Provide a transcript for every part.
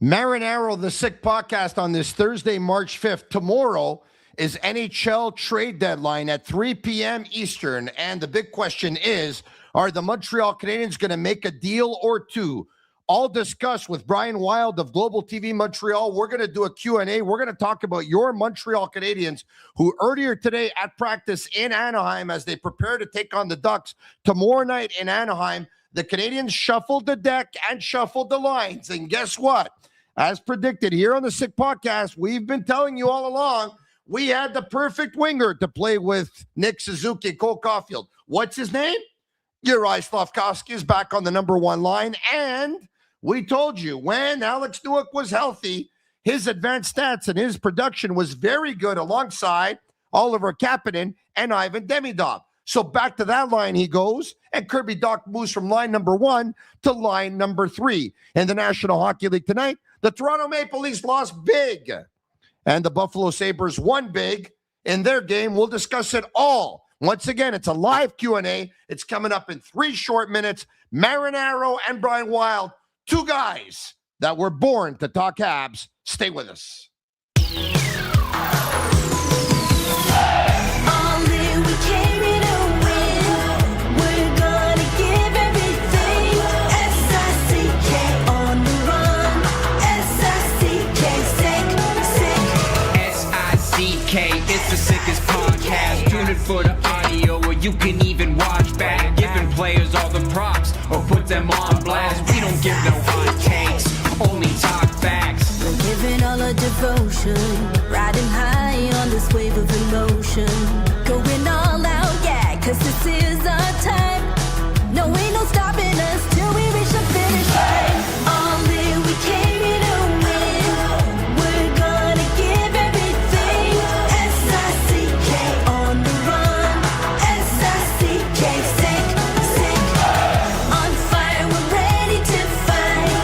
Marinaro, the Sick Podcast on this Thursday, March 5th. Tomorrow is NHL trade deadline at 3 p.m. Eastern. And the big question is, are the Montreal Canadiens going to make a deal or two? All discussed with Brian Wilde of Global TV Montreal. We're going to do a Q&A. We're going to talk about your Montreal Canadiens, who earlier today at practice in Anaheim as they prepare to take on the Ducks tomorrow night in Anaheim. The Canadiens shuffled the deck and shuffled the lines. And guess what? As predicted here on the Sick Podcast, we've been telling you all along, we had the perfect winger to play with Nick Suzuki and Cole Caulfield. What's his name? Slavkowski is back on the number one line. And we told you when Alex Newhook was healthy, his advanced stats and his production was very good alongside Oliver Kapanen and Ivan Demidov. So back to that line he goes, and Kirby Dach moves from line number 1 to line number 3. In the National Hockey League tonight, the Toronto Maple Leafs lost big, and the Buffalo Sabres won big in their game. We'll discuss it all. Once again, it's a live Q&A. It's coming up in 3 short minutes. Marinaro and Brian Wilde, 2 guys that were born to talk Habs. Stay with us. It's the sickest podcast. Tune in for the audio, or you can even watch back. Giving players all the props, or put them on blast. We don't give no hot takes, only talk facts. We're giving all our devotion, riding high on this wave of emotion. Going all out, yeah, cause this is our time. No, ain't no stopping us till we reach the finish line. All in, we came here to win. We're gonna give everything. S-I-C-K on the run. S-I-C-K, sick. On fire, we're ready to fight.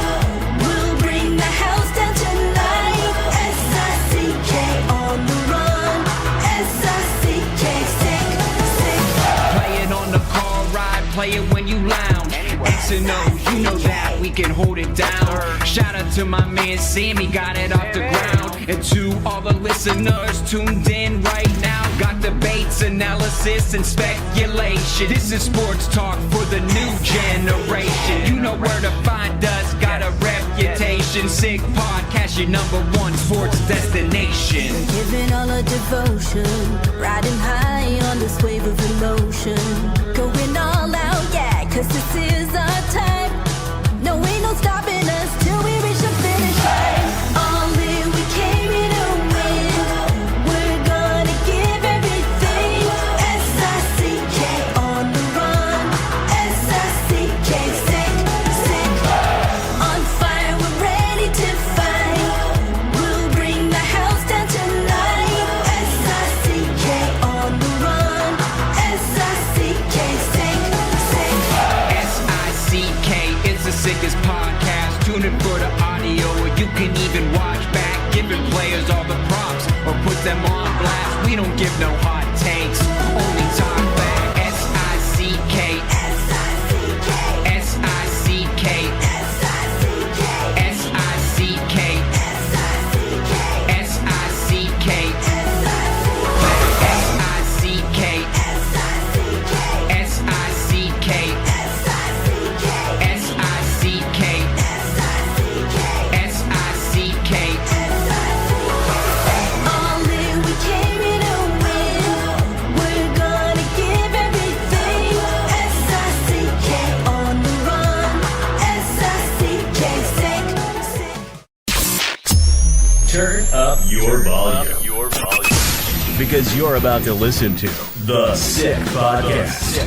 We'll bring the house down tonight. S-I-C-K on the run. S-I-C-K, sick. Play it on the car ride, play it when you lounge. X and O, you know that we can hold it down. Shout out to my man Sammy, got it off the ground. And to all the listeners tuned in right now, got debates, analysis, and speculation. This is sports talk for the new generation. You know where to find us, got a reputation. Sick Podcast, your number 1 sports destination. Giving all our devotion, riding high on this wave of emotion. Going all out, yeah, cause this is our time. No, ain't no stopping us till we reach the finish line. All in, we came here to win. We're gonna give everything. S-I-C-K on the run. S-I-C-K, sick. On fire, we're ready to fight. We'll bring the house down tonight. S-I-C-K on the run. S-I-C-K, sick. S-I-C-K, it's the sickest podcast. Tune in for the audio, or you can even watch back. Giving players all the props, or put them on blast. We don't give no hot takes, only talk back. S-I-C-K, S-I-C-K, S-I-C-K, S-I-C-K, S-I-C-K, S-I-C-K, S-I-C-K, S-I-C-K, S-I-C-K, S-I-C-K. All in, we came here to win. We're gonna give everything. S-I-C-K on the run. S-I-C-K, sick. Turn up your volume. Because you're about to listen to The Sick Podcast.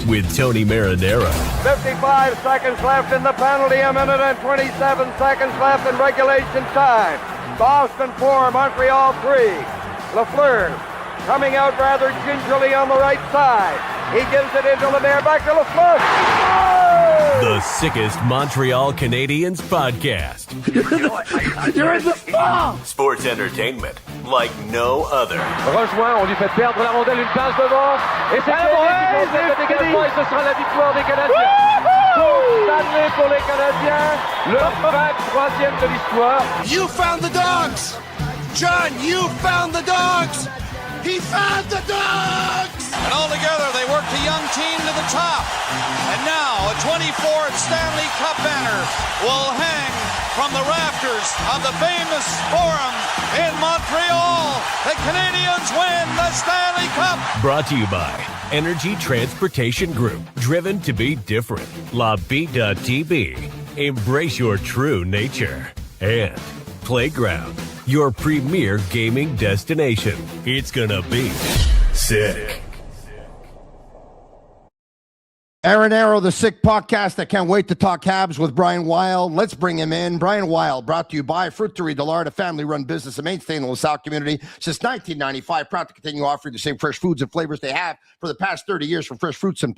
With Tony Marinaro. 55 seconds left in the penalty, a minute and 27 seconds left in regulation time. Auston 4, Montreal 3. Lafleur coming out rather gingerly on the right side. He gives it into Lemaire, back to Lafleur. Oh! The sickest Montreal Canadiens podcast. You're in the ball! Sports entertainment like no other. Rejoint, on lui fait perdre la rondelle, une passe devant. Et c'est le dégagement, et ce sera la victoire des Canadiens. Coupe Stanley pour les Canadiens, le 23e de l'histoire. You found the dogs! John, you found the dogs! He found the dogs! And all together, they worked a young team to the top. And now, a 24th Stanley Cup banner will hang from the rafters of the famous Forum in Montreal. The Canadiens win the Stanley Cup. Brought to you by Energy Transportation Group. Driven to be different. La Vida Tibi. Embrace your true nature. And Playground, your premier gaming destination. It's gonna be sick. Marinaro, the Sick Podcast. I can't wait to talk Habs with Brian Wilde. Let's bring him in. Brian Wilde, brought to you by Fruiterie de l'Art, a family-run business, a mainstay in the LaSalle community since 1995. Proud to continue offering the same fresh foods and flavors they have for the past 30 years, from fresh fruits and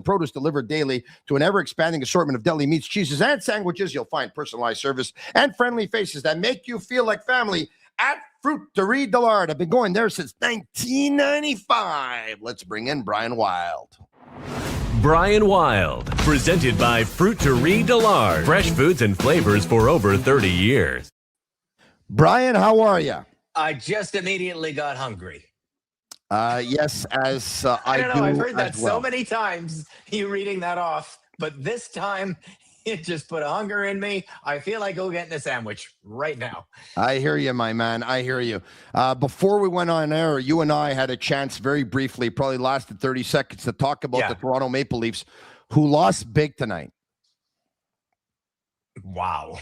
produce delivered daily to an ever-expanding assortment of deli meats, cheeses, and sandwiches. You'll find personalized service and friendly faces that make you feel like family at Fruiterie de l'Art. I've been going there since 1995. Let's bring in Brian Wilde. Brian Wilde, presented by Fruiterie de l'Art. Fresh foods and flavors for over 30 years. Brian, how are you? I just immediately got hungry. Yes, as I don't know. do I've heard that well. so many times, you reading that off. But this time, it just put a hunger in me. I feel like go getting a sandwich right now. I hear you, my man. I hear you. Before we went on air, you and I had a chance very briefly, probably lasted 30 seconds, to talk about the Toronto Maple Leafs, who lost big tonight. Wow.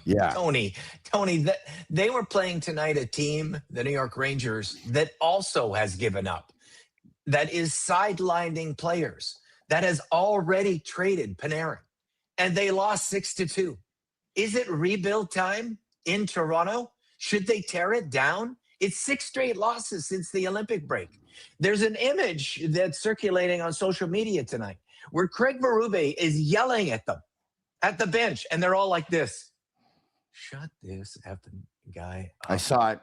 Yeah. Tony, that they were playing tonight a team, the New York Rangers, that also has given up, that is sidelining players, that has already traded Panarin, and they lost 6-2. Is it rebuild time in Toronto? Should they tear it down? It's 6 straight losses since the Olympic break. There's an image that's circulating on social media tonight where Craig Berube is yelling at them at the bench, and they're all like this. Shut this effing guy up. I saw it.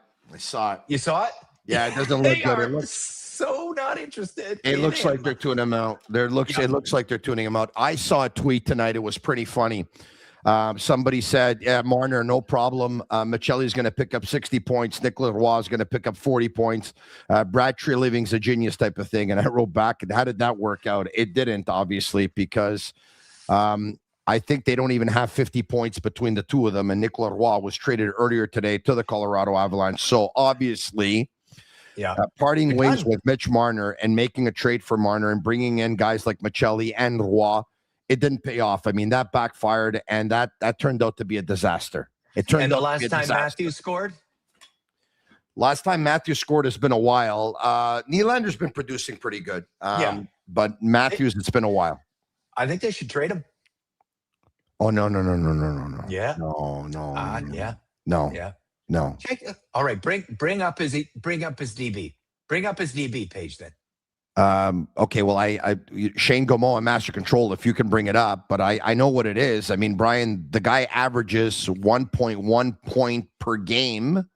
You saw it? Yeah, it doesn't look good. It looks so not interested. It looks like they're tuning him out. It looks like they're tuning him out. I saw a tweet tonight. It was pretty funny. Somebody said, yeah, Marner, no problem. Michelli's going to pick up 60 points. Nick Leroy is going to pick up 40 points. Brad Treliving's a genius type of thing. And I wrote back, how did that work out? It didn't, obviously, because I think they don't even have 50 points between the two of them. And Nick Leroy was traded earlier today to the Colorado Avalanche. So, obviously, parting ways with Mitch Marner and making a trade for Marner and bringing in guys like Michelli and Roy, it didn't pay off. I mean, that backfired, and that turned out to be a disaster. It turned out last time Matthews scored? Last time Matthews scored has been a while. Nylander's been producing pretty good. But Matthews, it's been a while. I think they should trade him. Oh, no. Yeah. No. Yeah. No. Yeah. No. All right, bring up his DB. Bring up his DB page then. Okay, well, I Shane Gaumont and Master Control, if you can bring it up, but I know what it is. I mean, Brian, the guy averages 1.1 point per game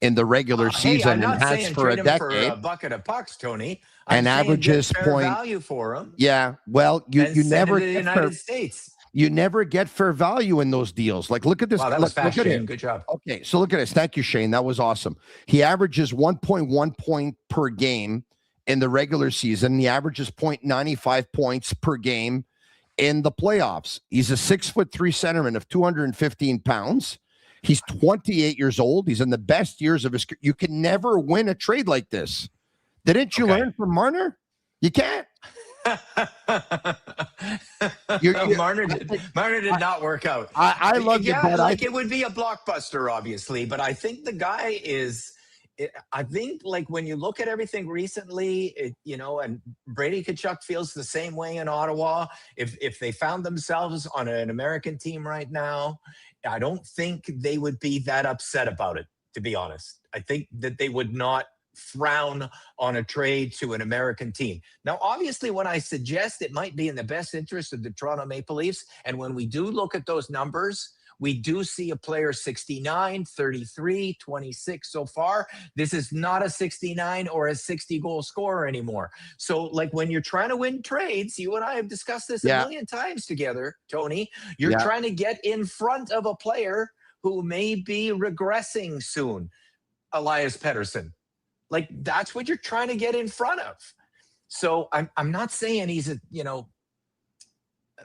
in the regular season I'm and not has saying for trade a him decade. for a bucket of pucks, Tony. And averages fair value for him. Yeah, well, you never get the United States. You never get fair value in those deals. Like, look at this. Wow, that was fast, look at Shane. him. Good job. Okay, so look at this. Thank you, Shane. That was awesome. He averages 1.1 point per game in the regular season. He averages 0.95 points per game in the playoffs. He's a 6'3" centerman of 215 pounds. He's 28 years old. He's in the best years of his career. You can never win a trade like this. Didn't you learn from Marner? You can't. Marner did not work out. I love it, but it would be a blockbuster, obviously, but I think the guy is. I think, like, when you look at everything recently, and Brady Tkachuk feels the same way in Ottawa. If they found themselves on an American team right now, I don't think they would be that upset about it, to be honest. I think that they would not frown on a trade to an American team. Now, obviously, when I suggest it might be in the best interest of the Toronto Maple Leafs, and when we do look at those numbers, We do see a player 69, 33, 26 so far. This is not a 69 or a 60 goal scorer anymore. So like when you're trying to win trades, you and I have discussed this a million times together, Tony, you're trying to get in front of a player who may be regressing soon. Elias Pettersson. Like that's what you're trying to get in front of. So I'm not saying he's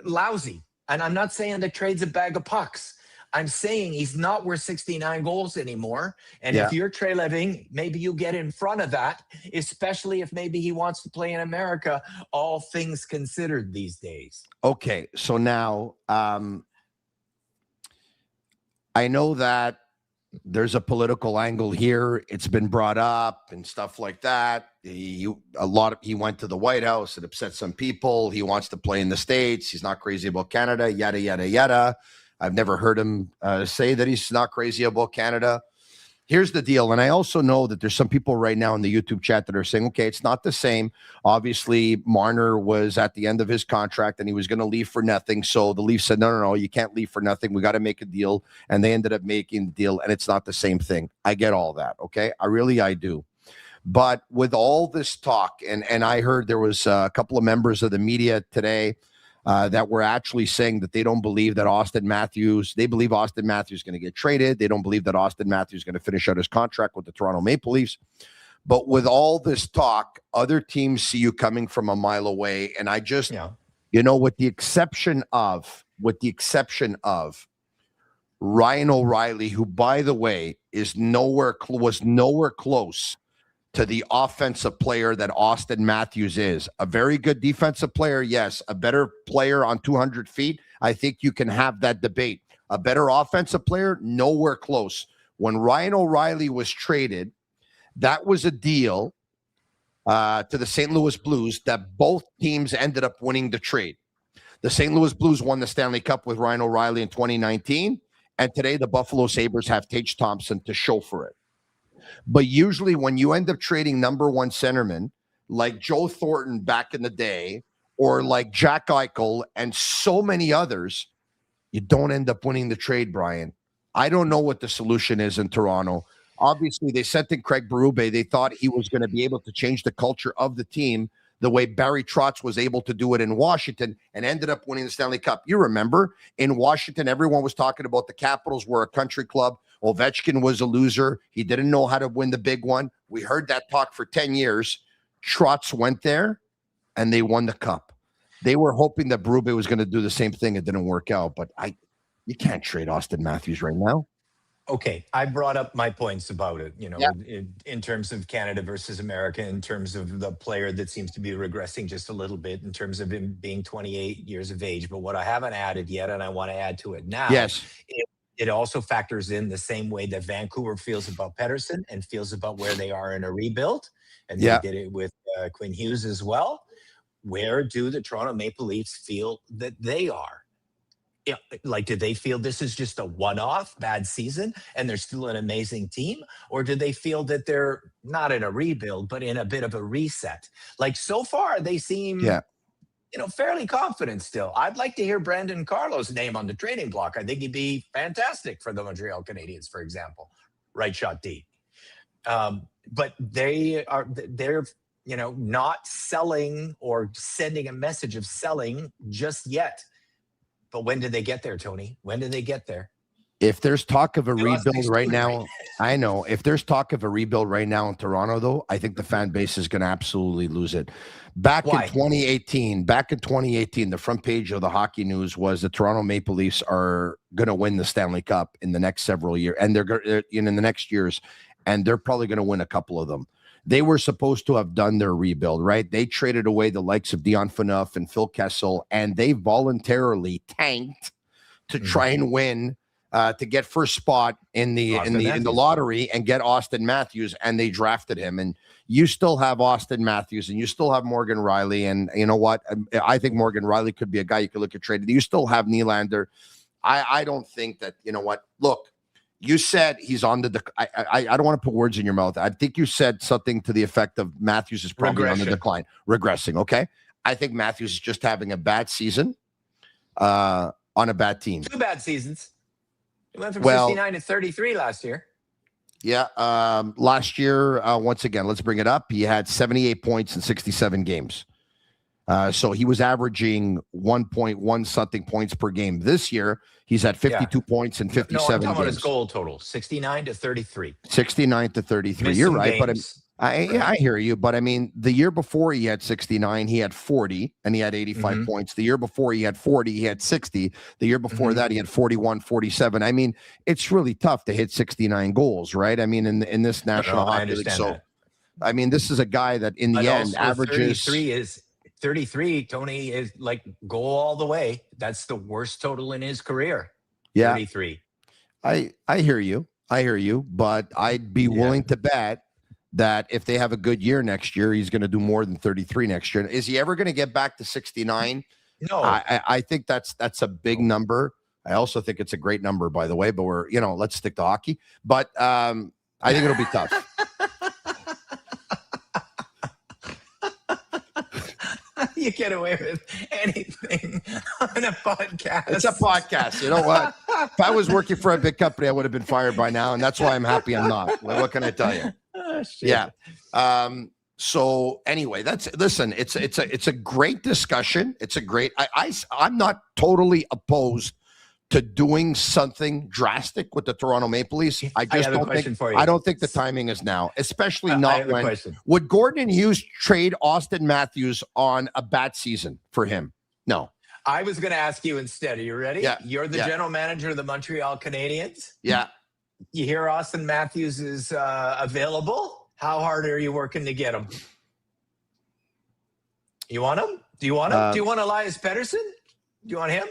lousy. And I'm not saying the trade's a bag of pucks. I'm saying he's not worth 69 goals anymore. And if you're Trey Living, maybe you get in front of that, especially if maybe he wants to play in America, all things considered these days. Okay, so now I know that there's a political angle here. It's been brought up and stuff like that. He went to the White House. It upset some people. He wants to play in the States. He's not crazy about Canada, yada, yada, yada. I've never heard him say that he's not crazy about Canada. Here's the deal. And I also know that there's some people right now in the YouTube chat that are saying, okay, it's not the same. Obviously, Marner was at the end of his contract and he was going to leave for nothing. So the Leafs said, no, you can't leave for nothing. We got to make a deal. And they ended up making the deal. And it's not the same thing. I get all that. Okay. I do. But with all this talk, and I heard there was a couple of members of the media today that were actually saying that they don't believe that they believe Auston Matthews is going to get traded. They don't believe that Auston Matthews is going to finish out his contract with the Toronto Maple Leafs. But with all this talk, other teams see you coming from a mile away. And I just, with the exception of Ryan O'Reilly, who, by the way, was nowhere close to the offensive player that Auston Matthews is. A very good defensive player, yes. A better player on 200 feet, I think you can have that debate. A better offensive player, nowhere close. When Ryan O'Reilly was traded, that was a deal to the St. Louis Blues that both teams ended up winning the trade. The St. Louis Blues won the Stanley Cup with Ryan O'Reilly in 2019, and today the Buffalo Sabres have Tage Thompson to show for it. But usually when you end up trading number one centermen like Joe Thornton back in the day, or like Jack Eichel and so many others, you don't end up winning the trade, Brian. I don't know what the solution is in Toronto. Obviously, they sent in Craig Berube. They thought he was going to be able to change the culture of the team the way Barry Trotz was able to do it in Washington and ended up winning the Stanley Cup. You remember, in Washington, everyone was talking about the Capitals were a country club. Ovechkin was a loser. He didn't know how to win the big one. We heard that talk for 10 years. Trotz went there, and they won the cup. They were hoping that Berube was going to do the same thing. It didn't work out, but you can't trade Auston Matthews right now. Okay, I brought up my points about it, in terms of Canada versus America, in terms of the player that seems to be regressing just a little bit, in terms of him being 28 years of age. But what I haven't added yet, and I want to add to it now, it also factors in the same way that Vancouver feels about Pettersson and feels about where they are in a rebuild. And they did it with Quinn Hughes as well. Where do the Toronto Maple Leafs feel that they are? Like, do they feel this is just a one-off bad season and they're still an amazing team? Or do they feel that they're not in a rebuild, but in a bit of a reset? Like, so far, they seem, fairly confident still. I'd like to hear Brandon Carlo's name on the trading block. I think he'd be fantastic for the Montreal Canadiens, for example. Right shot D. But they're not selling or sending a message of selling just yet. But when did they get there, Tony? When did they get there? If there's talk of a rebuild right now, I know. If there's talk of a rebuild right now in Toronto, though, I think the fan base is going to absolutely lose it. Back in 2018, the front page of the Hockey News was the Toronto Maple Leafs are going to win the Stanley Cup in the next several years, and they're in the next years, and they're probably going to win a couple of them. They were supposed to have done their rebuild, right? They traded away the likes of Dion Phaneuf and Phil Kessel, and they voluntarily tanked to try and win, to get first spot in the lottery and get Auston Matthews, and they drafted him. And you still have Auston Matthews, and you still have Morgan Riley, and you know what? I think Morgan Riley could be a guy you could look at trading. You still have Nylander. I don't think that, you know what? Look. You said he's on the I don't want to put words in your mouth. I think you said something to the effect of Matthews is probably on the decline, regressing. Okay. I think Matthews is just having a bad season on a bad team. 2 bad seasons. He went from Well, 69 to 33 last year. Yeah. Last year, once again, let's bring it up. He had 78 points in 67 games. So he was averaging 1.1 something points per game. This year, he's at 52 points in 57 no, I'm talking games. about his goal total, 69 to 33. 69 to 33. Missed You're some right. games. But I hear you. But I mean, the year before he had 69, he had 40 and he had 85 points. The year before he had 40, he had 60. The year before that, he had 41, 47. I mean, it's really tough to hit 69 goals, right? I mean, in this National Hockey League. So, I mean, this is a guy that in the end averages 33, Tony, is like goal all the way. That's the worst total in his career. Yeah. 33. I hear you. But I'd be willing to bet that if they have a good year next year, he's going to do more than 33 next year. Is he ever going to get back to 69? No. I think that's a big number. I also think it's a great number, by the way, but let's stick to hockey. But I think it'll be tough. You get away with anything on a podcast. It's a podcast. You know what? If I was working for a big company, I would have been fired by now, and that's why I'm happy I'm not. What can I tell you? Oh, shit. Yeah. So anyway, it's a great discussion. It's a great. I'm not totally opposed to doing something drastic with the Toronto Maple Leafs. I don't think the timing is now, especially not when. Would Gordon Hughes trade Auston Matthews on a bad season for him? No. I was going to ask you instead. Are you ready? Yeah. You're the general manager of the Montreal Canadiens. Yeah. You hear Auston Matthews is available. How hard are you working to get him? You want him? Do you want him? Do you want Elias Pettersson? Do you want him?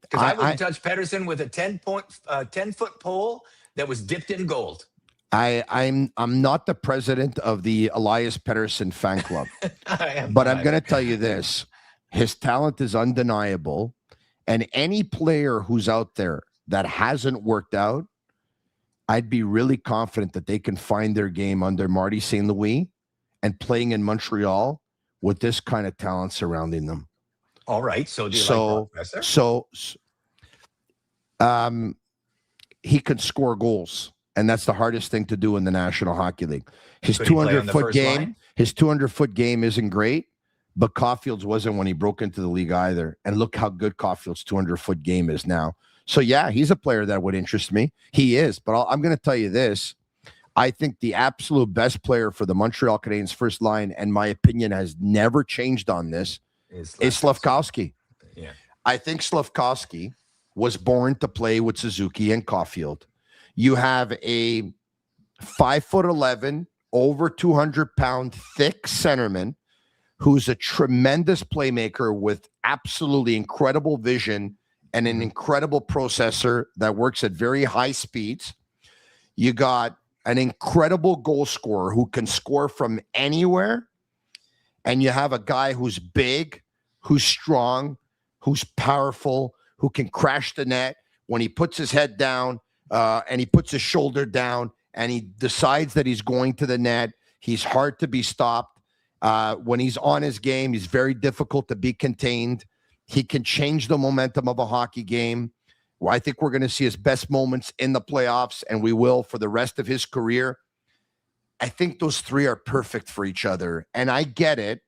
Because I wouldn't touch Pettersson with a 10-foot pole that was dipped in gold. I'm not the president of the Elias Pettersson fan club, but I'm going to tell you this: his talent is undeniable, and any player who's out there that hasn't worked out, I'd be really confident that they can find their game under Marty St. Louis and playing in Montreal with this kind of talent surrounding them. All right. So do you like Professor? He can score goals, and that's the hardest thing to do in the National Hockey League. His Could he play on the 200-foot first game, line? his 200-foot game isn't great, but Caulfield's wasn't when he broke into the league either. And look how good Caulfield's 200-foot game is now. So yeah, he's a player that would interest me. He is, but I'm going to tell you this. I think the absolute best player for the Montreal Canadiens first line, and my opinion has never changed on this, is Slavkowski. Yeah. I think Slavkowski was born to play with Suzuki and Caulfield. You have a 5'11", over 200-pound thick centerman who's a tremendous playmaker with absolutely incredible vision and an incredible processor that works at very high speeds. You got an incredible goal scorer who can score from anywhere. And you have a guy who's big, who's strong, who's powerful, who can crash the net when he puts his head down and he puts his shoulder down and he decides that he's going to the net. He's hard to be stopped. When he's on his game, he's very difficult to be contained. He can change the momentum of a hockey game. Well, I think we're going to see his best moments in the playoffs, and we will for the rest of his career. I think those three are perfect for each other. And I get it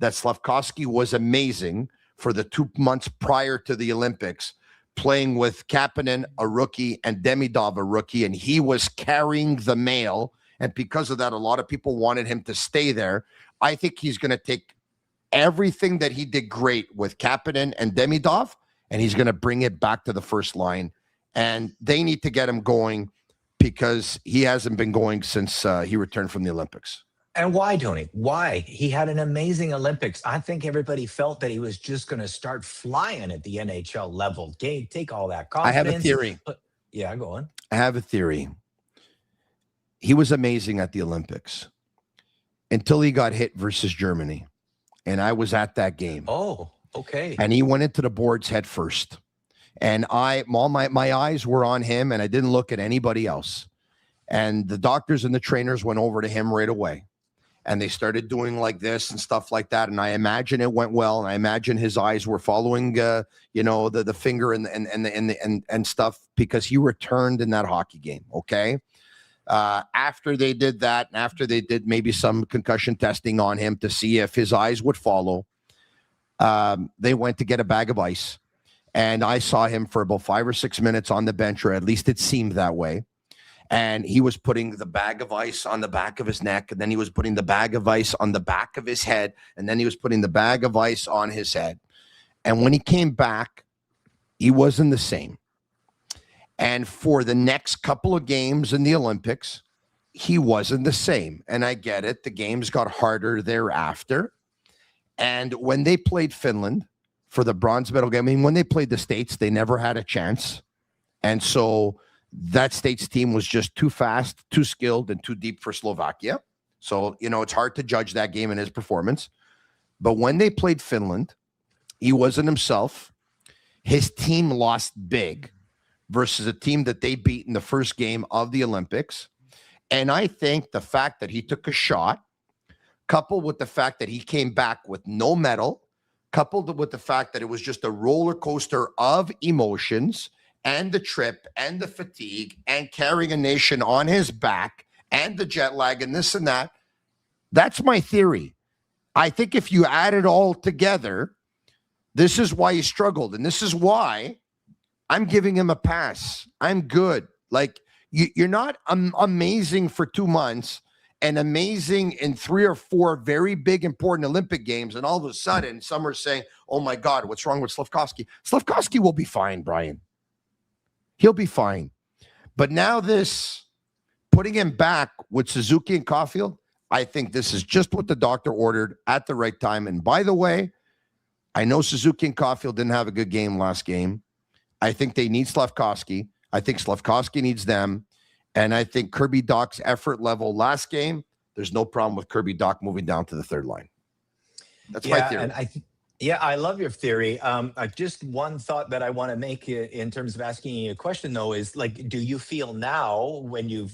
that Slavkowski was amazing for the 2 months prior to the Olympics, playing with Kapanen, a rookie, and Demidov, a rookie, and he was carrying the mail. And because of that, a lot of people wanted him to stay there. I think he's going to take everything that he did great with Kapanen and Demidov, and he's going to bring it back to the first line. And they need to get him going because he hasn't been going since he returned from the Olympics. And why, Tony? Why? He had an amazing Olympics. I think everybody felt that he was just going to start flying at the NHL level. Take all that confidence. I have a theory. Yeah, go on. I have a theory. He was amazing at the Olympics until he got hit versus Germany. And I was at that game. Oh, okay. And he went into the boards head first. And my eyes were on him, and I didn't look at anybody else. And the doctors and the trainers went over to him right away. and they started doing like this and stuff like that. And I imagine it went well. And I imagine his eyes were following, the finger and stuff, because he returned in that hockey game. Okay. After they did that, and after they did maybe some concussion testing on him to see if his eyes would follow, they went to get a bag of ice. And I saw him for about 5 or 6 minutes on the bench, or at least it seemed that way. And he was putting the bag of ice on the back of his neck, and then he was putting the bag of ice on the back of his head, and then he was putting the bag of ice on his head. And when he came back, he wasn't the same. And for the next couple of games in the Olympics, he wasn't the same. And I get it. The games got harder thereafter. And when they played Finland for the bronze medal game, I mean, when they played the States, they never had a chance. And so that States team was just too fast, too skilled, and too deep for Slovakia. So, it's hard to judge that game and his performance. But when they played Finland, he wasn't himself. His team lost big versus a team that they beat in the first game of the Olympics. And I think the fact that he took a shot, coupled with the fact that he came back with no medal, coupled with the fact that it was just a roller coaster of emotions and the trip and the fatigue and carrying a nation on his back and the jet lag and this and that, that's my theory. I think if you add it all together, this is why he struggled. And this is why I'm giving him a pass. I'm good. Like, you're not amazing for 2 months and amazing in 3 or 4 very big, important Olympic games. And all of a sudden, some are saying, oh my God, what's wrong with Slavkowski? Slavkowski will be fine, Brian. He'll be fine. But now putting him back with Suzuki and Caulfield, I think this is just what the doctor ordered at the right time. And by the way, I know Suzuki and Caulfield didn't have a good game last game. I think they need Slavkowski. I think Slavkowski needs them. And I think Kirby Dach's effort level last game, there's no problem with Kirby Dach moving down to the third line. That's my theory. And I love your theory. Just one thought that I want to make in terms of asking you a question, though, is like, do you feel now, when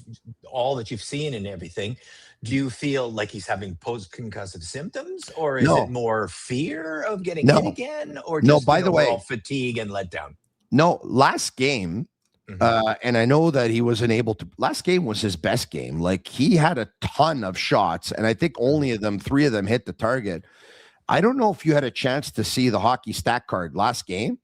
all that you've seen and everything, do you feel like he's having post-concussive symptoms, or is it more fear of getting hit again, or just by the way, fatigue and letdown? No, last game, and I know that he wasn't able to. Last game was his best game. Like, he had a ton of shots, and I think only 3 of them hit the target. I don't know if you had a chance to see the hockey stat card last game.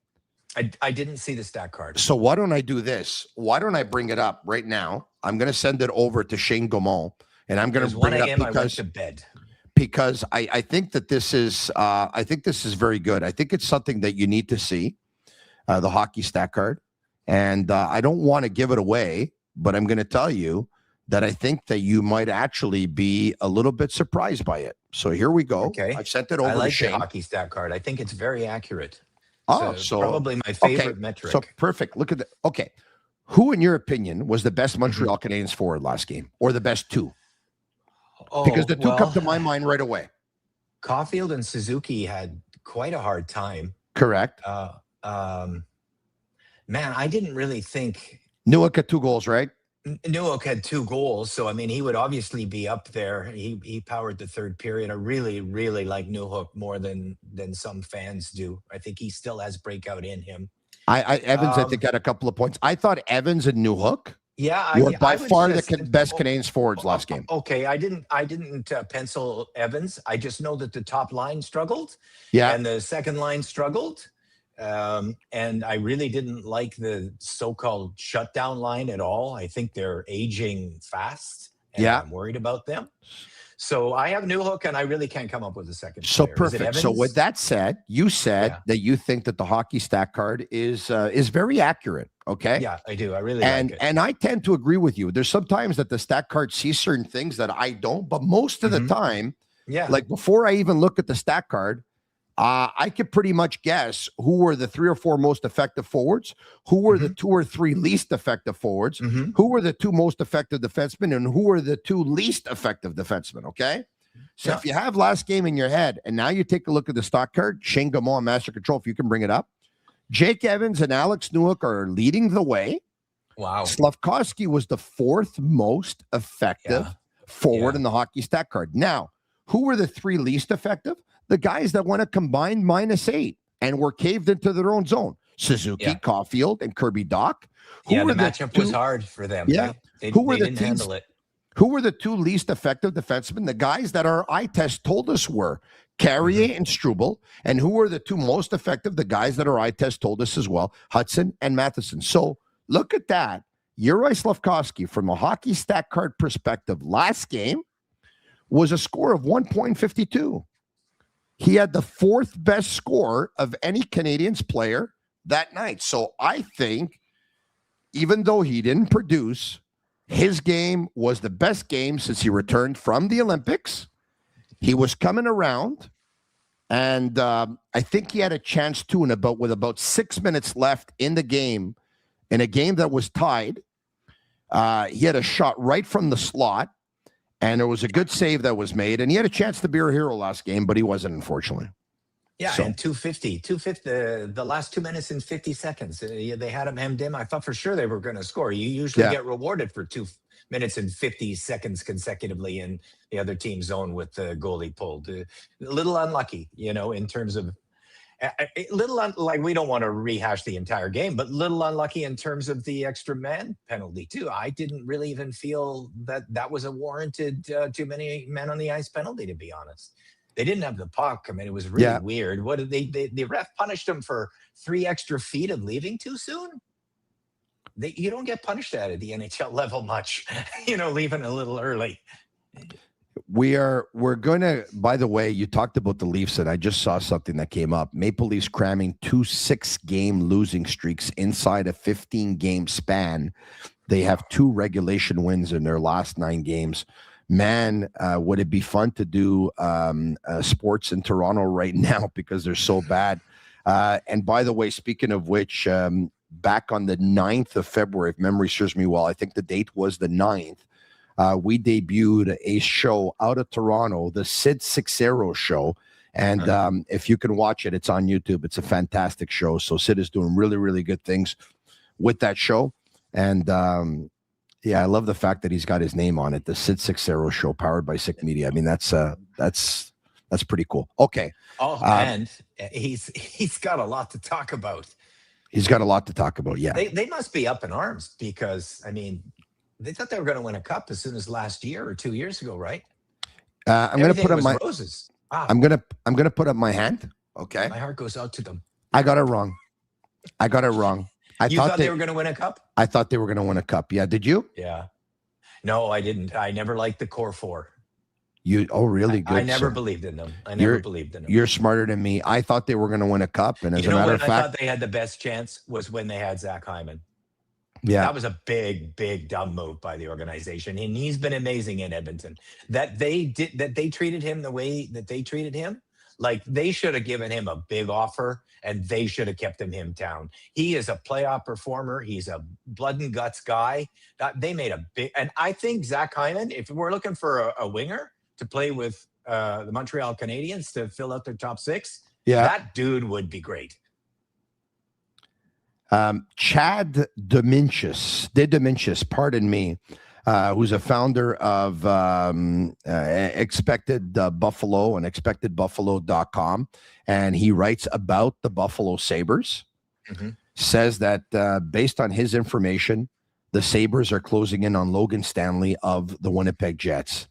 I didn't see the stat card. So why don't I do this? Why don't I bring it up right now? I'm going to send it over to Shane Gaumont, and I'm going to bring it up because I went to bed. Because I think that this is very good. I think it's something that you need to see, the hockey stat card. And I don't want to give it away, but I'm going to tell you that I think that you might actually be a little bit surprised by it. So here we go. Okay. I've sent it over to Shane. The hockey stat card. I think it's very accurate. So probably my favorite metric. So perfect. Look at that. Okay. Who, in your opinion, was the best Montreal Canadiens forward last game, or the best 2? Because the 2 come to my mind right away. Caulfield and Suzuki had quite a hard time. Correct. Man, I didn't really think Newhook had 2 goals, right? Newhook had 2 goals, so I mean, he would obviously be up there. He powered the third period. I really, really like Newhook more than some fans do. I think he still has breakout in him. Evans, I think, had a couple of points. I thought Evans and Newhook were by far the best Canadiens forwards last game. Okay, I didn't pencil Evans. I just know that the top line struggled, and the second line struggled. And I really didn't like the so-called shutdown line at all. I think they're aging fast, and I'm worried about them. So I have Newhook, and I really can't come up with a second So player. perfect. So with that said, you said that you think that the hockey stat card is very accurate. Okay. Yeah, I do. I really like it. And I tend to agree with you. There's sometimes that the stat card sees certain things that I don't, but most of the time, like before I even look at the stat card, I could pretty much guess who were the 3 or 4 most effective forwards, who were the 2 or 3 least effective forwards, who were the 2 most effective defensemen, and who were the 2 least effective defensemen, okay? So if you have last game in your head, and now you take a look at the stock card, Shane Gaumont, Master Control, if you can bring it up, Jake Evans and Alex Newhook are leading the way. Wow. Slavkowski was the 4th most effective forward in the hockey stat card. Now, Who were the 3 least effective? The guys that went a combined -8 and were caved into their own zone. Suzuki, Caulfield, and Kirby Dach. The matchup was hard for them. Yeah. They Who were the didn't handle it. Who were the 2 least effective defensemen? The guys that our eye test told us were Carrier and Struble. And who were the 2 most effective? The guys that our eye test told us as well, Hudson and Matheson. So look at that. Juraj Slavkowski, from a hockey stat card perspective, last game was a score of 1.52. He had the 4th best score of any Canadiens player that night. So I think, even though he didn't produce, his game was the best game since he returned from the Olympics. He was coming around, and I think he had a chance too. With about 6 minutes left in the game, in a game that was tied, he had a shot right from the slot, and there was a good save that was made, and he had a chance to be a hero last game, but he wasn't, unfortunately. Yeah, and 250, the last 2 minutes and 50 seconds. They had him hemmed in. I thought for sure they were going to score. You usually get rewarded for 2 minutes and 50 seconds consecutively in the other team's zone with the goalie pulled. A little unlucky, in terms of like, we don't want to rehash the entire game, but little unlucky in terms of the extra man penalty too. I didn't really even feel that was a warranted too many men on the ice penalty, to be honest. They didn't have the puck. I mean, it was really weird. What did the ref punished him for 3 extra feet of leaving too soon? You don't get punished at the NHL level much, leaving a little early. We're going to, by the way, you talked about the Leafs, and I just saw something that came up. Maple Leafs cramming 2 6-game losing streaks inside a 15-game span. They have 2 regulation wins in their last 9 games. Man, would it be fun to do sports in Toronto right now because they're so bad. And by the way, speaking of which, back on the 9th of February, if memory serves me well, I think the date was the 9th, we debuted a show out of Toronto, the Sid Sixero show. And if you can watch it, it's on YouTube. It's a fantastic show. So Sid is doing really, really good things with that show. And I love the fact that he's got his name on it, the Sid Sixero show, powered by Sick Media. I mean, that's pretty cool. Okay. And he's got a lot to talk about. He's got a lot to talk about. Yeah. They must be up in arms because, I mean, they thought they were going to win a cup as soon as last year or 2 years ago, right? I'm going to put up my roses. Wow. I'm going to put up my hand. Okay. My heart goes out to them. I got it wrong. I thought they were going to win a cup? I thought they were going to win a cup. Yeah. Did you? Yeah. No, I didn't. I never liked the core 4. Really good. I never believed in them. You're smarter than me. I thought they were going to win a cup, and as a matter of fact, I thought they had the best chance was when they had Zach Hyman. Yeah, that was a big, big dumb move by the organization, and he's been amazing in Edmonton. That they treated him the way that they treated him. Like, they should have given him a big offer, and they should have kept him in town. He is a playoff performer. He's a blood and guts guy. They made a big, and I think Zach Hyman, if we're looking for a winger to play with the Montreal Canadiens to fill out their top 6, that dude would be great. Chad Dominches, pardon me, who's a founder of Expected Buffalo and expectedbuffalo.com, and he writes about the Buffalo Sabres, says that based on his information, the Sabres are closing in on Logan Stanley of the Winnipeg Jets.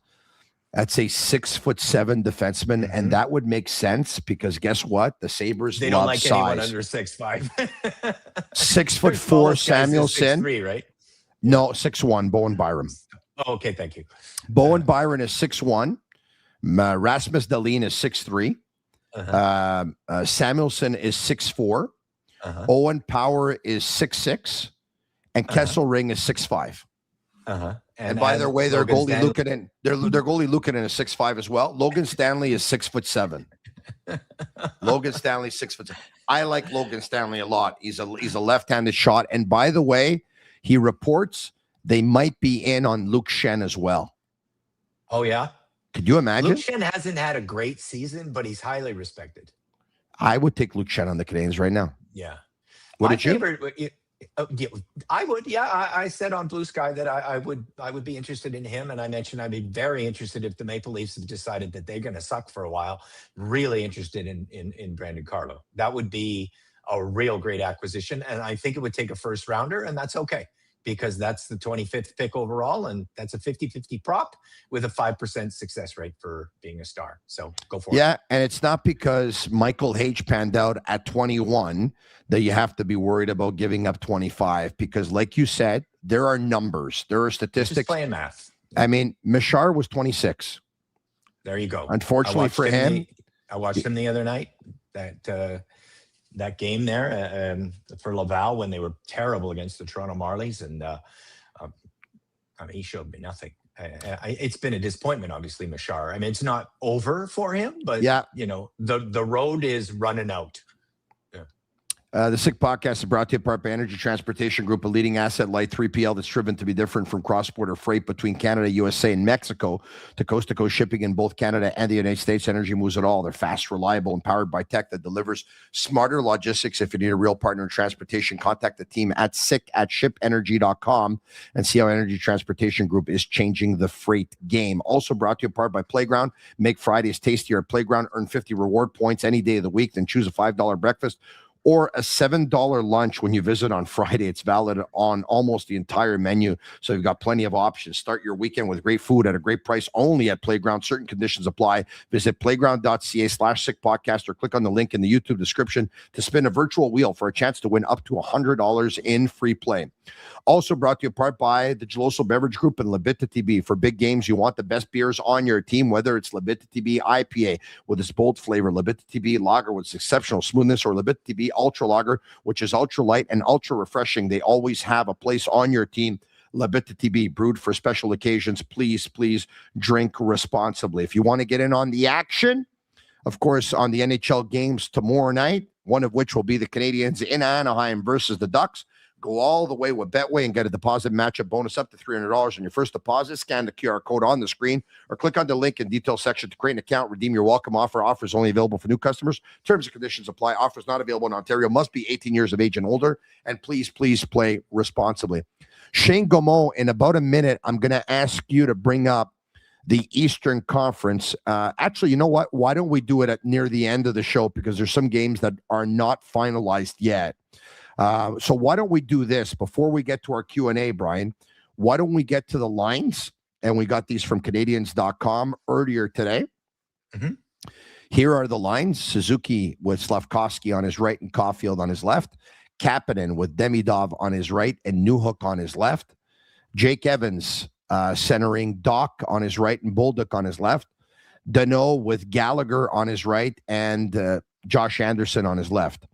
That's a 6'7" defenseman, and that would make sense because guess what? The Sabres they don't love like size. Anyone under 6'5". 6'4" Samuelson. 6'3", right? No, 6'1", Bowen Byram. Oh, okay, thank you. Bowen Byron is 6'1". Rasmus Dahlin is 6'3". Samuelson is 6'4". Owen Power is 6'6", and Kesselring is 6'5". And by the way, their goalie Luukkonen, their goalie Luukkonen is 6'5" as well. Logan Stanley is 6'7". Logan Stanley 6'7". I like Logan Stanley a lot. He's a left-handed shot. And by the way, he reports they might be in on Luke Schenn as well. Oh yeah, could you imagine? Luke Schenn hasn't had a great season, but he's highly respected. I would take Luke Schenn on the Canadiens right now. Yeah, What did you? Yeah, I would. Yeah, I said on Blue Sky that I would be interested in him, and I mentioned I'd be very interested if the Maple Leafs have decided that they're going to suck for a while. Really interested in Brandon Carlo. That would be a real great acquisition, and I think it would take a first rounder, and that's okay because that's the 25th pick overall, and that's a 50-50 prop with a 5% success rate for being a star. So go for it. Yeah, and it's not because Michael H panned out at 21 that you have to be worried about giving up 25 because, like you said, there are numbers. There are statistics. Just playing math. I mean, Machar was 26. There you go. Unfortunately for him. I watched him the other night. That game there for Laval when they were terrible against the Toronto Marlies. And he showed me nothing. It's been a disappointment, obviously, Machar. I mean, it's not over for him, but, the road is running out. The Sick Podcast is brought to you part by Energy Transportation Group, a leading asset-light 3PL that's driven to be different from cross-border freight between Canada, USA, and Mexico to coast-to-coast shipping in both Canada and the United States. Energy moves it all. They're fast, reliable, and powered by tech that delivers smarter logistics. If you need a real partner in transportation, contact the team at sick@shipenergy.com and see how Energy Transportation Group is changing the freight game. Also brought to you part by Playground. Make Fridays tastier at Playground. Earn 50 reward points any day of the week. Then choose a $5 breakfast or a $7 lunch when you visit on Friday. It's valid on almost the entire menu, so you've got plenty of options. Start your weekend with great food at a great price only at Playground. Certain conditions apply. Visit playground.ca/sickpodcast or click on the link in the YouTube description to spin a virtual wheel for a chance to win up to $100 in free play. Also brought to you part by the Geloso Beverage Group and Bittt TB. For big games, you want the best beers on your team, whether it's Bittt TB IPA with its bold flavor, Bittt TB Lager with its exceptional smoothness, or Bittt TB Ultra Lager, which is ultra light and ultra refreshing. They always have a place on your team. Bittt TB, brewed for special occasions. Please drink responsibly. If you want to get in on the action, of course, on the NHL games tomorrow night, one of which will be the Canadiens in Anaheim versus the Ducks. Go all the way with Betway and get a deposit matchup bonus up to $300 on your first deposit. Scan the QR code on the screen or click on the link in detail section to create an account. Redeem your welcome offer. Offers only available for new customers. Terms and conditions apply. Offers not available in Ontario. Must be 18 years of age and older. And please play responsibly. Shane Gaumont, in about a minute, I'm going to ask you to bring up the Eastern Conference. Actually, you know what? Why don't we do it at near the end of the show, because there's some games that are not finalized yet. So why don't we do this before we get to our Q&A, Brian? Why don't we get to the lines? And we got these from Canadiens.com earlier today. Mm-hmm. Here are the lines. Suzuki with Slavkowski on his right and Caulfield on his left. Kapanen with Demidov on his right and Newhook on his left. Jake Evans centering Doc on his right and Bolduc on his left. Danault with Gallagher on his right and Josh Anderson on his left.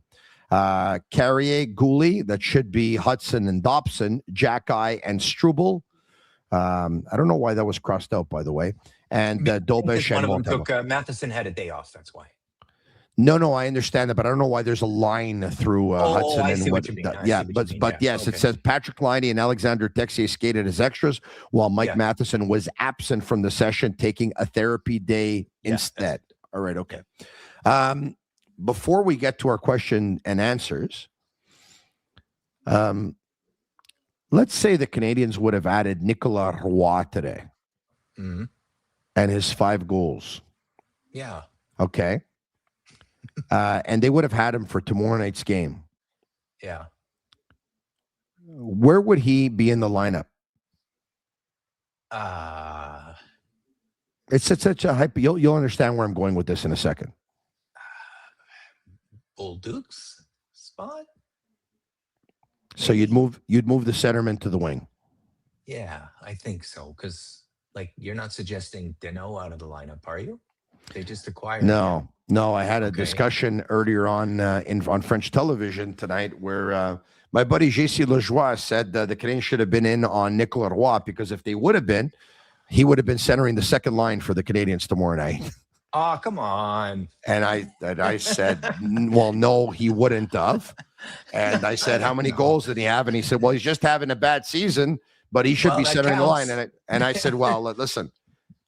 Carrier, Goalie, that should be Hudson and Dobson, Xhekaj and Struble. I don't know why that was crossed out, by the way. And Dolbesh and one of them took Matheson had a day off. That's why. No, I understand that, but I don't know why there's a line through Hudson. I see what you mean. Yes, it says Patrick Laine and Alexander Texier skated as extras, while Mike Matheson was absent from the session, taking a therapy day instead. All right, okay. Before we get to our question and answers, let's say the Canadiens would have added Nicolas Roy today and his 5 goals. Yeah. Okay. And they would have had him for tomorrow night's game. Yeah. Where would he be in the lineup? It's such a hype. You'll understand where I'm going with this in a second. Bolduc's spot. So you'd move the centerman to the wing. Yeah, I think so. Because you're not suggesting Danault out of the lineup, are you? They just acquired. No. I had a discussion earlier on French television tonight where my buddy JC Lajoie said the Canadiens should have been in on Nicolas Roy, because if they would have been, he would have been centering the second line for the Canadiens tomorrow night. Oh, come on. And I said, well, no, he wouldn't have. And I said, how many goals did he have? And he said, well, he's just having a bad season, but he should be centering the line. And I said, well, listen,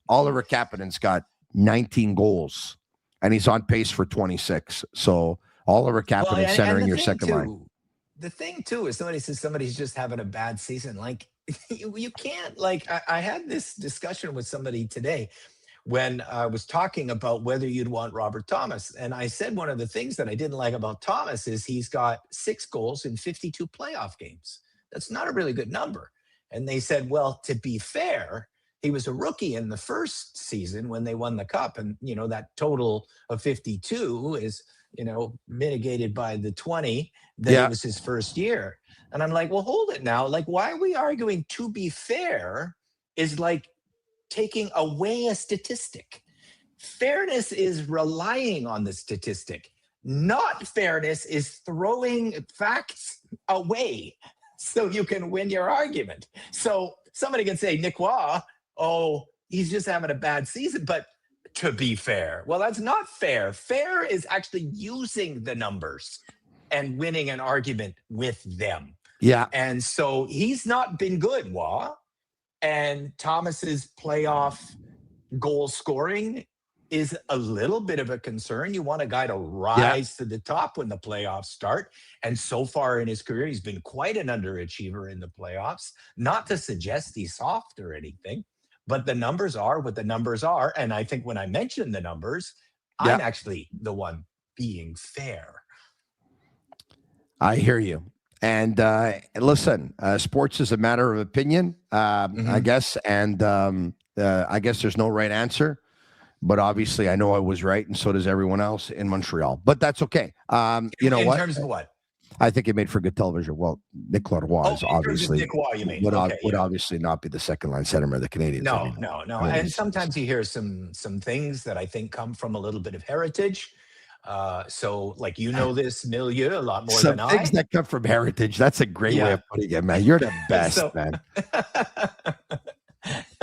Oliver Kapanen's got 19 goals, and he's on pace for 26. So Oliver Kapanen centering your second line. the thing too is somebody says somebody's just having a bad season. Like you can't, like, I had this discussion with somebody today when I was talking about whether you'd want Robert Thomas. And I said one of the things that I didn't like about Thomas is he's got 6 goals in 52 playoff games. That's not a really good number. And they said, well, to be fair, he was a rookie in the first season when they won the cup. And, that total of 52 is, mitigated by the 20 that it was his first year. And I'm like, well, hold it now. Like, why are we arguing to be fair is like taking away a statistic? Fairness is relying on the statistic. Not fairness is throwing facts away so you can win your argument. So somebody can say, Nick Waugh, he's just having a bad season, but to be fair, well, that's not fair. Fair is actually using the numbers and winning an argument with them. Yeah. And so he's not been good, Waugh. And Thomas's playoff goal scoring is a little bit of a concern. You want a guy to rise to the top when the playoffs start. And so far in his career, he's been quite an underachiever in the playoffs. Not to suggest he's soft or anything, but the numbers are what the numbers are. And I think when I mention the numbers, I'm actually the one being fair. I hear you. And listen, sports is a matter of opinion, I guess. And I guess there's no right answer. But obviously, I know I was right, and so does everyone else in Montreal. But that's okay. You know what? In terms of what? I think it made for good television. Well, Nick Leroy is obviously Nick Waugh, you mean? would obviously not be the second line center of the Canadiens. No. And sometimes you hear some things that I think come from a little bit of heritage. So, like, this milieu a lot more than I. Some things that come from heritage. That's a great way of putting it, man. You're the best, man.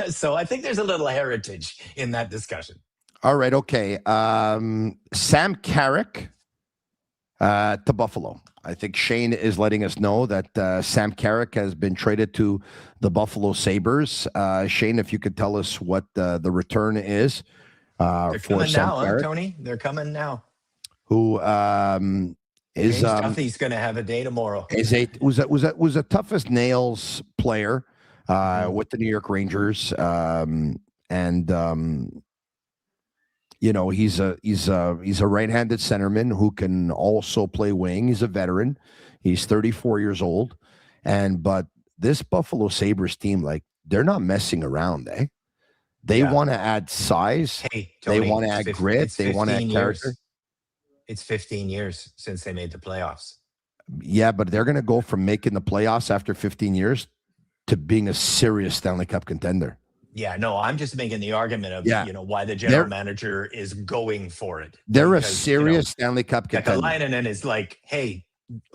So I think there's a little heritage in that discussion. All right, okay. Sam Carrick to Buffalo. I think Shane is letting us know that Sam Carrick has been traded to the Buffalo Sabres. Shane, if you could tell us what the return is They're for coming Sam now, Carrick. Tony. They're coming now. Who is Duffy's going to have a day tomorrow. Was a tough as nails player with the New York Rangers, he's a right-handed centerman who can also play wing. He's a veteran. He's 34 years old, but this Buffalo Sabres team, like, they're not messing around. They want to add size. Hey, Tony, they want to add grit. They want to add character. It's 15 years since they made the playoffs. Yeah, but they're going to go from making the playoffs after 15 years to being a serious Stanley Cup contender. Yeah, no, I'm just making the argument of why the general manager is going for it. They're a serious Stanley Cup contender. Kekalainen is like, hey,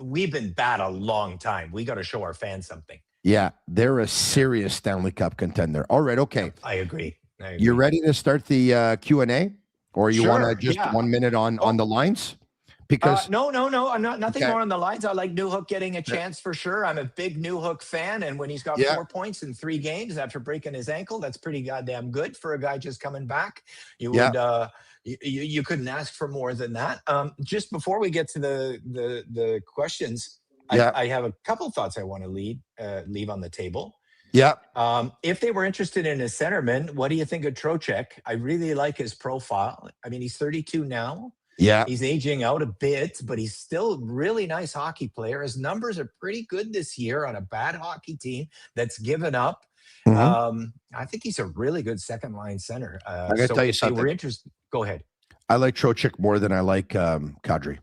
we've been bad a long time. We got to show our fans something. Yeah, they're a serious Stanley Cup contender. All right, okay. I agree. You ready to start the Q&A? Or you want to just 1 minute on the lines? Because no, I'm not nothing more on the lines. I like Newhook getting a chance for sure. I'm a big Newhook fan, and when he's got 4 points in 3 games after breaking his ankle, that's pretty goddamn good for a guy just coming back. You would you couldn't ask for more than that. Just before we get to the questions, I have a couple thoughts I want to leave on the table. Yeah. If they were interested in a centerman, what do you think of Trocheck? I really like his profile. I mean, he's 32 now. Yeah. He's aging out a bit, but he's still a really nice hockey player. His numbers are pretty good this year on a bad hockey team that's given up. I think he's a really good second line center. I gotta tell you something. If we're interested, go ahead. I like Trocheck more than I like Kadri.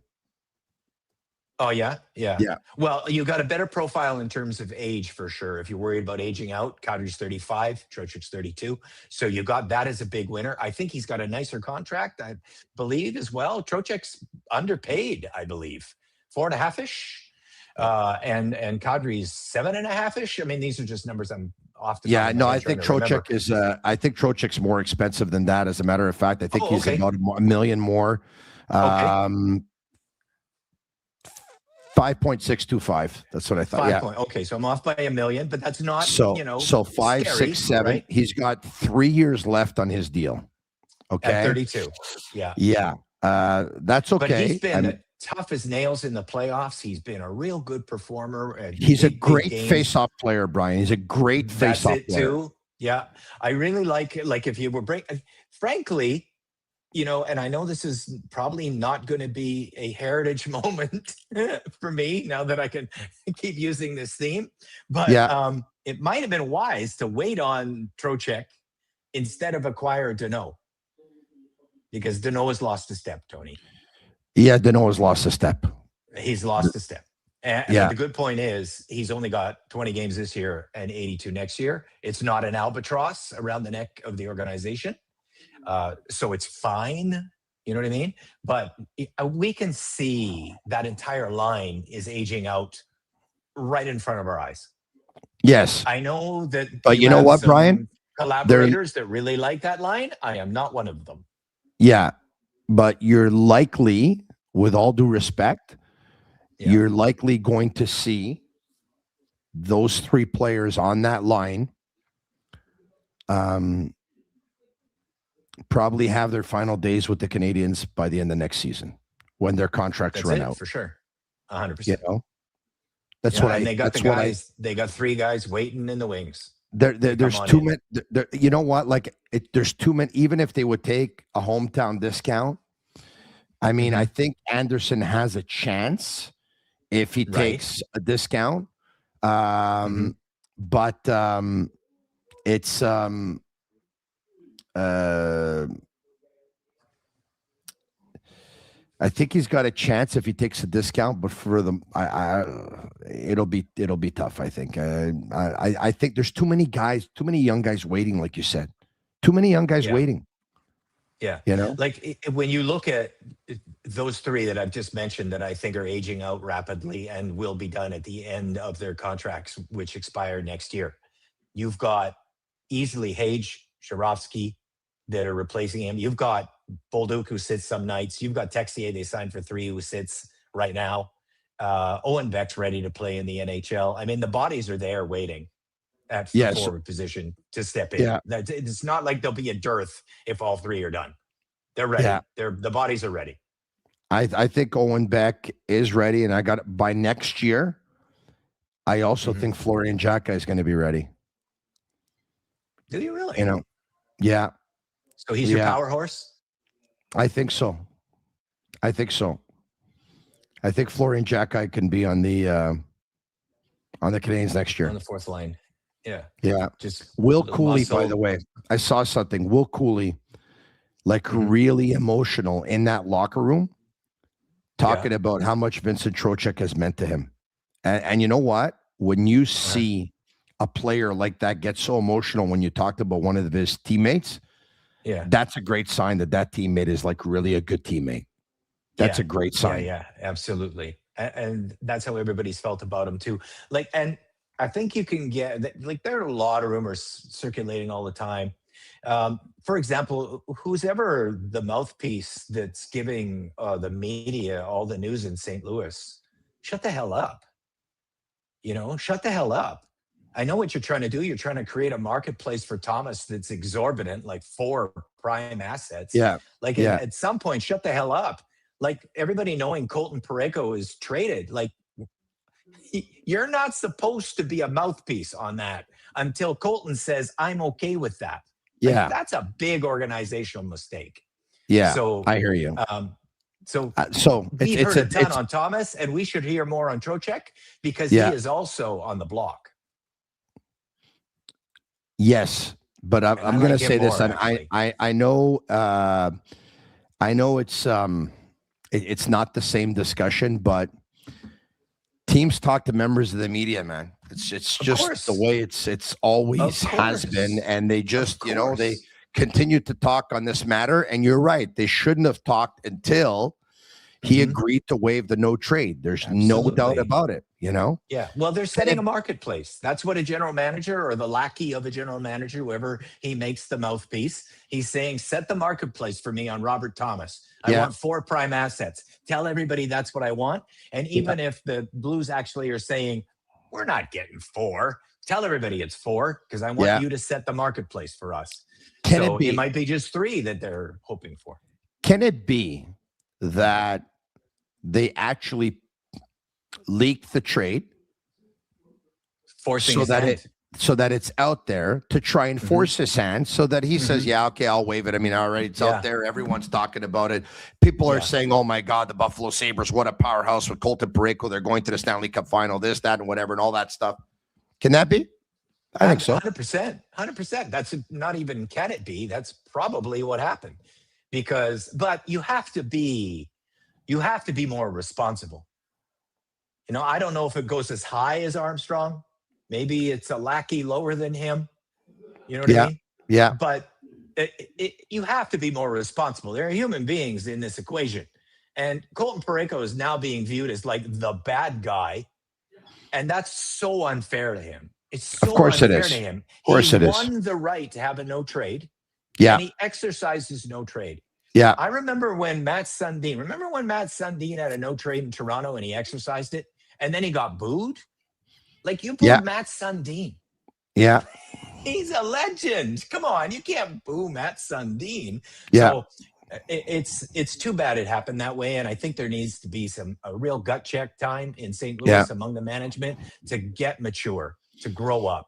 Oh, yeah? Yeah. Well, you got a better profile in terms of age for sure. If you're worried about aging out, Kadri's 35, Trocheck's 32. So you got that as a big winner. I think he's got a nicer contract, I believe, as well. Trocheck's underpaid, I believe. 4.5-ish. And Kadri's 7.5-ish. I mean, these are just numbers I'm off the top of my head. I think Trocheck is I think Trocheck's more expensive than that. As a matter of fact, I think he's about $1 million more. 5.625. That's what I thought. Okay, so I'm off by $1 million, but that's not so 5, scary, 6, 7. Right? He's got 3 years left on his deal. Okay, at 32. Yeah. That's okay. But he's been tough as nails in the playoffs. He's been a real good performer. He's a great face-off player, Brian. He's a great face-off player. That's it too. Yeah, I really like it. Like if you were frankly, and I know this is probably not going to be a heritage moment for me now that I can keep using this theme, but it might have been wise to wait on Trocheck instead of acquire Danault, because Danault has lost a step, Tony. Yeah, Danault has lost a step. He's lost a step. And the good point is he's only got 20 games this year and 82 next year. It's not an albatross around the neck of the organization. So it's fine. You know what I mean? But we can see that entire line is aging out right in front of our eyes. Yes. I know that. But you know what, Brian? Collaborators that really like that line. I am not one of them. Yeah. But you're likely, with all due respect, you're likely going to see those three players on that line probably have their final days with the Canadiens by the end of next season when their contracts run out. For sure. 100%. That's what they got the guys. They got three guys waiting in the wings. There's too many. You know what? There's too many. Even if they would take a hometown discount, I mean, I think Anderson has a chance if he takes a discount. But it's I think he's got a chance if he takes a discount, but for them, it'll be tough. I think. I think there's too many guys, too many young guys waiting, like you said, too many young guys waiting. Yeah, like when you look at those three that I've just mentioned that I think are aging out rapidly and will be done at the end of their contracts, which expire next year. You've got easily Xhekaj, Slavkowski that are replacing him. You've got Bolduc, who sits some nights. You've got Texier, they signed for 3, who sits right now. Owen Beck's ready to play in the NHL. I mean, the bodies are there waiting at the forward position to step in. Yeah. It's not like there'll be a dearth if all three are done. They're ready. Yeah. The bodies are ready. I think Owen Beck is ready, and I got it by next year. I also think Florian Xhekaj is going to be ready. Do you really? Yeah. So he's your power horse? I think so. I think Florian Xhekaj can be on the Canadiens next year. On the fourth line. Yeah. Yeah. Just Will Cooley, by the way. I saw something. Will Cooley, really emotional in that locker room, talking about how much Vincent Trocheck has meant to him. And you know what? When you see a player like that get so emotional when you talked about one of his teammates, that's a great sign that teammate is really a good teammate. That's a great sign. Yeah, absolutely. And that's how everybody's felt about him too. And I think you can get there are a lot of rumors circulating all the time. For example, who's ever the mouthpiece that's giving the media all the news in St. Louis, shut the hell up. Shut the hell up. I know what you're trying to do. You're trying to create a marketplace for Thomas that's exorbitant, 4 prime assets. Yeah. At some point, shut the hell up. Everybody knowing Colton Parayko is traded. You're not supposed to be a mouthpiece on that until Colton says, I'm okay with that. That's a big organizational mistake. Yeah. So I hear you. We heard a ton on Thomas, and we should hear more on Trocheck because he is also on the block. Yes, but I'm going to say this. I know it's not the same discussion, but teams talk to members of the media, man. It's just the way it's always has been, and they just they continue to talk on this matter. And you're right, they shouldn't have talked until he agreed to waive the no trade. There's no doubt about it. Yeah. Well, they're setting a marketplace. That's what a general manager or the lackey of a general manager, whoever he makes the mouthpiece, he's saying, set the marketplace for me on Robert Thomas. I want 4 prime assets. Tell everybody that's what I want. And even if the Blues actually are saying, we're not getting 4, tell everybody it's 4 because I want you to set the marketplace for us. It might be just 3 that they're hoping for. Can it be that they actually leaked the trade Forcing so his that hand. it's out there to try and force his hand so that he says, yeah, okay, I'll waive it. I mean, all right, it's out there. Everyone's talking about it. People are saying, oh my God, the Buffalo Sabres, what a powerhouse with Colton Parayko. They're going to the Stanley Cup final, this, that, and whatever, and all that stuff. Can that be? I think so. 100%. That's not even, can it be? That's probably what happened. But you have to be more responsible. You know, I don't know if it goes as high as Armstrong. Maybe it's a lackey lower than him. You know what I mean? Yeah. But you have to be more responsible. There are human beings in this equation. And Colton Parayko is now being viewed as like the bad guy. And that's so unfair to him. It's so unfair to him. He won the right to have a no trade. Yeah. And he exercised his no trade. Yeah. I remember when Matt Sundin had a no trade in Toronto and he exercised it and then he got booed? Like, you booed Matt Sundin. Yeah. He's a legend. Come on, you can't boo Matt Sundin. Yeah. So it's too bad it happened that way, and I think there needs to be a real gut check time in St. Louis among the management to get mature, to grow up.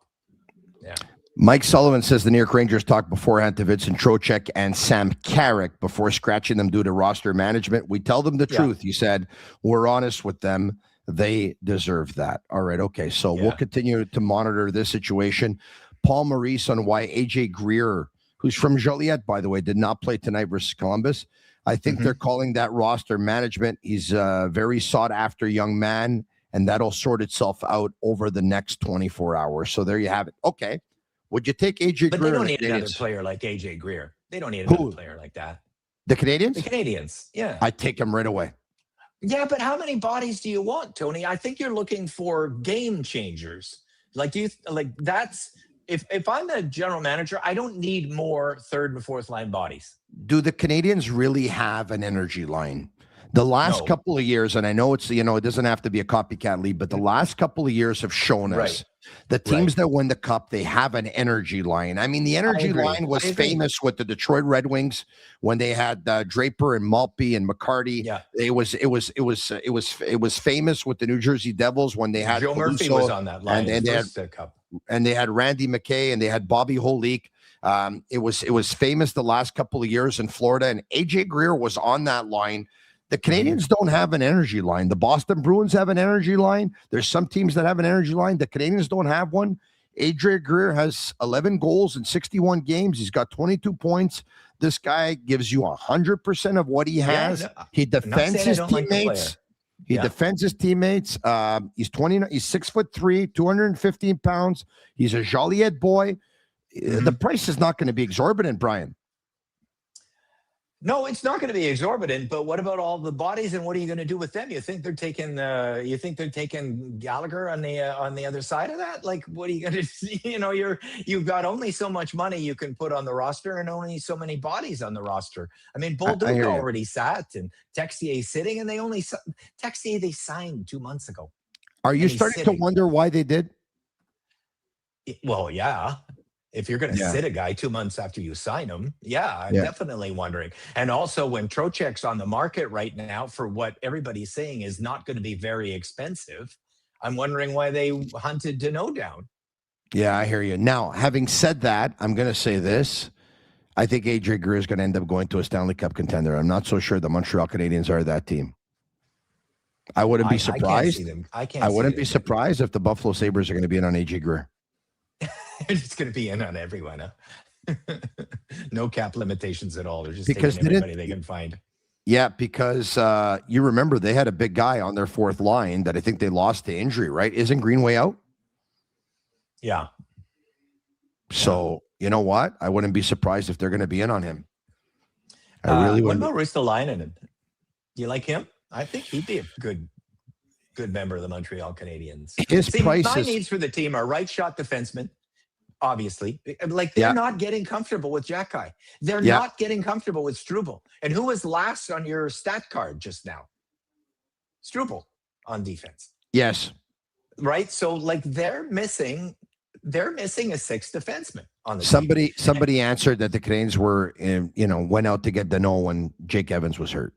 Yeah. Mike Sullivan says the New York Rangers talked beforehand to Vincent Trocheck and Sam Carrick before scratching them due to roster management. We tell them the truth. You said, we're honest with them. They deserve that. All right. Okay. So we'll continue to monitor this situation. Paul Maurice on why AJ Greer, who's from Joliet, by the way, did not play tonight versus Columbus. I think they're calling that roster management. He's a very sought after young man, and that'll sort itself out over the next 24 hours. So there you have it. Okay. Would you take AJ Greer? But they don't need another player like AJ Greer. They don't need another player like that. The Canadiens? The Canadiens, yeah. I'd take him right away. Yeah, but how many bodies do you want, Tony? I think you're looking for game changers. Like, if I'm the general manager, I don't need more third and fourth line bodies. Do the Canadiens really have an energy line? The last couple of years, and I know it doesn't have to be a copycat league, but the last couple of years have shown us the teams that win the cup, they have an energy line. I mean, the energy line was famous with the Detroit Red Wings when they had Draper and Maltby and McCarty. Yeah. It was famous with the New Jersey Devils when they had Joe Murphy was on that line and they had Randy McKay and they had Bobby Holik. It was famous the last couple of years in Florida, and AJ Greer was on that line. The Canadiens don't have an energy line. The Boston Bruins have an energy line. There's some teams that have an energy line. The Canadiens don't have one. AJ Greer has 11 goals in 61 games. He's got 22 points. This guy gives you 100% of what he has. He defends his teammates. Defends his teammates. He's 29. He's 6'3", 215 pounds. He's a Joliet boy. The price is not going to be exorbitant, Brian. No, it's not going to be exorbitant. But what about all the bodies, and what are you going to do with them? You think they're taking Gallagher on the other side of that? Like, what are you going to? You've got only so much money you can put on the roster, and only so many bodies on the roster. I mean, Bolduc already sat, and Texier sitting, and Texier they signed 2 months ago. Are you starting to wonder why they did? Well, yeah. If you're going to sit a guy 2 months after you sign him, I'm definitely wondering. And also, when Trocheck's on the market right now for what everybody's saying is not going to be very expensive, I'm wondering why they hunted Deneau down. Yeah, I hear you. Now, having said that, I'm going to say this. I think AJ Greer is going to end up going to a Stanley Cup contender. I'm not so sure the Montreal Canadiens are that team. I wouldn't be surprised. I wouldn't be surprised if the Buffalo Sabres are going to be in on AJ Greer. They're just going to be in on everyone. Huh? No cap limitations at all. They're just because taking everybody they can find. Yeah, because you remember they had a big guy on their fourth line that I think they lost to injury, right? Isn't Greenway out? Yeah. So, you know what? I wouldn't be surprised if they're going to be in on him. I really What wouldn't. about Ristolainen? Do you like him? I think he'd be a good member of the Montreal Canadiens. My needs for the team are right shot defensemen. Obviously, like they're not getting comfortable with Xhekaj. They're not getting comfortable with Struble. And who was last on your stat card just now? Struble on defense. Yes. Right. So like they're missing a sixth defenseman on the team. Somebody answered that the Canadiens were went out to get Deneau when Jake Evans was hurt.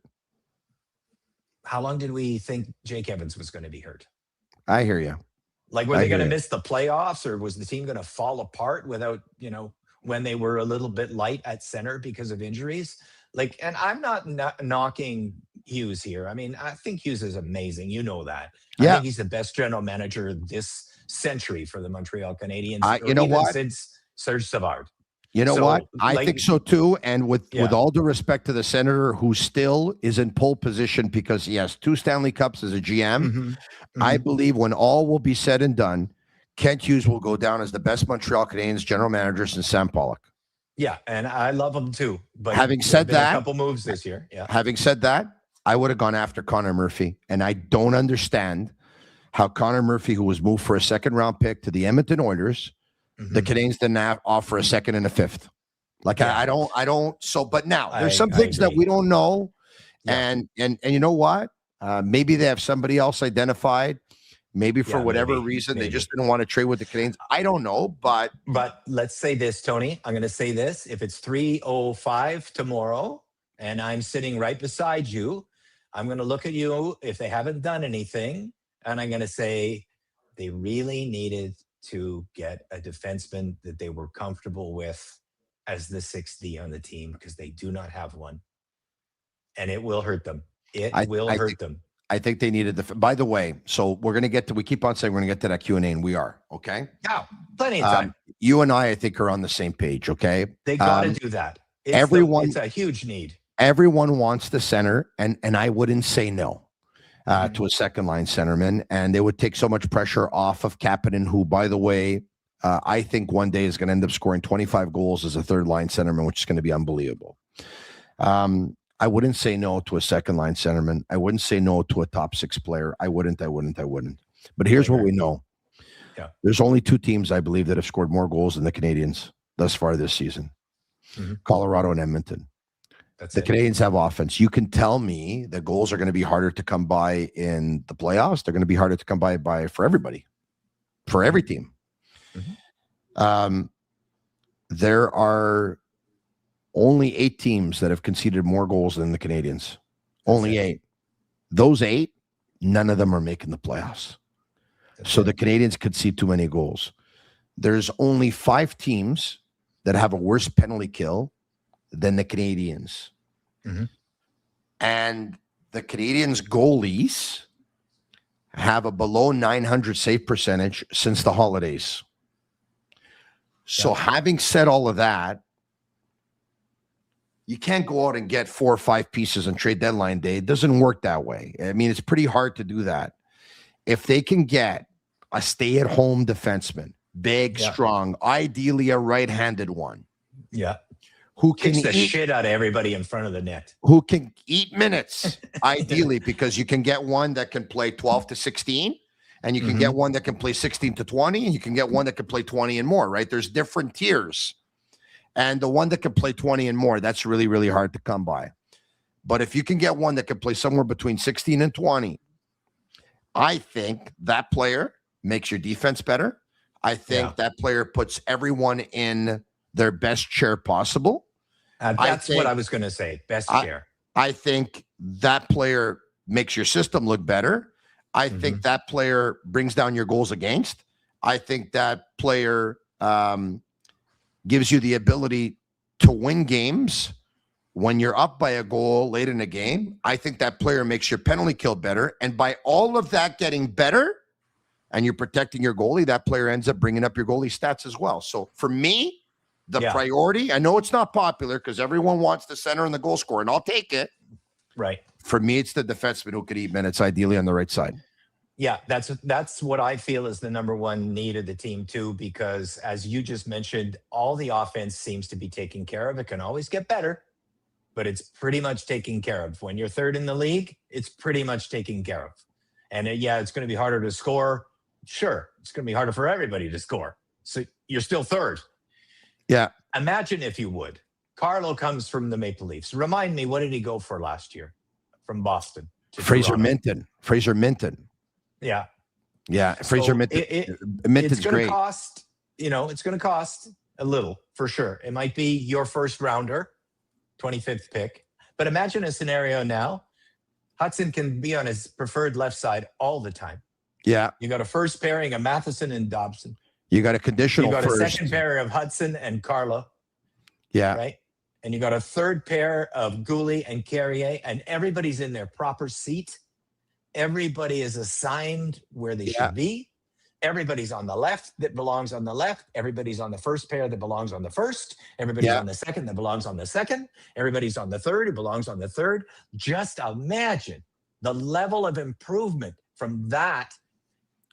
how long did we think Jake Evans was going to be hurt? I hear you. Like, were they going to miss the playoffs, or was the team going to fall apart without, when they were a little bit light at center because of injuries? Like, and I'm not knocking Hughes here. I mean, I think Hughes is amazing. You know that. Yeah. I think he's the best general manager this century for the Montreal Canadiens. Since Serge Savard. You know what? I think so too. And with all due respect to the Senator, who still is in pole position because he has 2 Stanley Cups as a GM, I believe when all will be said and done, Kent Hughes will go down as the best Montreal Canadiens general manager since Sam Pollock. Yeah, and I love him too. But having said that, a couple moves this year. Yeah. Having said that, I would have gone after Connor Murphy, and I don't understand how Connor Murphy, who was moved for a 2nd-round pick to the Edmonton Oilers, the Canadiens didn't offer a 2nd and a 5th. Like, I don't. So, but now there's some things that we don't know, and you know what? Maybe they have somebody else identified. Maybe for whatever reason they just didn't want to trade with the Canadiens. I don't know, but let's say this, Tony. I'm going to say this: if it's 3:05 tomorrow, and I'm sitting right beside you, I'm going to look at you if they haven't done anything, and I'm going to say they really needed to get a defenseman that they were comfortable with as the 6th D on the team, because they do not have one, and it will hurt them. It will hurt them. I think they needed by the way, so we're going to get to, we keep on saying we're going to get to that Q&A, and we are, okay? Yeah, plenty of time. You and I think, are on the same page, okay? They got to do that. It's a huge need. Everyone wants the center, and I wouldn't say no to a second-line centerman, and they would take so much pressure off of Kapanen, who, by the way, I think one day is going to end up scoring 25 goals as a third-line centerman, which is going to be unbelievable. I wouldn't say no to a second-line centerman. I wouldn't say no to a top 6 player. I wouldn't. But here's what we know. Yeah. There's only 2 teams, I believe, that have scored more goals than the Canadiens thus far this season. Colorado and Edmonton. The Canadiens have offense. You can tell me the goals are going to be harder to come by in the playoffs. They're going to be harder to come by for everybody, for every team. There are only 8 teams that have conceded more goals than the Canadiens. Only 8. Those 8, none of them are making the playoffs. So the Canadiens concede too many goals. There's only 5 teams that have a worse penalty kill than the Canadiens. And the Canadiens goalies have a below 900 save percentage since the holidays. So having said all of that, you can't go out and get 4 or 5 pieces on trade deadline day. It doesn't work that way. I mean, it's pretty hard to do that. If they can get a stay-at-home defenseman, big, strong, ideally a right-handed one. Yeah. Who can kicks the shit out of everybody in front of the net. Who can eat minutes, ideally, because you can get one that can play 12 to 16, and you can get one that can play 16 to 20, and you can get one that can play 20 and more, right? There's different tiers. And the one that can play 20 and more, that's really, really hard to come by. But if you can get one that can play somewhere between 16 and 20, I think that player makes your defense better. I think that player puts everyone in their best chair possible. That's what I was going to say. Best chair. I think that player makes your system look better. I think that player brings down your goals against. I think that player gives you the ability to win games when you're up by a goal late in a game. I think that player makes your penalty kill better. And by all of that getting better and you're protecting your goalie, that player ends up bringing up your goalie stats as well. So for me, the priority, I know it's not popular because everyone wants the center and the goal scorer, and I'll take it. Right. For me, it's the defenseman who could eat minutes, ideally on the right side. Yeah, that's what I feel is the number one need of the team too, because as you just mentioned, all the offense seems to be taken care of. It can always get better, but it's pretty much taken care of. When you're 3rd in the league, it's pretty much taken care of. And it's going to be harder to score. Sure, it's going to be harder for everybody to score. So you're still 3rd. Yeah. Imagine if you would. Carlo comes from the Maple Leafs. Remind me, what did he go for last year from Boston? Fraser Minton. Yeah. Yeah. Fraser Minton. Minton's it's going great. To cost, it's going to cost a little for sure. It might be your 1st rounder, 25th pick. But imagine a scenario now. Hudson can be on his preferred left side all the time. Yeah. You got a first pairing of Matheson and Dobson. You got a conditional You got first. a second pair of Hudson and Carlo. Yeah. Right. And you got a third pair of Goalie and Carrier, and everybody's in their proper seat. Everybody is assigned where they should be. Everybody's on the left that belongs on the left. Everybody's on the first pair that belongs on the first. Everybody's on the second that belongs on the second. Everybody's on the third who belongs on the third. Just imagine the level of improvement from that.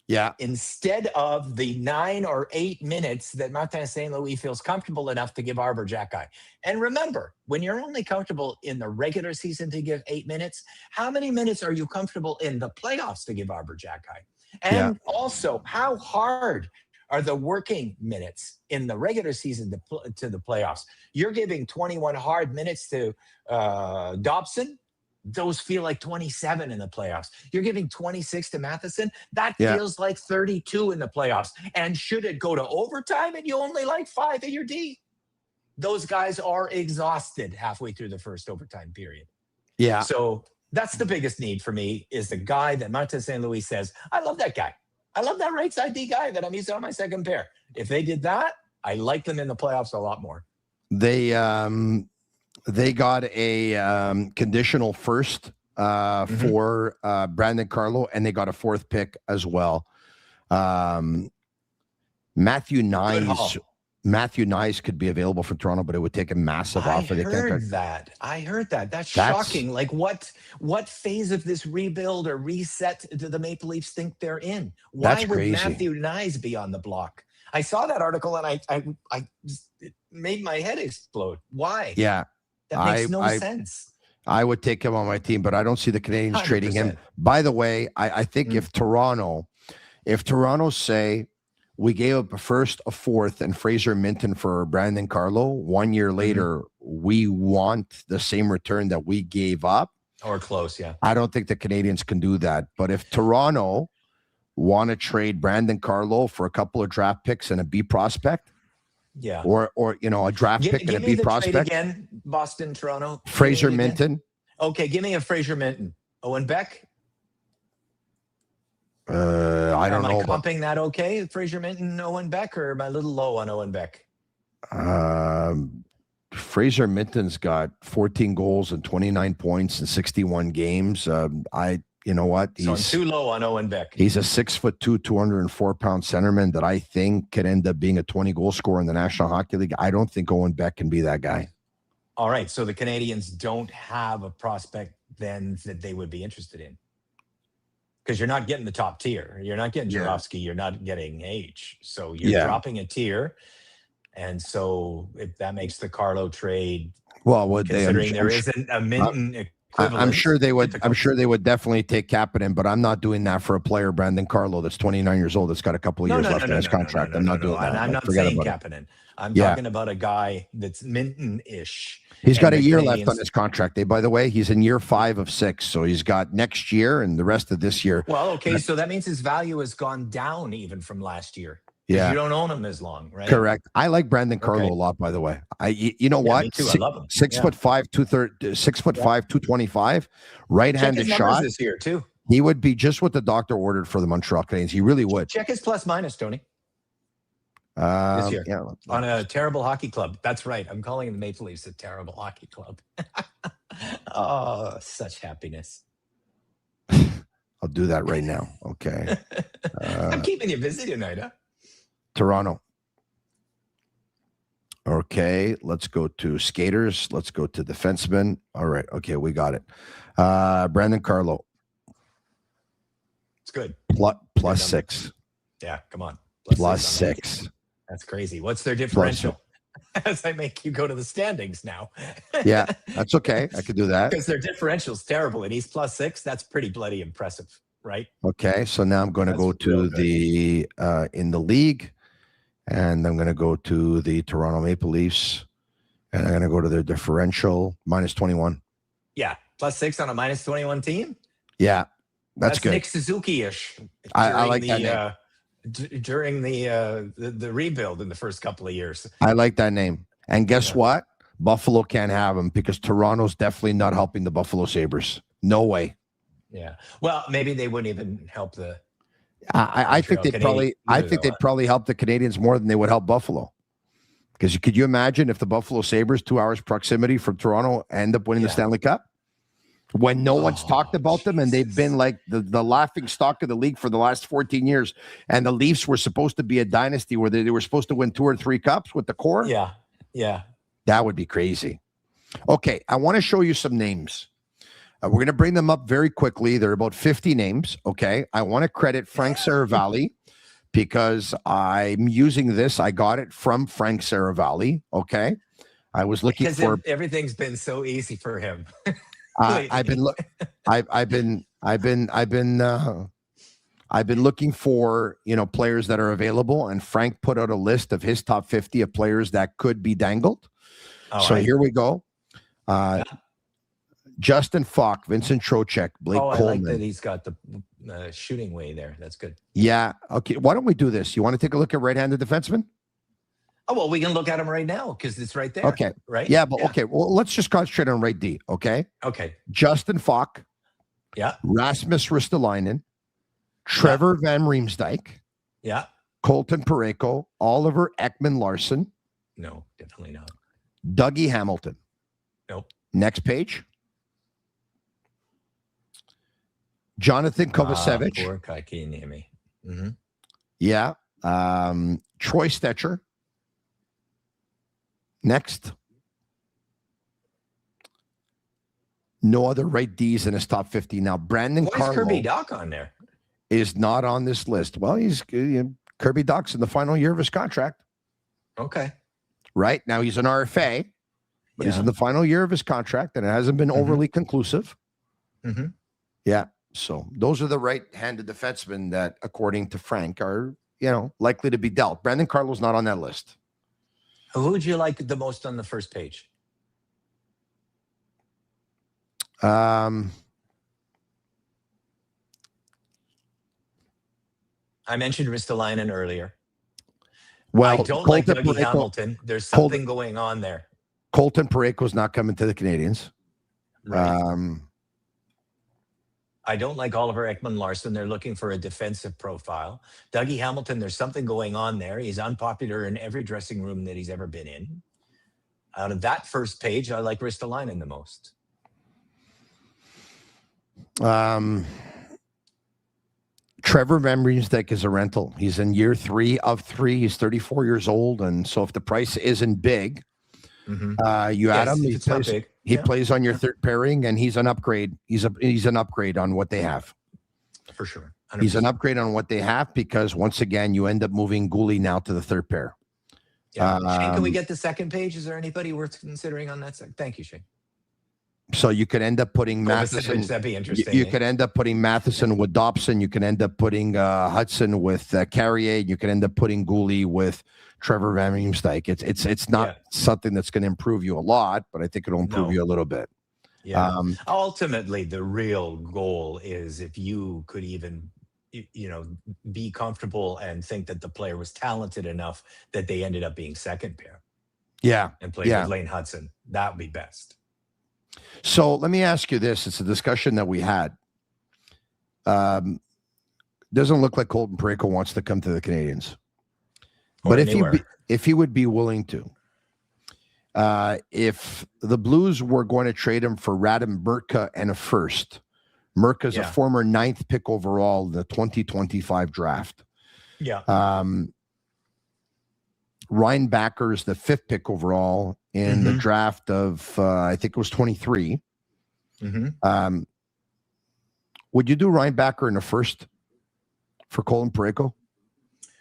Yeah. Instead of the 9 or 8 minutes that Martin St. Louis feels comfortable enough to give Arber Xhekaj. And remember, when you're only comfortable in the regular season to give 8 minutes, how many minutes are you comfortable in the playoffs to give Arber Xhekaj? And also, how hard are the working minutes in the regular season to the playoffs? You're giving 21 hard minutes to Dobson. Those feel like 27 in the playoffs. You're giving 26 to Matheson. That feels like 32 in the playoffs. And should it go to overtime and you only like 5 at your D? Those guys are exhausted halfway through the first overtime period. Yeah. So that's the biggest need for me, is the guy that Martin St. Louis says, I love that guy. I love that right side D guy that I'm using on my second pair. If they did that, I like them in the playoffs a lot more. They got a conditional first for Brandon Carlo, and they got a 4th pick as well. Matthew Nyes could be available for Toronto, but it would take a massive offer. I heard that. That's shocking. Like what phase of this rebuild or reset do the Maple Leafs think they're in? Why would Matthew Nyes be on the block? I saw that article and I it made my head explode. Why? Yeah. That makes no sense. I would take him on my team, but I don't see the Canadiens 100%. trading him. By the way, I think if Toronto say we gave up a first, a 4th, and Fraser Minton for Brandon Carlo, 1 year later, we want the same return that we gave up. Or close, yeah. I don't think the Canadiens can do that. But if Toronto want to trade Brandon Carlo for a couple of draft picks and a B prospect, or a draft pick and a B prospect again, Boston, Toronto. Fraser Minton. Okay, give me a Fraser Minton. Owen Beck. I don't know. Am I comping that okay? Fraser Minton, Owen Beck, or am I a little low on Owen Beck? Fraser Minton's got 14 goals and 29 points in 61 games. You know what? So I'm too low on Owen Beck. He's a 6'2", 204-pound centerman that I think could end up being a 20-goal scorer in the National Hockey League. I don't think Owen Beck can be that guy. All right, so the Canadiens don't have a prospect then that they would be interested in, because you're not getting the top tier. You're not getting Jarofsky. You're not getting H. So you're dropping a tier, and so if that makes the Carlo trade. Well, would considering there isn't a Minton. I'm sure they would. I'm sure they would definitely take Kapanen, but I'm not doing that for a player, Brandon Carlo, that's 29 years old, that's got a couple of years left in his contract. I'm not doing that. I'm not saying Kapanen. I'm talking about a guy that's Minton-ish. He's got a year left on his contract. By the way, he's in year 5 of 6, so he's got next year and the rest of this year. Well, okay, so that means his value has gone down even from last year. Yeah, you don't own him as long, right? Correct. I like Brandon Carlo a lot, by the way. You know what? Me too. I love him. 6'5", 225, right-handed shot this year too. He would be just what the doctor ordered for the Montreal Canadiens. He really would. Check his plus minus, Tony. This year, on a terrible hockey club. That's right. I'm calling the Maple Leafs a terrible hockey club. Oh, such happiness. I'll do that right now. Okay. I'm keeping you busy tonight, huh? Toronto. Okay, let's go to skaters. Let's go to defensemen. All right. Okay, we got it. Brandon Carlo. It's good. Plus 6. Yeah, come on. Plus 6. That's crazy. What's their differential? As I make you go to the standings now. Yeah, that's okay. I could do that. Because their differential's terrible, and he's plus 6. That's pretty bloody impressive, right? Okay, so now I'm going to go to the in the league, and I'm going to go to the Toronto Maple Leafs, and I'm going to go to their differential, minus 21. Yeah, plus 6 on a minus 21 team? Yeah, that's good. Nick Suzuki-ish. I like that name. During the rebuild in the first couple of years. I like that name. And guess what? Buffalo can't have him because Toronto's definitely not helping the Buffalo Sabres. No way. Yeah. Well, maybe they wouldn't even help the. I think they'd probably. I think they'd probably help the Canadiens more than they would help Buffalo. Because could you imagine if the Buffalo Sabres, 2 hours proximity from Toronto, end up winning the Stanley Cup? When no one's talked about them, and they've been like the laughing stock of the league for the last 14 years. And the Leafs were supposed to be a dynasty where they were supposed to win 2 or 3 cups with the core. Yeah. Yeah. That would be crazy. Okay, I want to show you some names. We're going to bring them up very quickly. There are about 50 names, okay? I want to credit Frank Saravalli because I'm using this. I got it from Frank Saravalli, okay? I was looking for... Everything's been so easy for him. I've been looking for, players that are available, and Frank put out a list of his top 50 of players that could be dangled. Here we go. Justin Falk, Vincent Trocheck, Blake Coleman. I like that he's got the shooting way there. That's good. Yeah. Okay. Why don't we do this? You want to take a look at right-handed defensemen? Oh, well, we can look at him right now because it's right there. Okay. Right? Yeah, but okay. Well, let's just concentrate on right D, okay? Okay. Justin Falk. Yeah. Rasmus Ristolainen. Trevor Van Riemsdyk. Yeah. Colton Parayko. Oliver Ekman-Larsson. No, definitely not. Dougie Hamilton. Nope. Next page. Jonathan Kovacevic. Poor Kaikiniemi. Mm-hmm. Yeah. Troy Stetcher. Next. No other right Ds in his top 50. Now, Brandon Carlo. Why is Kirby Dach on there? Is not on this list. Well, he's Kirby Dach's in the final year of his contract. Okay. Right? Now, he's an RFA, but he's in the final year of his contract, and it hasn't been overly conclusive. Mm-hmm. Yeah. So those are the right-handed defensemen that, according to Frank, are, likely to be dealt. Brandon Carlo's not on that list. Who would you like the most on the first page? I mentioned Ristolainen earlier. Well, I don't like Dougie Hamilton. There's something going on there. Colton Parayko's not coming to the Canadiens. Right. I don't like Oliver Ekman-Larsson. They're looking for a defensive profile. Dougie Hamilton, there's something going on there. He's unpopular in every dressing room that he's ever been in. Out of that first page, I like Ristolainen the most. Trevor Van Riemsdyk is a rental. He's in year 3 of 3. He's 34 years old, and so if the price isn't big, you add him. He plays on your third pairing, and he's an upgrade. He's an upgrade on what they have. For sure. 100%. He's an upgrade on what they have because, once again, you end up moving Goalie now to the third pair. Yeah. Shane, can we get the second page? Is there anybody worth considering on that side? Thank you, Shane. So you could end up putting Matheson. That'd be interesting. You could end up putting Matheson with Dobson. You can end up putting Hudson with Carrier. You can end up putting Goalie with Trevor Van Riemsdyk. It's not something that's going to improve you a lot, but I think it'll improve you a little bit. Yeah. Ultimately, the real goal is if you could even, be comfortable and think that the player was talented enough that they ended up being second pair. Yeah. And played with Lane Hudson. That would be best. So let me ask you this. It's a discussion that we had. Doesn't look like Colton Parayko wants to come to the Canadiens. But if he would be willing to, if the Blues were going to trade him for Radim Mrka and a first, Mrka's a former 9th pick overall in the 2025 draft. Yeah. Ryan Backer is the 5th pick overall in the draft of, I think it was 23. Would you do Ryan Backer in the first for Colton Parayko?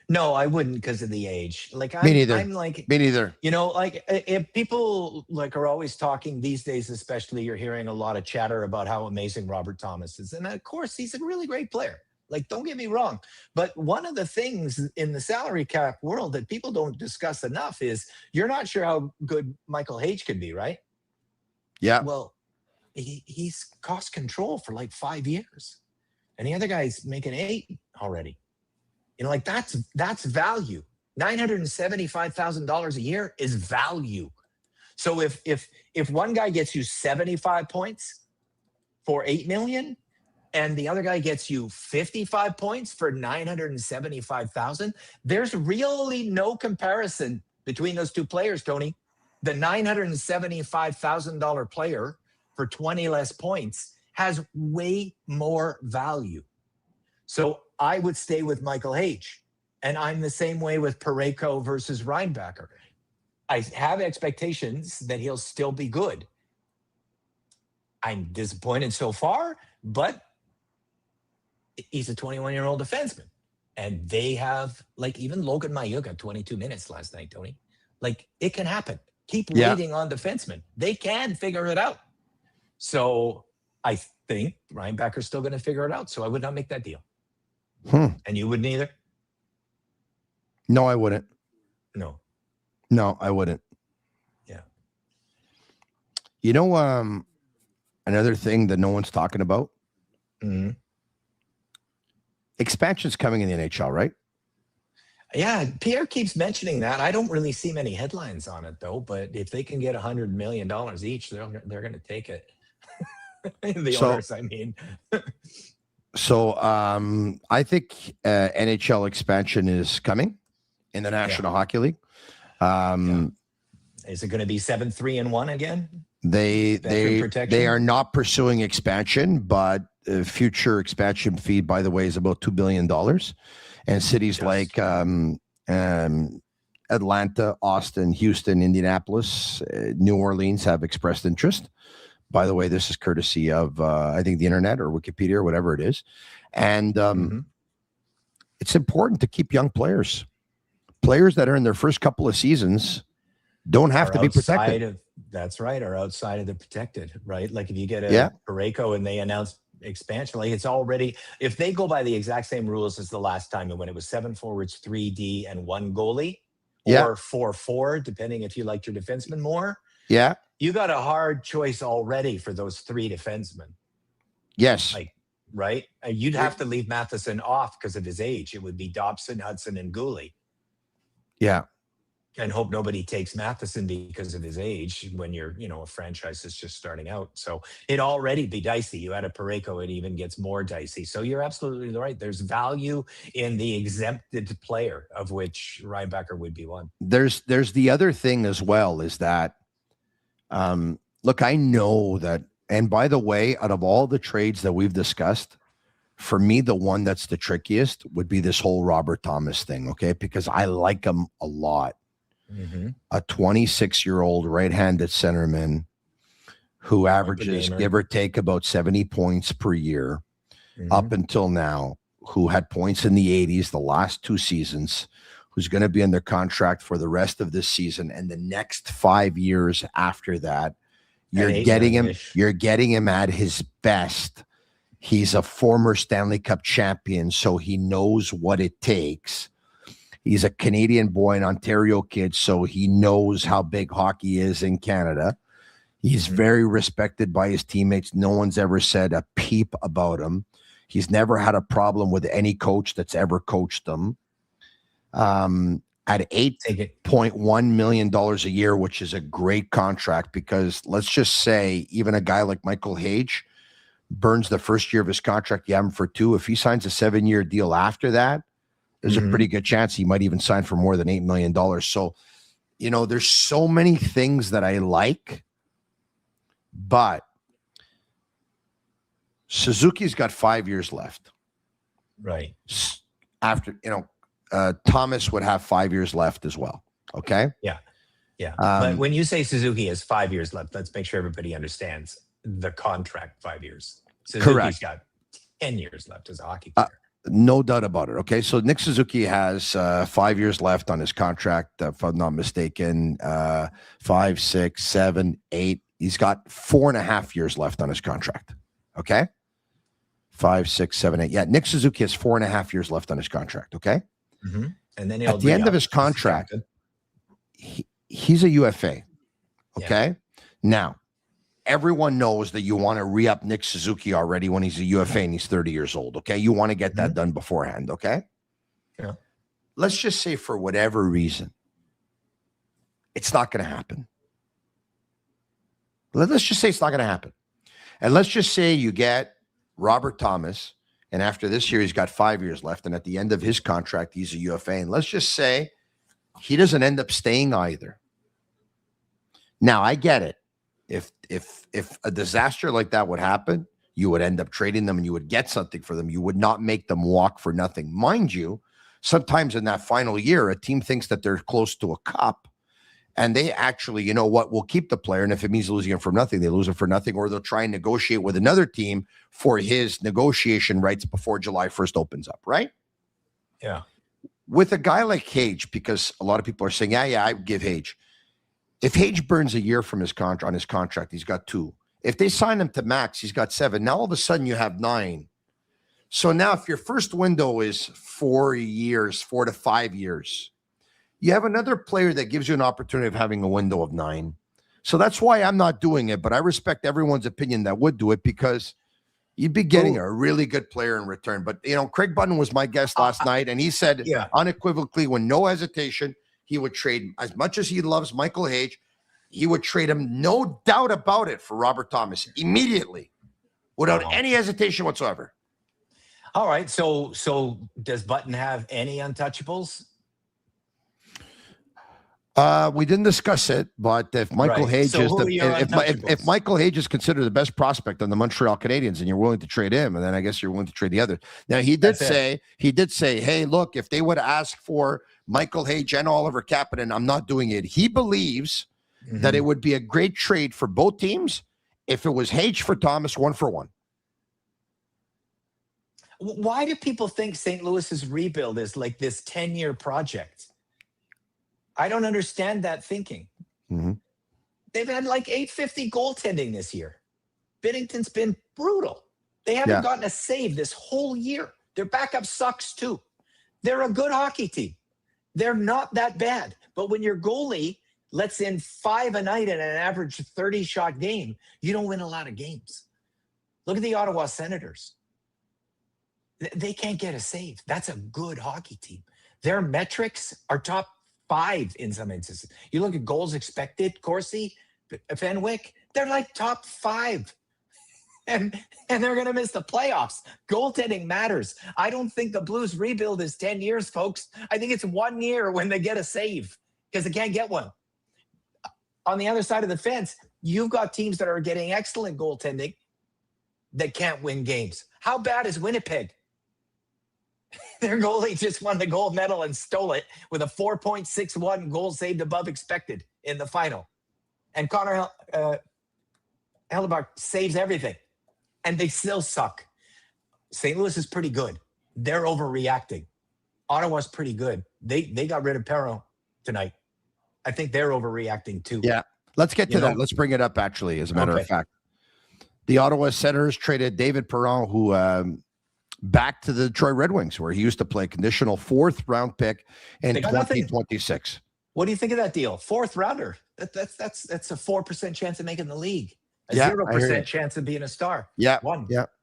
No, I wouldn't because of the age. Me neither. Me neither. If people are always talking these days, especially, you're hearing a lot of chatter about how amazing Robert Thomas is. And of course, he's a really great player. Don't get me wrong. But one of the things in the salary cap world that people don't discuss enough is you're not sure how good Michael Hage can be, right? Yeah. Well, he's cost control for 5 years. And the other guy's making 8 already. That's value. $975,000 a year is value. So if one guy gets you 75 points for $8 million, and the other guy gets you 55 points for 975,000, there's really no comparison between those two players, Tony. The $975,000 player for 20 less points has way more value. So I would stay with Michael H. And I'm the same way with Parayko versus Reinbacher. I have expectations that he'll still be good. I'm disappointed so far, but he's a 21-year-old defenseman. And they have, like, even Logan Mailloux got 22 minutes last night, Tony. Like, it can happen. Keep waiting on defensemen. They can figure it out. So I think Reinbacher's still going to figure it out. So I would not make that deal. And you wouldn't either? No, I wouldn't. No, I wouldn't. Yeah. You know, another thing that no one's talking about? Expansion's coming in the NHL, right? Yeah, Pierre keeps mentioning that. I don't really see many headlines on it, though. But if they can get $100 million each, they're going to take it. The owners, I mean. So I think NHL expansion is coming in the National Hockey League. Is it going to be 7-3-1 again? They are not pursuing expansion, but future expansion fee, by the way, is about $2 billion. And cities like Atlanta, Austin, Houston, Indianapolis, New Orleans have expressed interest. By the way, this is courtesy of, I think, the internet or Wikipedia or whatever it is. And it's important to keep young players. Players that are in their first couple of seasons don't have to be protected. That's right, or outside of the protected, right? Like if you get a Parayko and they announce expansion, like it's already, if they go by the exact same rules as the last time when it was 7 forwards, 3D, and 1 goalie, or 4-4, depending if you liked your defenseman more. Yeah. You got a hard choice already for those 3 defensemen. Yes. Like, right? You'd have to leave Matheson off because of his age. It would be Dobson, Hudson, and Goalie. Yeah. And hope nobody takes Matheson because of his age when you're, a franchise that's just starting out. So it'd already be dicey. You add a Parayko, it even gets more dicey. So you're absolutely right. There's value in the exempted player, of which Reinbacher would be one. There's the other thing as well is that, look, I know that, and by the way, out of all the trades that we've discussed, for me, the one that's the trickiest would be this whole Robert Thomas thing, okay? Because I like him a lot. A 26-year-old right-handed centerman who averages, give or take, about 70 points per year up until now, who had points in the 80s the last 2 seasons, who's going to be under contract for the rest of this season and the next 5 years after that. You're getting him at his best. He's a former Stanley Cup champion, so he knows what it takes. He's a Canadian boy, an Ontario kid, so he knows how big hockey is in Canada. He's very respected by his teammates. No one's ever said a peep about him. He's never had a problem with any coach that's ever coached him. At $8.1 million a year, which is a great contract, because let's just say even a guy like Michael Hage burns the first year of his contract. You have him for 2. If he signs a 7-year deal after that, there's a pretty good chance he might even sign for more than $8 million. So, there's so many things that I like, but Suzuki's got 5 years left. Right. After, Thomas would have 5 years left as well. Okay. Yeah. Yeah. But when you say Suzuki has 5 years left, let's make sure everybody understands the contract 5 years. Suzuki's got 10 years left as a hockey player. No doubt about it. Okay. So Nick Suzuki has 5 years left on his contract, if I'm not mistaken. 5, 6, 7, 8. He's got 4.5 years left on his contract. Okay. 5, 6, 7, 8. Yeah. Nick Suzuki has 4.5 years left on his contract. Okay. And then at the end of his contract, he's a UFA. Okay. Now, everyone knows that you want to re-up Nick Suzuki already when he's a UFA and he's 30 years old. Okay. You want to get that done beforehand. Okay. Yeah. Let's just say for whatever reason, it's not going to happen. Let's just say it's not going to happen. And let's just say you get Robert Thomas, and after this year, he's got 5 years left. And at the end of his contract, he's a UFA. And let's just say he doesn't end up staying either. Now, I get it. If a disaster like that would happen, you would end up trading them and you would get something for them. You would not make them walk for nothing. Mind you, sometimes in that final year, a team thinks that they're close to a cup and they actually, you know what, will keep the player. And if it means losing him for nothing, they lose him for nothing, or they'll try and negotiate with another team for his negotiation rights before July 1st opens up, right? Yeah. With a guy like Xhekaj, because a lot of people are saying, yeah, I would give Xhekaj. If Xhekaj burns a year from his contract, on his contract, he's got 2. If they sign him to max, he's got 7. Now all of a sudden you have 9. So now if your first window is 4 years, 4 to 5 years, you have another player that gives you an opportunity of having a window of 9. So that's why I'm not doing it, but I respect everyone's opinion that would do it, because you'd be getting a really good player in return. But, you know, Craig Button was my guest last night, and he said unequivocally, with no hesitation, he would trade, as much as he loves Michael Xhekaj, he would trade him, no doubt about it, for Robert Thomas immediately, without any hesitation whatsoever. All right. So does Button have any untouchables? We didn't discuss it, but if Michael Xhekaj if Michael Xhekaj is considered the best prospect on the Montreal Canadiens, and you're willing to trade him, and then I guess you're willing to trade the other. Now he did say, hey, look, if they would ask for Michael Xhekaj and Oliver Kapanen, I'm not doing it. He believes that it would be a great trade for both teams if it was Xhekaj for Thomas 1-for-1. Why do people think St. Louis's rebuild is like this 10-year project? I don't understand that thinking. They've had like .850 goaltending this year. Binnington's been brutal. They haven't gotten a save this whole year. Their backup sucks too. They're a good hockey team. They're not that bad. But when your goalie lets in 5 a night in an average 30-shot game, you don't win a lot of games. Look at the Ottawa Senators. They can't get a save. That's a good hockey team. Their metrics are top 5 in some instances. You look at goals expected, Corsi, Fenwick, they're like top 5. And they're going to miss the playoffs. Goaltending matters. I don't think the Blues rebuild is 10 years, folks. I think it's 1 year when they get a save, because they can't get one. On the other side of the fence, you've got teams that are getting excellent goaltending that can't win games. How bad is Winnipeg? Their goalie just won the gold medal and stole it with a 4.61 goals saved above expected in the final. And Connor Hellebuck saves everything. And they still suck. St. Louis is pretty good. They're overreacting. Ottawa's pretty good. They got rid of Perron tonight. I think they're overreacting too. Yeah. Let's get to that. Let's bring it up, actually, as a matter of fact. The Ottawa Senators traded David Perron, who back to the Detroit Red Wings, where he used to play, conditional 4th round pick in 2026. What do you think of that deal? 4th rounder. That's a 4% chance of making the league. A 0% chance of being a star. Yeah.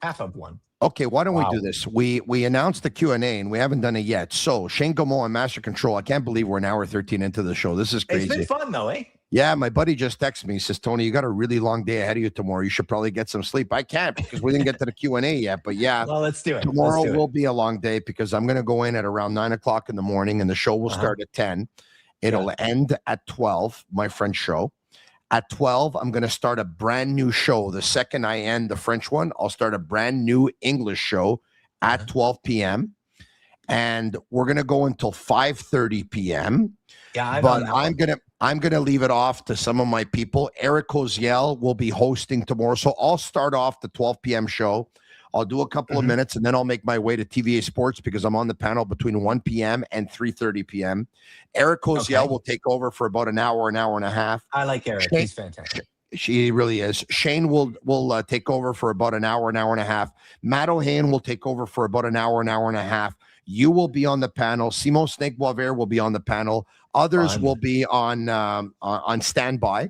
Half of one. Okay, why don't we do this? We announced the Q&A, and we haven't done it yet. So, Shane Gaumont on Master Control. I can't believe we're an hour 13 into the show. This is crazy. It's been fun, though, eh? Yeah, my buddy just texted me. He says, Tony, you got a really long day ahead of you tomorrow. You should probably get some sleep. I can't, because we didn't get to the Q&A yet. But yeah, well, let's do it. Tomorrow will be a long day, because I'm going to go in at around 9 o'clock in the morning, and the show will start at 10. It'll end at 12, my French show. At 12, I'm going to start a brand new show. The second I end the French one, I'll start a brand new English show at 12 p.m. And we're going to go until 5:30 p.m. Yeah, but I'm gonna leave it off to some of my people. Eric Koziel will be hosting tomorrow, so I'll start off the 12 p.m. show. I'll do a couple of minutes, and then I'll make my way to TVA Sports, because I'm on the panel between 1 p.m. and 3:30 p.m. Eric Koziel will take over for about an hour and a half. I like Eric. He's fantastic. She really is. Shane will take over for about an hour and a half. Matt O'Hain will take over for about an hour and a half. You will be on the panel. Simon Snake Boisvert will be on the panel. Others will be on standby.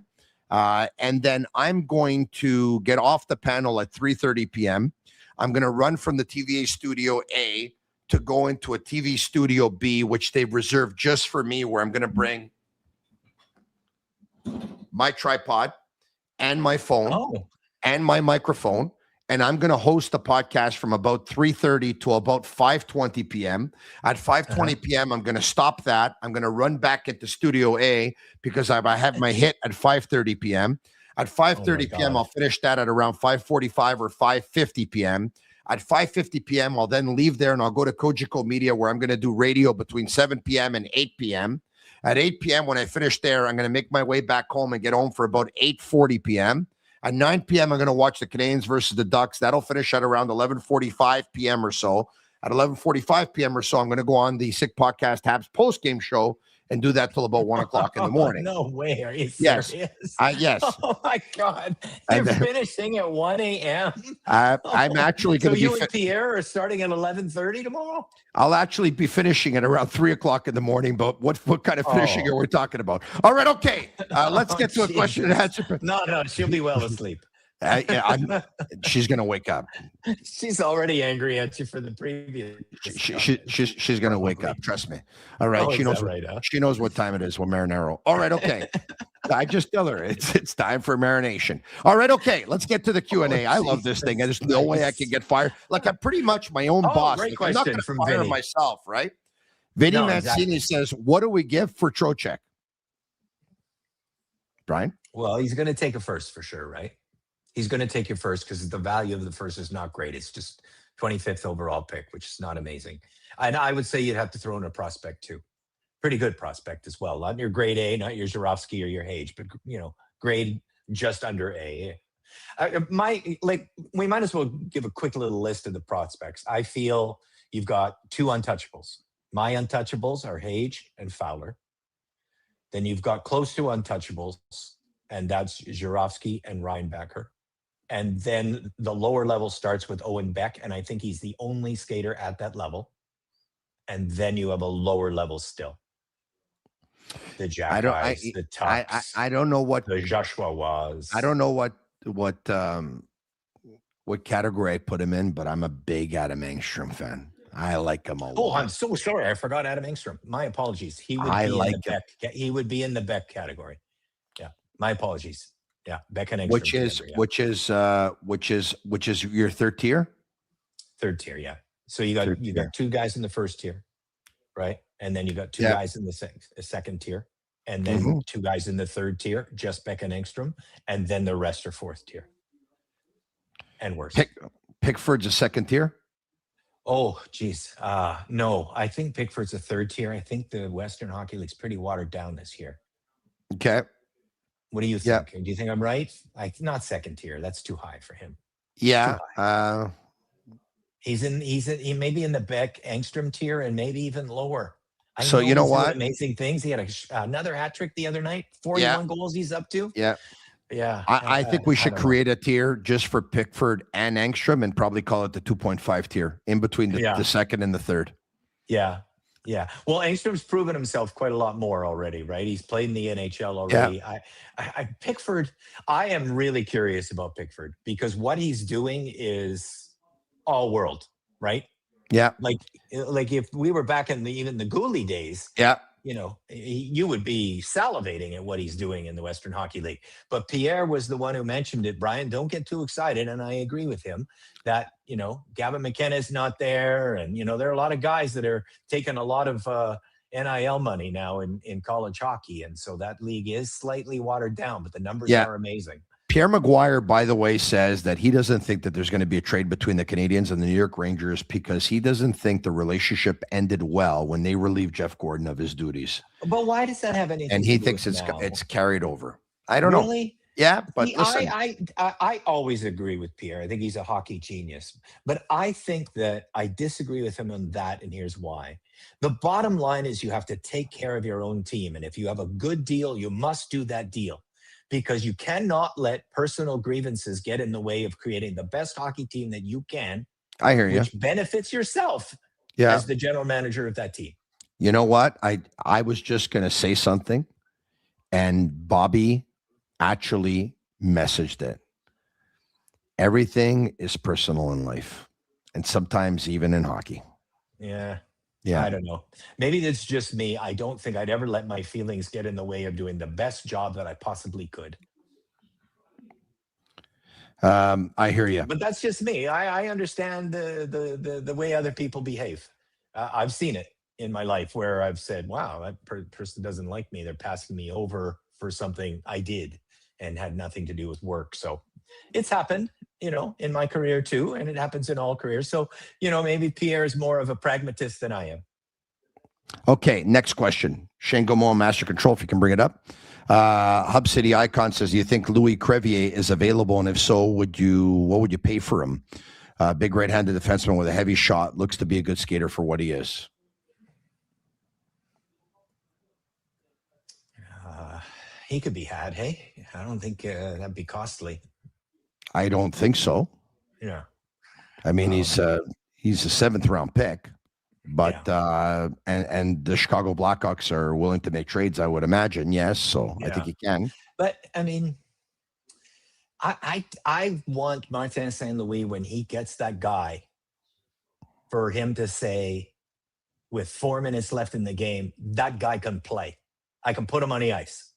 And then I'm going to get off the panel at 3:30 p.m. I'm going to run from the TVA Studio A to go into a TV Studio B, which they've reserved just for me, where I'm going to bring my tripod and my phone and my microphone. and I'm going to host the podcast from about 3:30 to about 5:20 p.m. At 5:20 p.m., I'm going to stop that. I'm going to run back into Studio A because I have my hit at 5:30 p.m. At 5:30 p.m., I'll finish that at around 5:45 or 5:50 p.m. At 5:50 p.m., I'll then leave there and I'll go to Kojiko Media where I'm going to do radio between 7 p.m. and 8 p.m. At 8 p.m., when I finish there, I'm going to make my way back home and get home for about 8:40 p.m. At 9 p.m., I'm going to watch the Canadiens versus the Ducks. That'll finish at around 11:45 p.m. or so. At 11:45 p.m. or so, I'm going to go on the Sick Podcast Habs post-game show and do that till about 1 o'clock in the morning. No way. Are you serious? Yes. Oh, my God. You're finishing at 1 a.m.? I'm actually going to be... So you and Pierre are starting at 11:30 tomorrow? I'll actually be finishing at around 3 o'clock in the morning, but what kind of finishing are we talking about? All right, okay. Let's get to a question and answer. No, she'll be well asleep. She's going to wake up. She's already angry at you for the previous. She's going to wake up. Trust me. All right. She knows. Right, huh? She knows what time it is. Well, Marinaro. All right. Okay. I just tell her it's time for marination. All right. Okay. Let's get to the Q&A. I love this thing. There's no way I can get fired. Like I'm pretty much my own boss. Great Like, I'm not going to fire Vinny. myself, right? Vinny Mancini says, "What do we give for Trocheck?" Brian? Well, he's going to take a first for sure, right? He's going to take your first because the value of the first is not great. It's just 25th overall pick, which is not amazing. And I would say you'd have to throw in a prospect too. Pretty good prospect as well. Not your grade A, not your Zhuravsky or your Hage, but grade just under A. We might as well give a quick little list of the prospects. I feel you've got two untouchables. My untouchables are Hage and Fowler. Then you've got close to untouchables, and that's Zhuravsky and Reinbacher. And then the lower level starts with Owen Beck, and I think he's the only skater at that level. And then you have a lower level still. The Xhekaj, the Tucks. I don't know what the Joshua was. I don't know what category I put him in, but I'm a big Adam Engstrom fan. I like him a lot. Oh, I'm so sorry. I forgot Adam Engstrom. My apologies. He would be in the Beck category. Yeah. My apologies. Yeah. Beck and Engstrom. Which is your third tier? Third tier, yeah. So you got two guys in the first tier, right? And then you got two guys in the second tier, and then two guys in the third tier, just Beck and Engstrom, and then the rest are fourth tier and worse. Pickford's a second tier? Oh, geez. No, I think Pickford's a third tier. I think the Western Hockey League's pretty watered down this year. Okay. What do you think? Do you think I'm right? Not second tier. That's too high for him. Yeah. He may be in the Beck Engstrom tier and maybe even lower. So you know what? Amazing things. He had another hat trick the other night. 41 goals he's up to. Yeah. Yeah. I think we should create a tier just for Pickford and Engstrom and probably call it the 2.5 tier in between the second and the third. Yeah. Yeah. Well, Engstrom's proven himself quite a lot more already, right? He's played in the NHL already. Yeah. Pickford, I am really curious about Pickford because what he's doing is all world, right? Yeah. Like if we were back in even the Goalie days, you would be salivating at what he's doing in the Western Hockey League. But Pierre was the one who mentioned it. Brian, don't get too excited. And I agree with him that, Gavin McKenna's not there. And, there are a lot of guys that are taking a lot of NIL money now in college hockey. And so that league is slightly watered down, but the numbers are amazing. Pierre McGuire, by the way, says that he doesn't think that there's going to be a trade between the Canadiens and the New York Rangers because he doesn't think the relationship ended well when they relieved Jeff Gordon of his duties. But why does that have anything and he thinks it's carried over. I don't know. Yeah, but listen. I always agree with Pierre. I think he's a hockey genius. But I think that I disagree with him on that, and here's why. The bottom line is you have to take care of your own team. And if you have a good deal, you must do that deal. Because you cannot let personal grievances get in the way of creating the best hockey team that you can. I hear you. Which benefits yourself as the general manager of that team. You know what? I was just going to say something, and Bobby actually messaged it. Everything is personal in life, and sometimes even in hockey. Yeah. Yeah. I don't know. Maybe it's just me. I don't think I'd ever let my feelings get in the way of doing the best job that I possibly could. I hear you. But that's just me. I understand the way other people behave. I've seen it in my life where I've said, wow, that person doesn't like me. They're passing me over for something I did and had nothing to do with work. So it's happened, in my career too. And it happens in all careers. So, maybe Pierre is more of a pragmatist than I am. Okay, next question. Shane Gaumont, Master Control, if you can bring it up. Hub City Icon says, do you think Louis Crevier is available? And if so, what would you pay for him? Big right-handed defenseman with a heavy shot. Looks to be a good skater for what he is. He could be had, hey? I don't think that'd be costly. I don't think so. Yeah. I mean, he's a 7th-round pick. But and the Chicago Blackhawks are willing to make trades, I would imagine. Yes, so I think he can. But I mean, I want Martin St. Louis, when he gets that guy, for him to say, with 4 minutes left in the game, that guy can play. I can put him on the ice.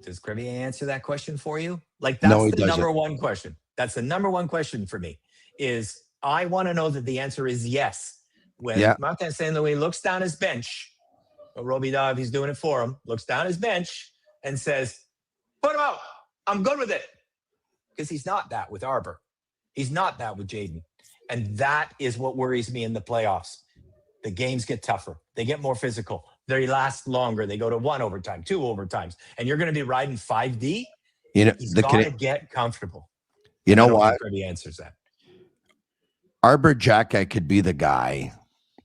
Does Crevier answer that question for you? Like, that's the number one question. That's the number one question for me. Is I want to know that the answer is yes. When Martin St. Louis looks down his bench, Roby Dov, he's doing it for him, looks down his bench and says, put him out. I'm good with it. Because he's not that with Arber. He's not that with Jaden. And that is what worries me in the playoffs. The games get tougher. They get more physical. They last longer. They go to 1 overtime, 2 overtimes. And you're going to be riding 5D. He's got to get comfortable. You know what? He answers that. Arber Xhekaj could be the guy,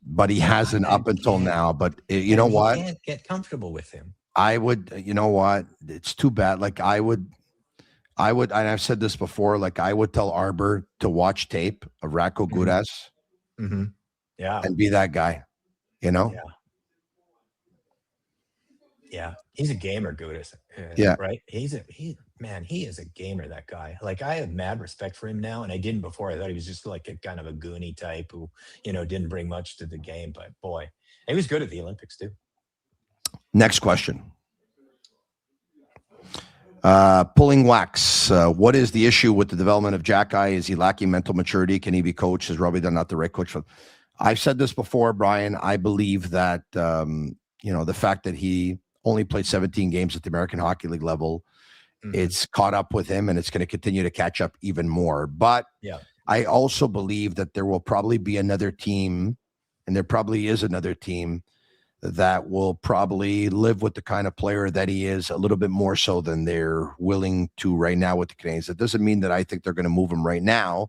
but he hasn't up until now. But you know what? You can't get comfortable with him. I would, you know what? It's too bad. Like I would, and I've said this before, like I would tell Arber to watch tape of Radko Gudas. Mm-hmm. Yeah. And be that guy, Yeah. Yeah. He's a gamer, Gudas. Right? He is a gamer, that guy. Like, I have mad respect for him now, and I didn't before. I thought he was just like a kind of a goonie type who, didn't bring much to the game. But boy, he was good at the Olympics too. Next question. Pulling wax. What is the issue with the development of Xhekaj? Is he lacking mental maturity? Can he be coached? Is Robbie Dunn not the right coach for? I've said this before, Brian. I believe that the fact that he only played 17 games at the American Hockey League level, it's caught up with him, and it's going to continue to catch up even more. But I also believe that there will probably be another team, and there probably is another team that will probably live with the kind of player that he is a little bit more so than they're willing to right now with the Canadiens. It doesn't mean that I think they're going to move him right now,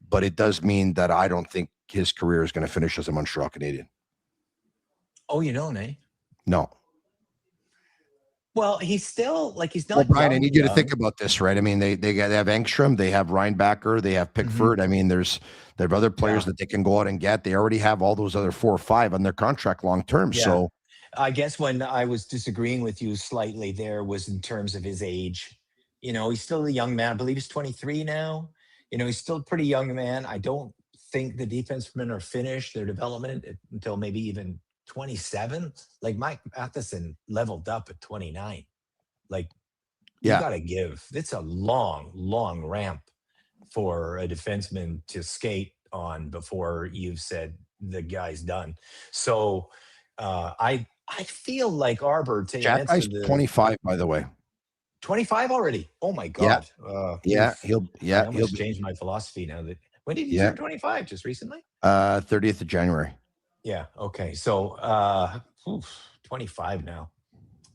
but it does mean that I don't think his career is going to finish as a Montreal Canadien. Oh, you don't, eh? No. Well, he's still he's not. Well, Brian, I need you to think about this, right? I mean, they have Engstrom, they have Reinbacher, they have Pickford. I mean, they have other players that they can go out and get. They already have all those other 4 or 5 on their contract long term. Yeah. So I guess when I was disagreeing with you slightly there was in terms of his age. He's still a young man. I believe he's 23 now. He's still a pretty young man. I don't think the defensemen are finished their development until maybe even 27. Like Mike Matheson leveled up at 29. Like, you got to give. It's a long ramp for a defenseman to skate on before you've said the guy's done. So I feel like Arber to answer the 25, by the way. 25 already. Oh my God. He'll change my philosophy now. When did he turn 25? Just recently? 30th of January. Yeah. Okay. So 25 now.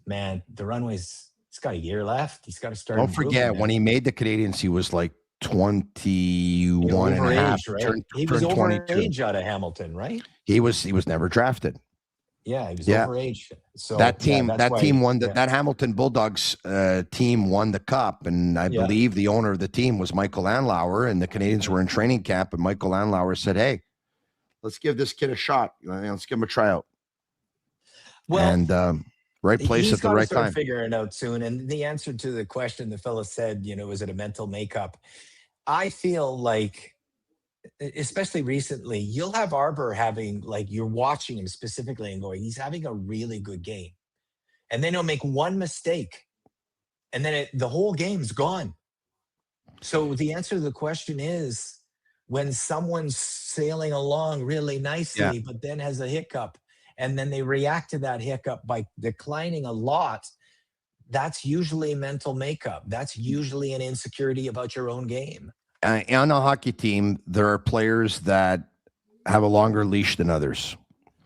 Man, the runway's, it's got a year left. He's got to start. Don't forget, when he made the Canadiens, he was like 21 and a half. Right? He was overage out of Hamilton, right? He was never drafted. Yeah, he was overage. So that team won that Hamilton Bulldogs team won the cup, and I believe the owner of the team was Michael Andlauer, and the Canadiens were in training camp, and Michael Andlauer said, "Hey, let's give this kid a shot. Let's give him a tryout." Well, and right place at the right time. Figuring it out soon. And the answer to the question the fellow said, is it a mental makeup? I feel like, especially recently, you'll have Arber having, like, you're watching him specifically and going, he's having a really good game. And then he'll make one mistake. and then the whole game's gone. So the answer to the question is, when someone's sailing along really nicely, but then has a hiccup, and then they react to that hiccup by declining a lot, that's usually mental makeup. That's usually an insecurity about your own game. On a hockey team, there are players that have a longer leash than others.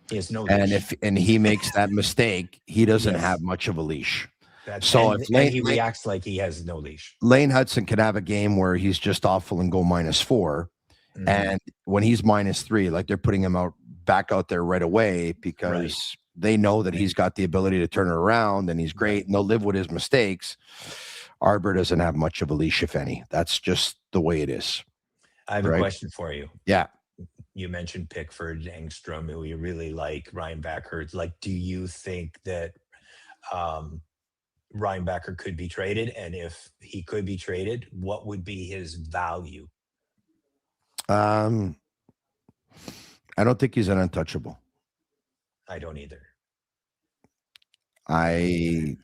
He has no leash. And he makes that mistake, he doesn't have much of a leash. He reacts like he has no leash. Lane Hudson could have a game where he's just awful and go -4. Mm-hmm. And when he's -3, like they're putting him back out there right away because they know that he's got the ability to turn it around and he's great and they'll live with his mistakes. Arber doesn't have much of a leash, if any. That's just the way it is. I have a question for you. Yeah. You mentioned Pickford, Engstrom, who you really like, Ryan Backer. Like, do you think that Ryan Backer could be traded? And if he could be traded, what would be his value? I don't think he's an untouchable. I don't either. And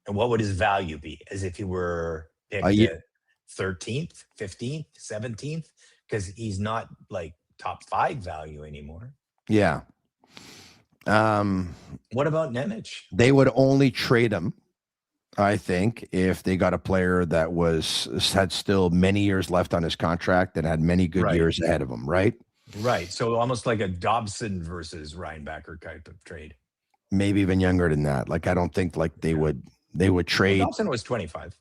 what would his value be? As if he were picked 13th, 15th, 17th? Because he's not like top 5 value anymore. Yeah. What about Nemec? They would only trade him, I think, if they got a player that had still many years left on his contract and had many good years ahead of him, right? Right. So almost like a Dobson versus Ryan Backer type of trade. Maybe even younger than that. Like, I don't think like they would trade. Well, Dobson was 25.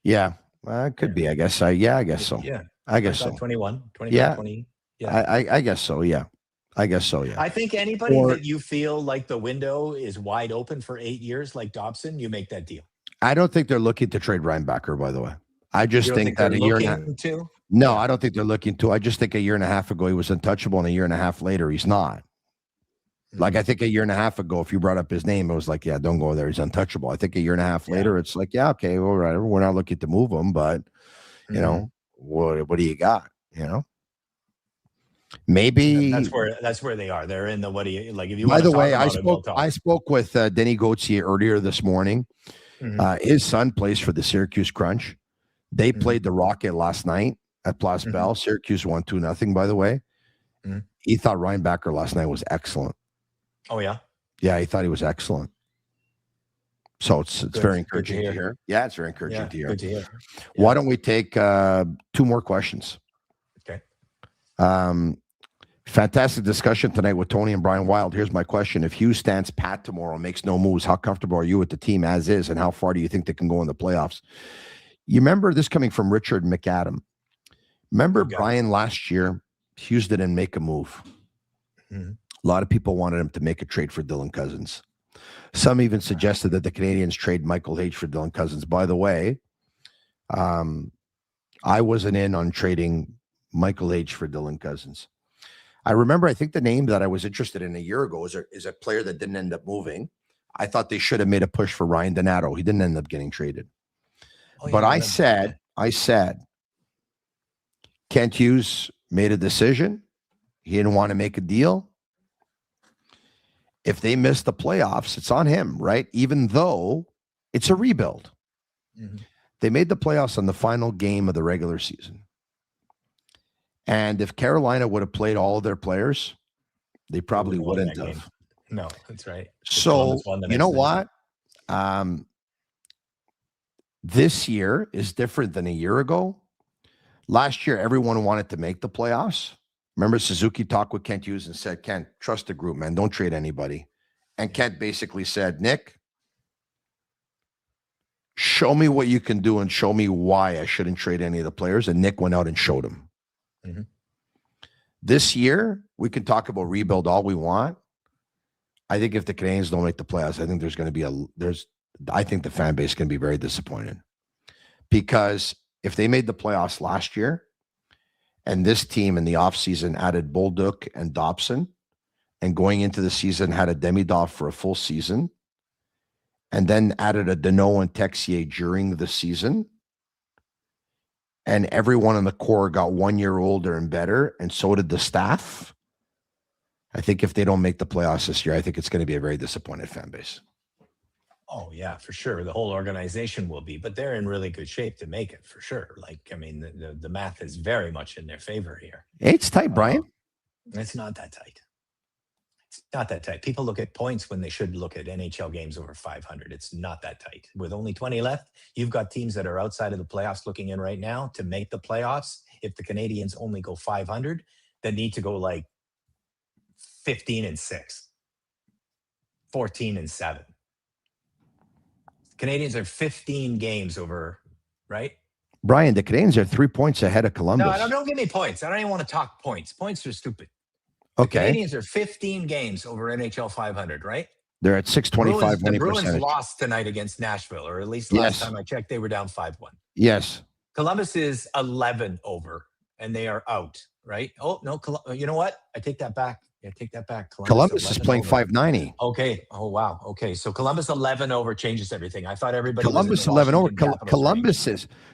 Yeah. It could be, I guess. I guess so. Yeah. I guess so. 21, 25, 20. Yeah. I guess so. Yeah. I guess so. Yeah. I think anybody that you feel like the window is wide open for 8 years, like Dobson, you make that deal. I don't think they're looking to trade Ryan Backer, by the way. I just think that a year and a half. No, I don't think they're looking to. I just think a year and a half ago he was untouchable, and a year and a half later he's not. Like, I think a year and a half ago, if you brought up his name, it was like, yeah, don't go there. He's untouchable. I think a year and a half later, it's like, yeah, okay, all right. We're not looking to move him, but you know, what do you got? You know, maybe that's where they are. They're in the, what do you like? If you by the way, I spoke with Denny Gauthier earlier this morning. His son plays for the Syracuse Crunch. They played the Rocket last night at Place Bell. Syracuse won 2-0, by the way. He thought Ryan Backer last night was excellent. Oh, yeah? Yeah, he thought he was excellent. So it's very encouraging to hear. Yeah, it's very encouraging to hear. Good to hear. Why don't we take 2 more questions? Okay. Fantastic discussion tonight with Tony and Brian Wilde. Here's my question. If Hughes stands pat tomorrow and makes no moves, how comfortable are you with the team as is, and how far do you think they can go in the playoffs? You remember this coming from Richard McAdam. Remember Brian last year, Hughes didn't make a move. A lot of people wanted him to make a trade for Dylan Cousins. Some even suggested that the Canadiens trade Michael H for Dylan Cousins. By the way, I wasn't in on trading Michael H for Dylan Cousins. I remember, I think the name that I was interested in a year ago is a player that didn't end up moving. I thought they should have made a push for Ryan Donato. He didn't end up getting traded. But I said, Kent Hughes made a decision. He didn't want to make a deal. If they miss the playoffs, it's on him, right? Even though it's a rebuild. They made the playoffs on the final game of the regular season. And if Carolina would have played all of their players, they probably wouldn't have. No, that's right. So, you know what? This year is different than a year ago. Last year, everyone wanted to make the playoffs. Remember, Suzuki talked with Kent Hughes and said, Kent, trust the group, man. Don't trade anybody. And Kent basically said, Nick, show me what you can do and show me why I shouldn't trade any of the players. And Nick went out and showed him. This year, we can talk about rebuild all we want. I think if the Canadiens don't make the playoffs, I think there's going to be I think the fan base can be very disappointed. Because if they made the playoffs last year, and this team in the offseason added Bolduc and Dobson, and going into the season had a Demidov for a full season, and then added a Deneau and Texier during the season, and everyone in the core got 1 year older and better, and so did the staff. I think if they don't make the playoffs this year, I think it's going to be a very disappointed fan base. Oh yeah, for sure. The whole organization will be, but they're in really good shape to make it for sure. Like, I mean, the math is very much in their favor here. It's tight, Brian. It's not that tight. It's not that tight. People look at points when they should look at NHL games over 500. It's not that tight. With only 20 left, you've got teams that are outside of the playoffs looking in right now to make the playoffs. If the Canadiens only go 500, that need to go like 15-6, 14-7. Canadians are 15 games over, right? Brian, the Canadiens are 3 points ahead of Columbus. No, don't give me points. I don't even want to talk points. Points are stupid. Okay. The Canadiens are 15 games over NHL 500, right? They're at 625 The winning Bruins percentage. lost tonight against Nashville, or at least last time I checked, they were down 5-1. Yes. Columbus is 11 over, and they are out, right? Oh, no. You know what? I take that back. Columbus is playing over. 590. Okay. Oh, wow. Okay. So Columbus 11 over changes everything. I thought everybody Columbus was in the 11 over. Washington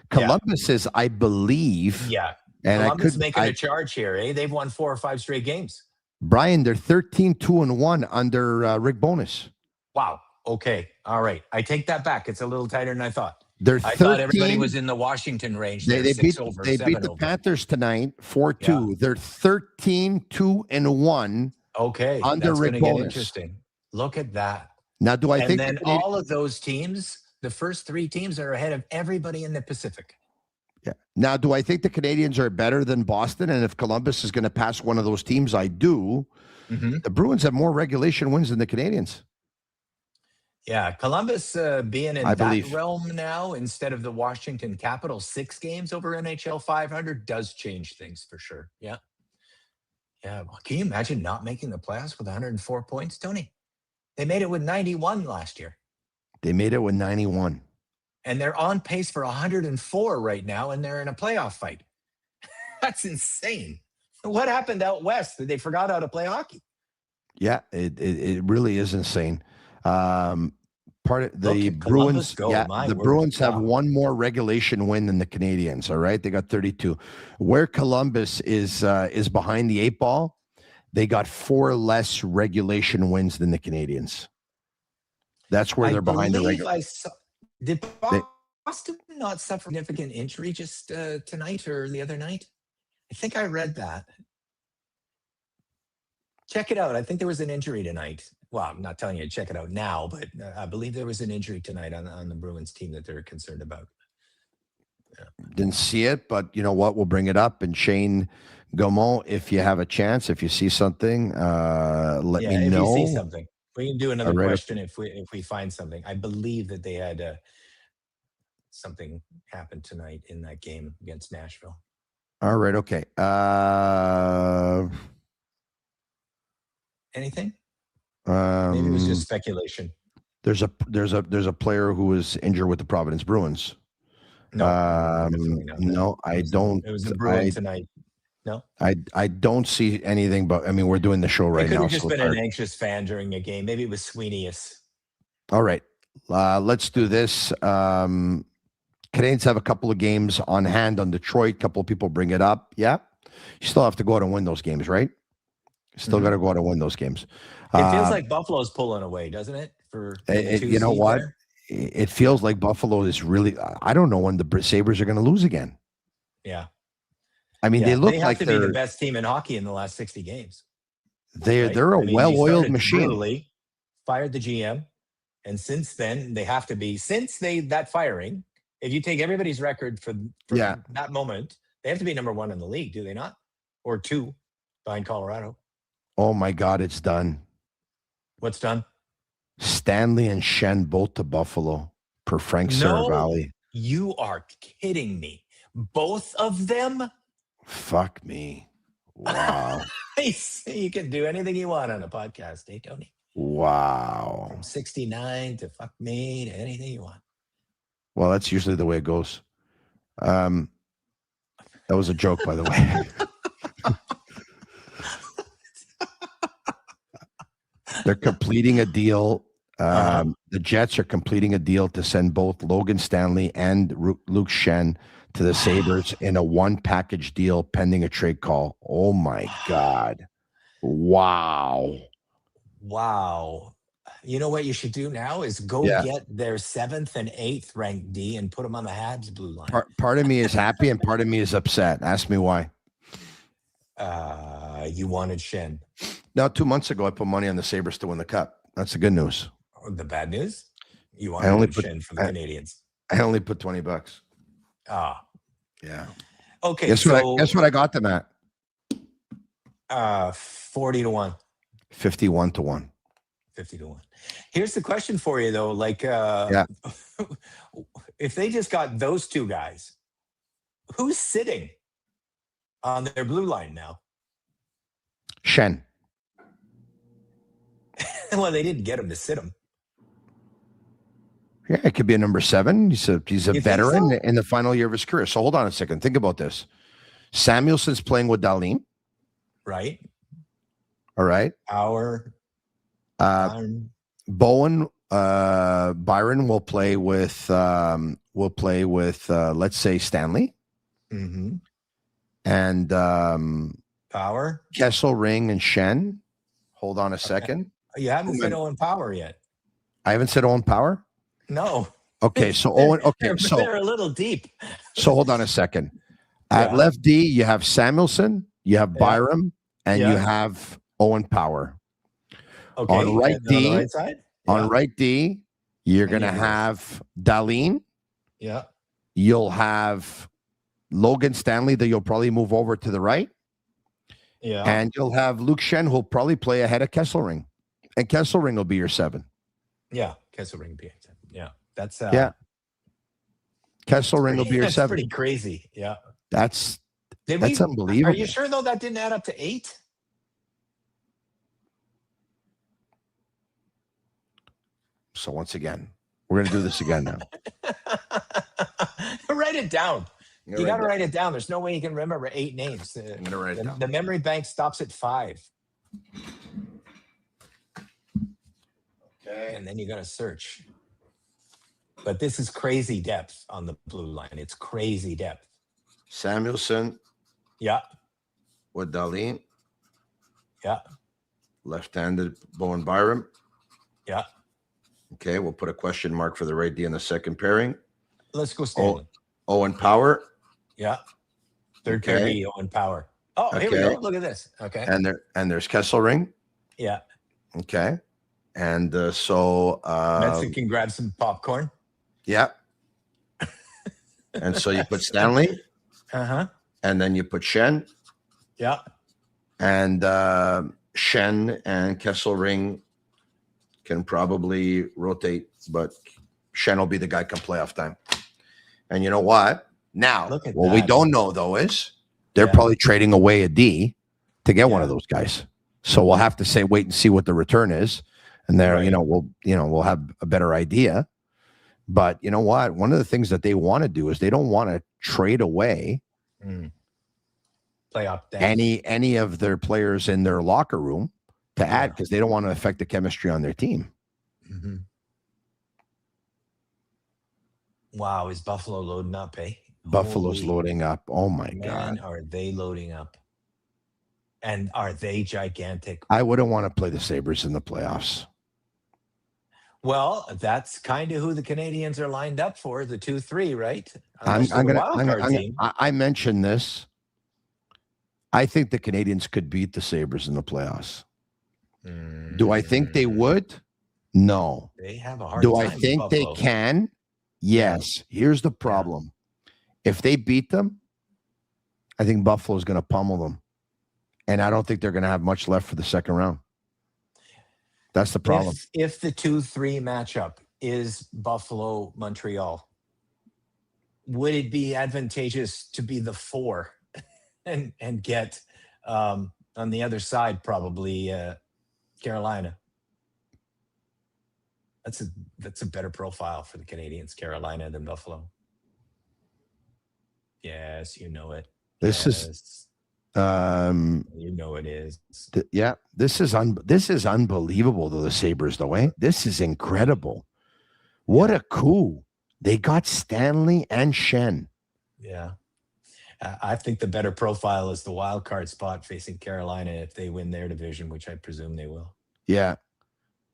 Columbus is, I believe. Yeah. And Columbus making a charge here, eh? They've won 4 or 5 straight games. Brian, they're 13-2-1 under Rick Bonus. Wow. Okay. All right. I take that back. It's a little tighter than I thought. I thought everybody was in the Washington range. They beat the Panthers tonight 4-2. They're 13-2-1. Okay, under that's Rick going to get Bonus. interesting. Look at that. Now, do I and think then all of those teams, the first 3 teams are ahead of everybody in the Pacific. Yeah. Now, do I think the Canadiens are better than Boston? And if Columbus is going to pass one of those teams, I do. Mm-hmm. The Bruins have more regulation wins than the Canadiens. Yeah, Columbus being in believe. realm now instead of the Washington Capitals 6 games over NHL 500 does change things for sure. Yeah. Yeah. Well, can you imagine not making the playoffs with 104 points, Tony? They made it with 91 last year. They made it with 91. And they're on pace for 104 right now, and they're in a playoff fight. That's insane. What happened out west? They forgot how to play hockey. Yeah, it really is insane. Part of the Bruins, Bruins have one more regulation win than the Canadiens. All right, they got 32. Where Columbus is behind the 8 ball, they got 4 less regulation wins than the Canadiens. That's where they're behind the regulation. Did Auston not suffer a significant injury just tonight or the other night? I think I read that. Check it out. I think there was an injury tonight. Well, I'm not telling you to check it out now, but I believe there was an injury tonight on the Bruins team that they're concerned about. Yeah. Didn't see it, but you know what? We'll bring it up. And Shane Gaumont, if you have a chance, if you see something, let me know. If you see something. We can do another question if we find something. I believe that they had something happen tonight in that game against Nashville. All right. Okay. Anything? Maybe it was just speculation. There's a player who was injured with the Providence Bruins. No, no, I don't. It was the Bruins tonight. No, I don't see anything. But I mean, we're doing the show right now. It could have just been an anxious fan during a game. Maybe it was Sweeney-ious. All right, let's do this. Canadiens have a couple of games on hand on Detroit. A couple of people bring it up. Yeah, you still have to go out and win those games, right? Still got to go out and win those games. It feels like Buffalo's pulling away, doesn't it? You know what? There? It feels like Buffalo is really. I don't know when the Sabres are going to lose again. Yeah. I mean, they look like they're the best team in hockey in the last 60 games. They're a well-oiled machine. Brutally, fired the GM, and since then they have to be. Since that firing, if you take everybody's record for that moment, they have to be number 1 in the league, do they not? Or 2 behind Colorado. Oh my God, it's done. What's done? Stanley and Schenn both to Buffalo per Frank Saravalli. You are kidding me. Both of them? Fuck me. Wow. You can do anything you want on a podcast, eh, Tony? Wow. From 69 to fuck me to anything you want. Well, that's usually the way it goes. That was a joke, by the way. They're completing a deal. The Jets are completing a deal to send both Logan Stanley and Luke Schenn to the Sabres in a one-package deal pending a trade call. Oh, my God. Wow. You know what you should do now is go get their 7th and 8th ranked D and put them on the Habs blue line. Part of me is happy and part of me is upset. Ask me why. You wanted Schenn. Now, 2 months ago, I put money on the Sabres to win the Cup. That's the good news. The bad news? You wanted Schenn for the Canadiens. I only put $20. Ah. Yeah. Okay. Guess what I got them at? 40-1. 51-1. 50-1. Here's the question for you though. Like, if they just got those two guys, who's sitting on their blue line now? Schenn. Well, they didn't get him to sit him. Yeah, it could be a number 7. He's a veteran so? in the final year of his career. So hold on a second. Think about this. Samuelson's playing with Dahlin. Right. All right. Bowen, Byron will play with let's say Stanley. Mm-hmm. And Power. Kessel, Ring, and Schenn. Hold on a second. You haven't said Owen Power yet. I haven't said Owen Power? No. Okay, so Owen. Okay, so they're a little deep. So hold on a second. At left D, you have Samuelson, you have Byram, and you have Owen Power. Okay. On right D, on the right side? on right D, you're gonna have Dahlin. Yeah. You'll have Logan Stanley that you'll probably move over to the right. Yeah. And you'll have Luke Schenn who'll probably play ahead of Kesselring. And Kesselring will be your 7. Yeah. Kesselring will be your 7. Yeah. That's Kesselring will be your 7. That's pretty crazy. Yeah. That's unbelievable. Are you sure though that didn't add up to 8? So once again, we're going to do this again now. Write it down. You got to write it down. There's no way you can remember 8 names. I'm going to write it down. The memory bank stops at 5. Okay. And then you got to search. But this is crazy depth on the blue line. It's crazy depth. Samuelson. Yeah. With Dahlin. Yeah. Left-handed Bowen Byram. Yeah. Okay, we'll put a question mark for the right D in the second pairing. Let's go Stanley. Owen Power. Yeah. Third pair D, Owen Power. Oh, here we go. Look at this. Okay. And there's Kesselring. Yeah. Okay. And so Metzger can grab some popcorn. Yeah. And so you put Stanley. Uh-huh. And then you put Schenn. Yeah. And Schenn and Kesselring can probably rotate, but Schenn will be the guy come playoff time. And you know what? Now, what we don't know though is they're probably trading away a D to get one of those guys. So we'll have to wait and see what the return is, and there, we'll have a better idea. But you know what? One of the things that they want to do is they don't want to trade away playoff any of their players in their locker room to add, because they don't want to affect the chemistry on their team. Mm-hmm. Wow, is Buffalo loading up, eh? Buffalo's loading up. Oh my God. Are they loading up? And are they gigantic? I wouldn't want to play the Sabres in the playoffs. Well, that's kind of who the Canadiens are lined up for, the 2-3, right? I mentioned this. I think the Canadiens could beat the Sabres in the playoffs. Do I think they would? No. They have a hard time. Do time. I think they can? Yes. Here's the problem. If they beat them, I think Buffalo's going to pummel them. And I don't think they're going to have much left for the second round. That's the problem. If the 2-3 matchup is Buffalo-Montreal, would it be advantageous to be the 4 and get on the other side probably Carolina? That's a better profile for the Canadiens, Carolina, than Buffalo. Yes, you know it. This is you know it is. This is unbelievable though, the Sabres though, eh? This is incredible. What a coup. They got Stanley and Schenn. Yeah. I think the better profile is the wild card spot facing Carolina if they win their division, which I presume they will. Yeah.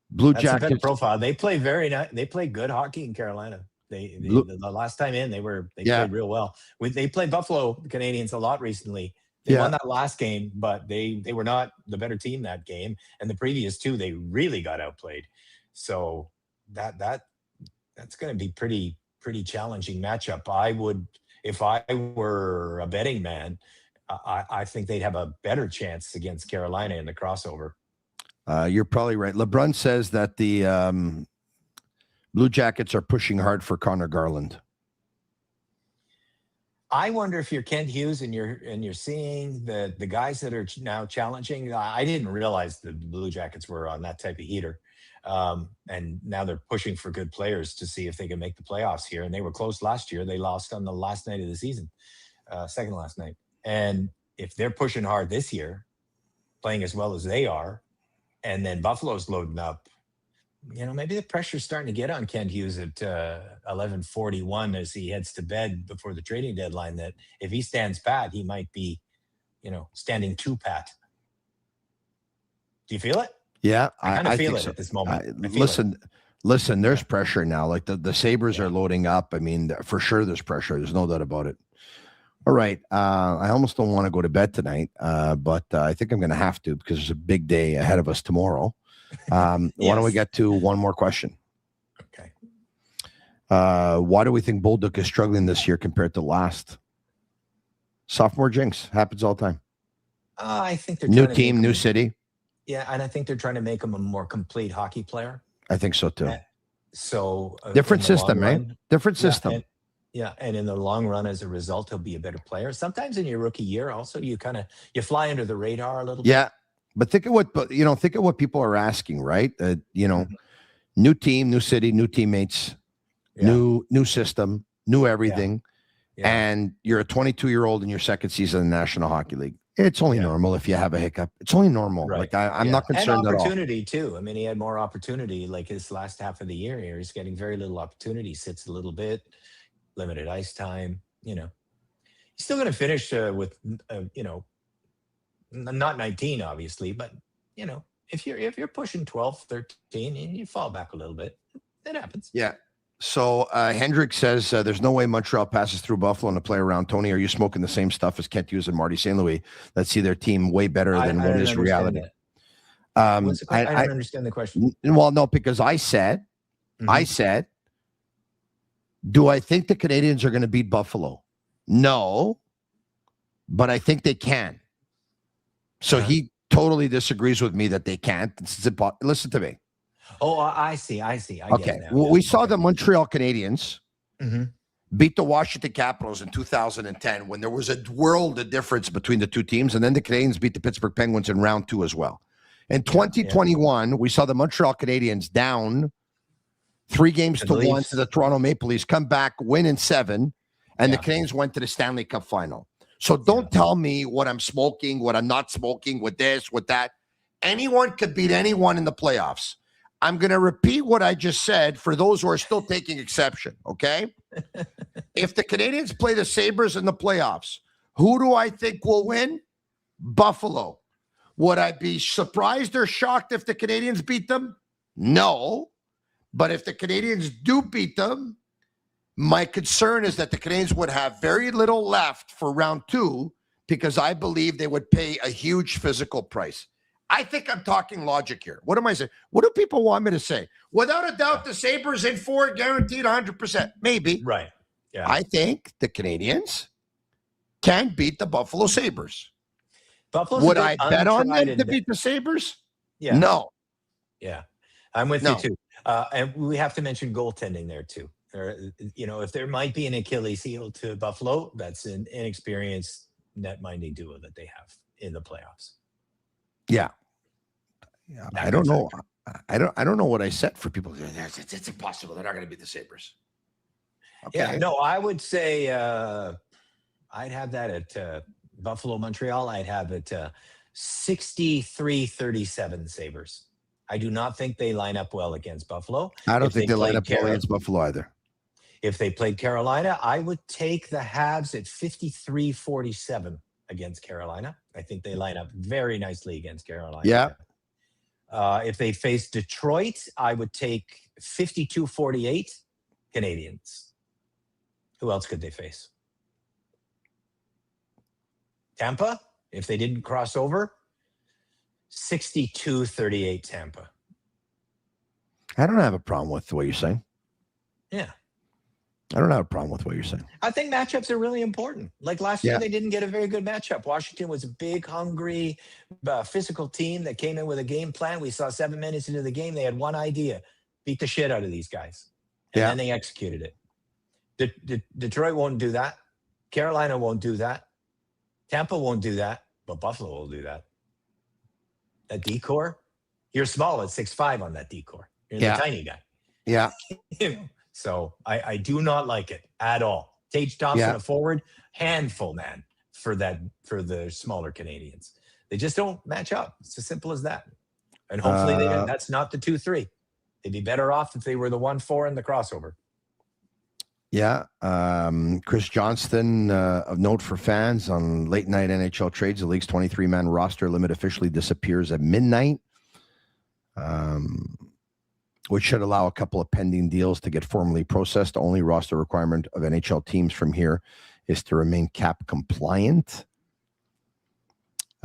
Blue That's a better Jackets. profile. They play very nice. They play good hockey in Carolina. The last time in, they played real well. They played Buffalo Canadiens a lot recently. They won that last game, but they were not the better team that game. And the previous two, they really got outplayed. So that's going to be pretty challenging matchup. I would, if I were a betting man, I think they'd have a better chance against Carolina in the crossover. You're probably right. LeBrun says that the Blue Jackets are pushing hard for Connor Garland. I wonder if you're Kent Hughes and you're seeing the guys that are now challenging. I didn't realize the Blue Jackets were on that type of heater, and now they're pushing for good players to see if they can make the playoffs here. And they were close last year. They lost on the last night of the season, second last night. And if they're pushing hard this year, playing as well as they are, and then Buffalo's loading up, maybe the pressure's starting to get on Kent Hughes at 11:41 as he heads to bed before the trading deadline, that if he stands pat, he might be, standing too pat. Do you feel it? Yeah, I kind of feel it so. at this moment. Listen, there's pressure now. Like the Sabres are loading up. I mean, for sure there's pressure. There's no doubt about it. All right. I almost don't want to go to bed tonight, but I think I'm going to have to because there's a big day ahead of us tomorrow. Why don't we get to one more question? Okay. Why do we think Bolduc is struggling this year compared to last? Sophomore jinx happens all the time. I think they're new team, new city. Yeah, and I think they're trying to make him a more complete hockey player. I think so too. So different system, right? Different system. And in the long run, as a result, he'll be a better player. Sometimes in your rookie year, also you you fly under the radar a little bit. Yeah. But think of what people are asking, right? New team, new city, new teammates, new system, new everything. Yeah. And you're a 22-year-old in your second season in the National Hockey League. It's only normal if you have a hiccup. It's only normal. Right. Like I'm not concerned and at all. Opportunity too. I mean, he had more opportunity like his last half of the year here. He's getting very little opportunity, sits a little bit, limited ice time, He's still going to finish with, not 19, obviously, but if you're pushing 12, 13, you fall back a little bit. It happens. Yeah. So Hendrick says there's no way Montreal passes through Buffalo in the play around. Tony, are you smoking the same stuff as Kent Hughes and Marty St. Louis that see their team way better than what is reality? I don't understand the question. Well, no, because I said, do I think the Canadiens are going to beat Buffalo? No, but I think they can. So he totally disagrees with me that they can't. Listen to me. Oh, I see. I okay. We saw the Montreal Canadiens beat the Washington Capitals in 2010 when there was a world of difference between the two teams. And then the Canadiens beat the Pittsburgh Penguins in round 2 as well. In 2021, we saw the Montreal Canadiens down 3-1 to the Toronto Maple Leafs, come back, win in 7, and the Canadiens went to the Stanley Cup final. So don't tell me what I'm smoking, what I'm not smoking, with this, with that. Anyone could beat anyone in the playoffs. I'm going to repeat what I just said for those who are still taking exception, okay? If the Canadiens play the Sabres in the playoffs, who do I think will win? Buffalo. Would I be surprised or shocked if the Canadiens beat them? No. But if the Canadiens do beat them, my concern is that the Canadiens would have very little left for round 2 because I believe they would pay a huge physical price. I think I'm talking logic here. What am I saying? What do people want me to say? Without a doubt, the Sabres in 4 guaranteed 100%. Maybe. Right. Yeah. I think the Canadiens can beat the Buffalo Sabres. Would I bet on them to beat the Sabres? Yeah. No. Yeah. I'm with you too. And we have to mention goaltending there too. If there might be an Achilles heel to Buffalo, that's an inexperienced net-minding duo that they have in the playoffs. Yeah. I don't know. I don't know what I said for people. It's impossible. They're not going to beat the Sabres. Okay. Yeah. No, I would say I'd have that at Buffalo, Montreal. I'd have it 63-37 Sabres. I do not think they line up well against Buffalo. I don't think they line up well against Buffalo either. If they played Carolina, I would take the Habs at 53-47 against Carolina. I think they line up very nicely against Carolina. Yeah. If they face Detroit, I would take 52-48 Canadiens. Who else could they face? Tampa, if they didn't cross over, 62-38 Tampa. I don't have a problem with what you're saying. Yeah. I don't have a problem with what you're saying. I think matchups are really important. Like last year, they didn't get a very good matchup. Washington was a big, hungry, physical team that came in with a game plan. We saw 7 minutes into the game. They had one idea: beat the shit out of these guys. And then they executed it. Detroit won't do that. Carolina won't do that. Tampa won't do that. But Buffalo will do that. That decor, you're small at 6'5" on that decor. You're the tiny guy. Yeah. So I do not like it at all. Tage Thompson, a forward, handful, man, for the smaller Canadians. They just don't match up. It's as simple as that. And hopefully that's not the 2-3. They'd be better off if they were the 1-4 in the crossover. Yeah. Chris Johnston, of note for fans on late night NHL trades, the league's 23-man roster limit officially disappears at midnight. Which should allow a couple of pending deals to get formally processed. The only roster requirement of NHL teams from here is to remain cap compliant.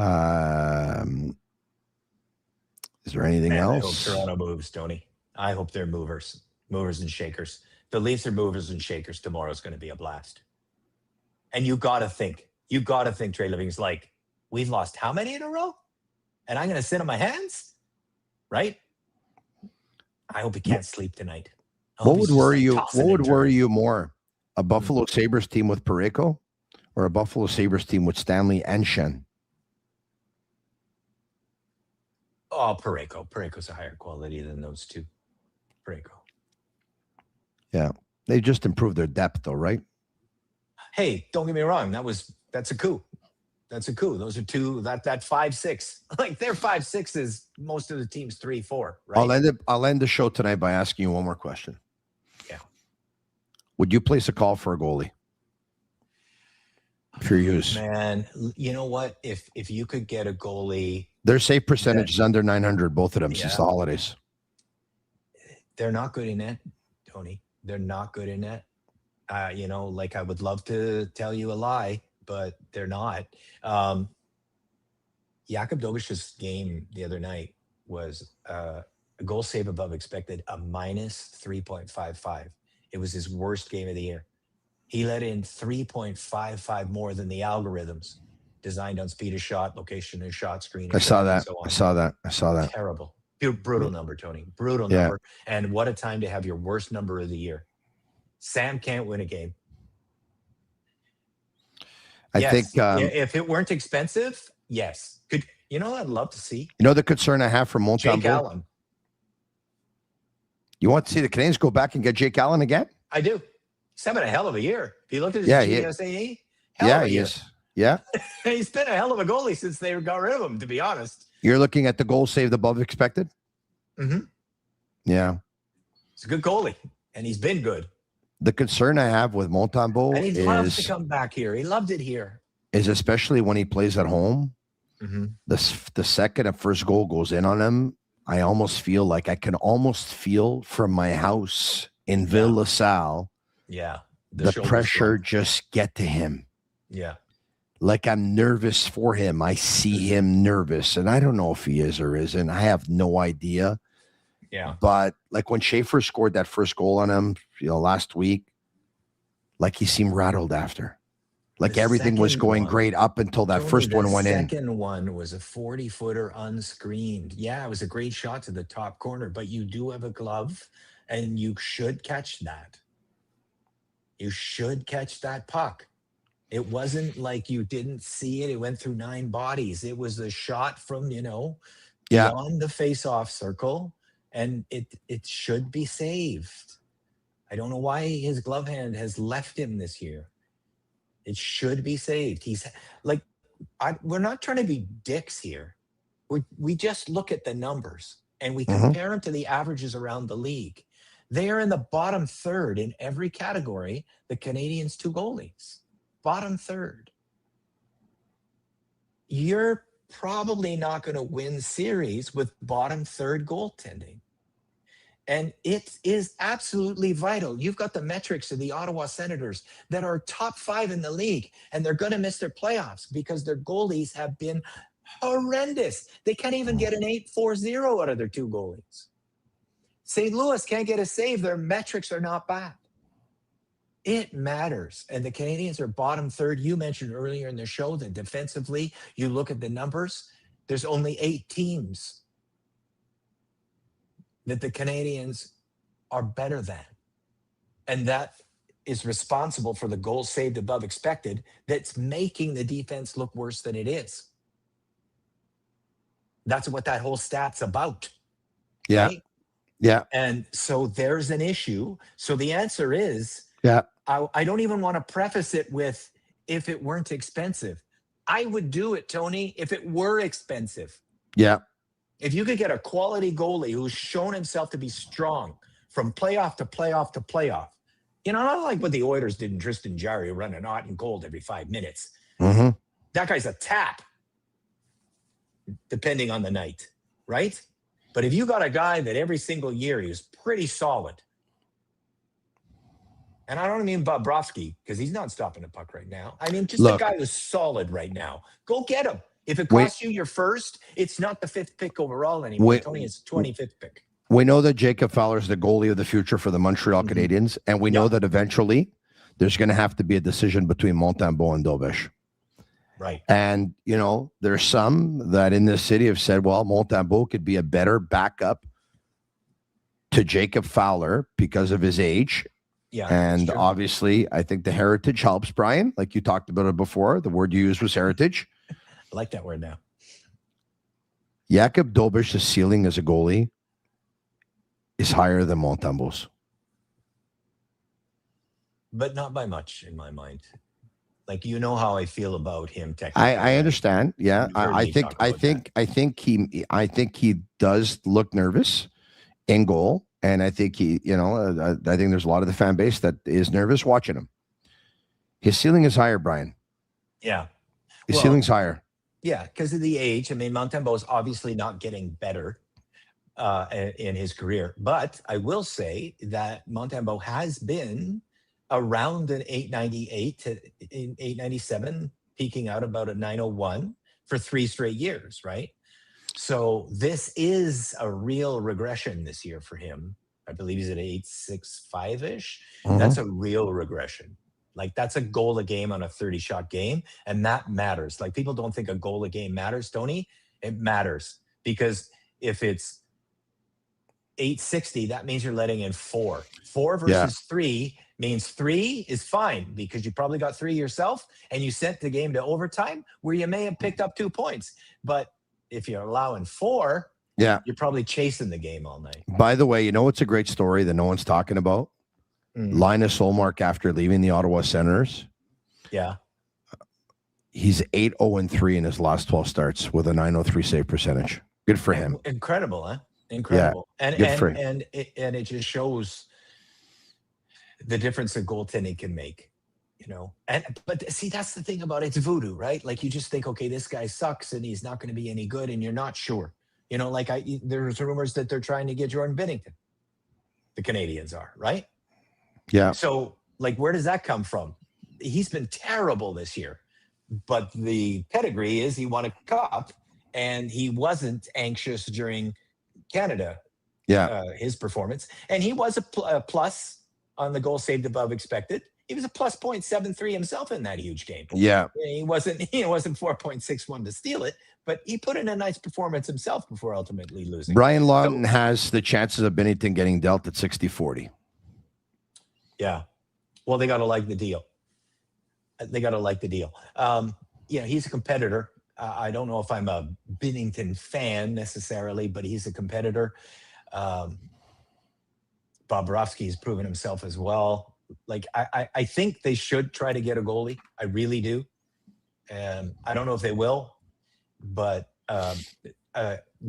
Is there anything else? I hope Toronto moves, Tony. I hope they're movers and shakers. The Leafs are movers and shakers. Tomorrow's going to be a blast. And you got to think, Trey Living's like, we've lost how many in a row? And I'm going to sit on my hands? Right? I hope he can't sleep tonight. What would worry you? What would worry you more? A Buffalo Sabres team with Parayko or a Buffalo Sabres team with Stanley and Schenn? Oh, Parayko. Parayko's a higher quality than those two. Parayko. Yeah. They just improved their depth though, right? Hey, don't get me wrong. That's a coup. That's a coup. Those are two, that 5-6. Like their 5-6 is most of the team's 3-4, right? I'll end the show tonight by asking you one more question. Yeah. Would you place a call for a goalie? If you're used. Man, you know what? If you could get a goalie. Their save percentage is under 900, both of them, since the holidays. They're not good in net, Tony. They're not good in net. I would love to tell you a lie, but they're not. Jakub Dobish's game the other night was a goal save above expected, a -3.55. It was his worst game of the year. He let in 3.55 more than the algorithms designed on speed of shot, location of shot, screen. I saw that. Terrible. Brutal number, Tony. Brutal number. And what a time to have your worst number of the year. Sam can't win a game. I think if it weren't expensive, yes. I'd love to see. You know the concern I have for Montreal? Jake Allen. You want to see the Canadiens go back and get Jake Allen again? I do. He's having a hell of a year. If you look at his GSAE, he is. Yeah. He's been a hell of a goalie since they got rid of him, to be honest. You're looking at the goal saved above expected? Mm-hmm. Yeah. He's a good goalie, and he's been good. The concern I have with Montembeault and he loves to come back here. He loved it here. Is especially when he plays at home. Mm-hmm. The second and first goal goes in on him, I can almost feel from my house in Ville La Salle. Yeah. The pressure just get to him. Yeah. Like I'm nervous for him. I see him nervous, and I don't know if he is or isn't. I have no idea. Yeah. But like when Schaefer scored that first goal on him, last week, like he seemed rattled after. Like everything was going great up until that first one went in. The second one was a 40-footer unscreened. Yeah, it was a great shot to the top corner, but you do have a glove, and you should catch that. You should catch that puck. It wasn't like you didn't see it. It went through 9 bodies. It was a shot from, beyond the face-off circle, and it should be saved. I don't know why his glove hand has left him this year. It should be saved. He's like, we're not trying to be dicks here. We just look at the numbers and we compare them to the averages around the league. They are in the bottom third in every category. The Canadiens' 2 goalies, bottom third. You're probably not going to win series with bottom third goaltending. And it is absolutely vital. You've got the metrics of the Ottawa Senators that are top 5 in the league, and they're going to miss their playoffs because their goalies have been horrendous. They can't even get an 8-4-0 out of their 2 goalies. St. Louis can't get a save. Their metrics are not bad. It matters. And the Canadiens are bottom third. You mentioned earlier in the show that defensively, you look at the numbers, there's only 8 teams that the Canadiens are better than. And that is responsible for the goals saved above expected that's making the defense look worse than it is. That's what that whole stat's about. Yeah. Right? Yeah. And so there's an issue. So the answer is, I don't even want to preface it with if it weren't expensive. I would do it, Tony, if it were expensive. Yeah. If you could get a quality goalie who's shown himself to be strong from playoff to playoff to playoff, not like what the Oilers did in Tristan Gyro, running hot and cold every 5 minutes. Mm-hmm. That guy's a tap, depending on the night, right? But if you got a guy that every single year he was pretty solid, and I don't mean Bobrovsky because he's not stopping the puck right now. I mean, just a guy who's solid right now. Go get him. If it costs you your first, it's not the 5th pick overall anymore. Tony, it's 25th pick. We know that Jacob Fowler is the goalie of the future for the Montreal Canadiens, and we know that eventually there's going to have to be a decision between Montembeault and Dobish. Right. And, there's some that in this city have said, well, Montembeault could be a better backup to Jacob Fowler because of his age. Yeah. And obviously, I think the heritage helps, Brian. Like you talked about it before. The word you used was heritage. I like that word now. Jakub Dobish's ceiling as a goalie is higher than Montembeault's. But not by much in my mind. Like, how I feel about him technically. I understand. Yeah. I think he does look nervous in goal. And I think I think there's a lot of the fan base that is nervous watching him. His ceiling is higher, Brian. Yeah. His ceiling's higher. Yeah, because of the age. I mean, Montembeault is obviously not getting better in his career. But I will say that Montembeault has been around an 898 to 897, peaking out about a 901 for 3 straight years, right? So this is a real regression this year for him. I believe he's at 865-ish. Mm-hmm. That's a real regression. Like, that's a goal a game on a 30-shot game, and that matters. Like, people don't think a goal a game matters, Tony. It matters because if it's 860, that means you're letting in 4. 4 versus 3 means 3 is fine because you probably got 3 yourself, and you sent the game to overtime where you may have picked up 2 points. But if you're allowing 4, you're probably chasing the game all night. By the way, it's a great story that no one's talking about? Linus Ullmark after leaving the Ottawa Senators. Yeah. He's 8-0-3 in his last 12 starts with a 903 save percentage. Good for him. Incredible, huh? Incredible. Yeah, and it just shows the difference that goaltending can make, but see, that's the thing about it's voodoo, right? Like, you just think, okay, this guy sucks and he's not going to be any good, and you're not sure. There's rumors that they're trying to get Jordan Binnington. The Canadiens are, right? Yeah. So, like, where does that come from? He's been terrible this year, but the pedigree is he won a cup, and he wasn't anxious during Canada. His performance, and he was a plus on the goal saved above expected. He was a plus 0.73 himself in that huge game. Yeah. He wasn't 4.61 to steal it, but he put in a nice performance himself before ultimately losing. Brian Lawton has the chances of Binnington getting dealt at 60-40. Yeah. Well, they got to like the deal. He's a competitor. I don't know if I'm a Binnington fan necessarily, but he's a competitor. Bobrovsky has proven himself as well. Like, I think they should try to get a goalie. I really do. And I don't know if they will, but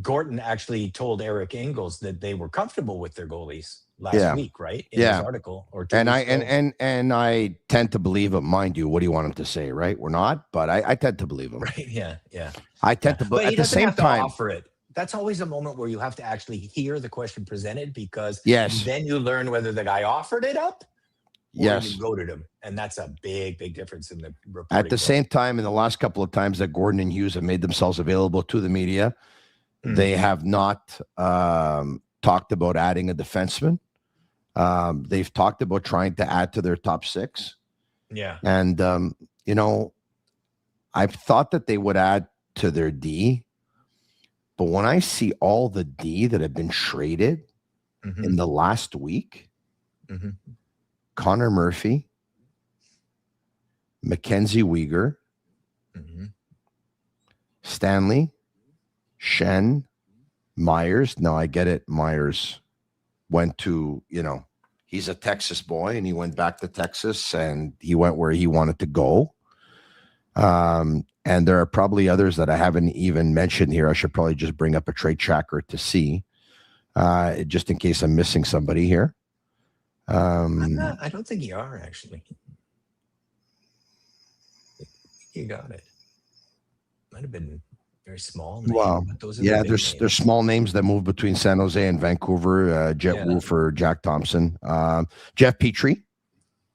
Gorton actually told Eric Engels that they were comfortable with their goalies last week, right? In his article or two and weeks ago. and I tend to believe him, mind you. What do you want him to say, right? We're not, but I tend to believe him. Right? Yeah. I tend to, but at the same time, offer it. That's always a moment where you have to actually hear the question presented, because yes, then you learn whether the guy offered it up. Or yes, you goaded him, and that's a big difference in the reporting. At the same time, in the last couple of times that Gordon and Hughes have made themselves available to the media, they have not talked about adding a defenseman. They've talked about trying to add to their top six. Yeah. And, I thought that they would add to their D. But when I see all the D that have been traded in the last week, Connor Murphy, Mackenzie Weegar, Stanley, Schenn, Myers. Now I get it. Myers went to, he's a Texas boy and he went back to Texas and he went where he wanted to go. And there are probably others that I haven't even mentioned here. I should probably just bring up a trade tracker to see, just in case I'm missing somebody here. I don't think you are, actually. You got it. Might have been very small. Wow. There's small names that move between San Jose and Vancouver. Jet Wu for Jack Thompson. Jeff Petrie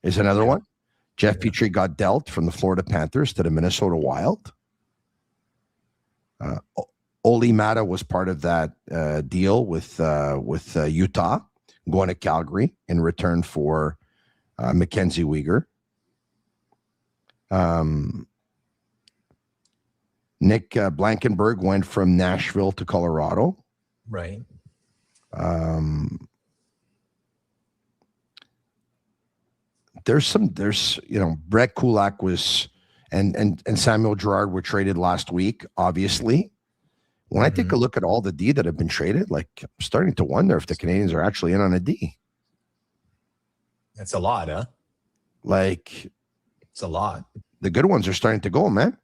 is another one. Jeff Petrie got dealt from the Florida Panthers to the Minnesota Wild. Oli Mata was part of that deal with Utah, going to Calgary in return for Mackenzie Weegar. Nick Blankenberg went from Nashville to Colorado. Right. There's Brett Kulak was and Samuel Girard were traded last week, obviously. When I take a look at all the D that have been traded, I'm starting to wonder if the Canadiens are actually in on a D. That's a lot, huh? It's a lot. The good ones are starting to go, man.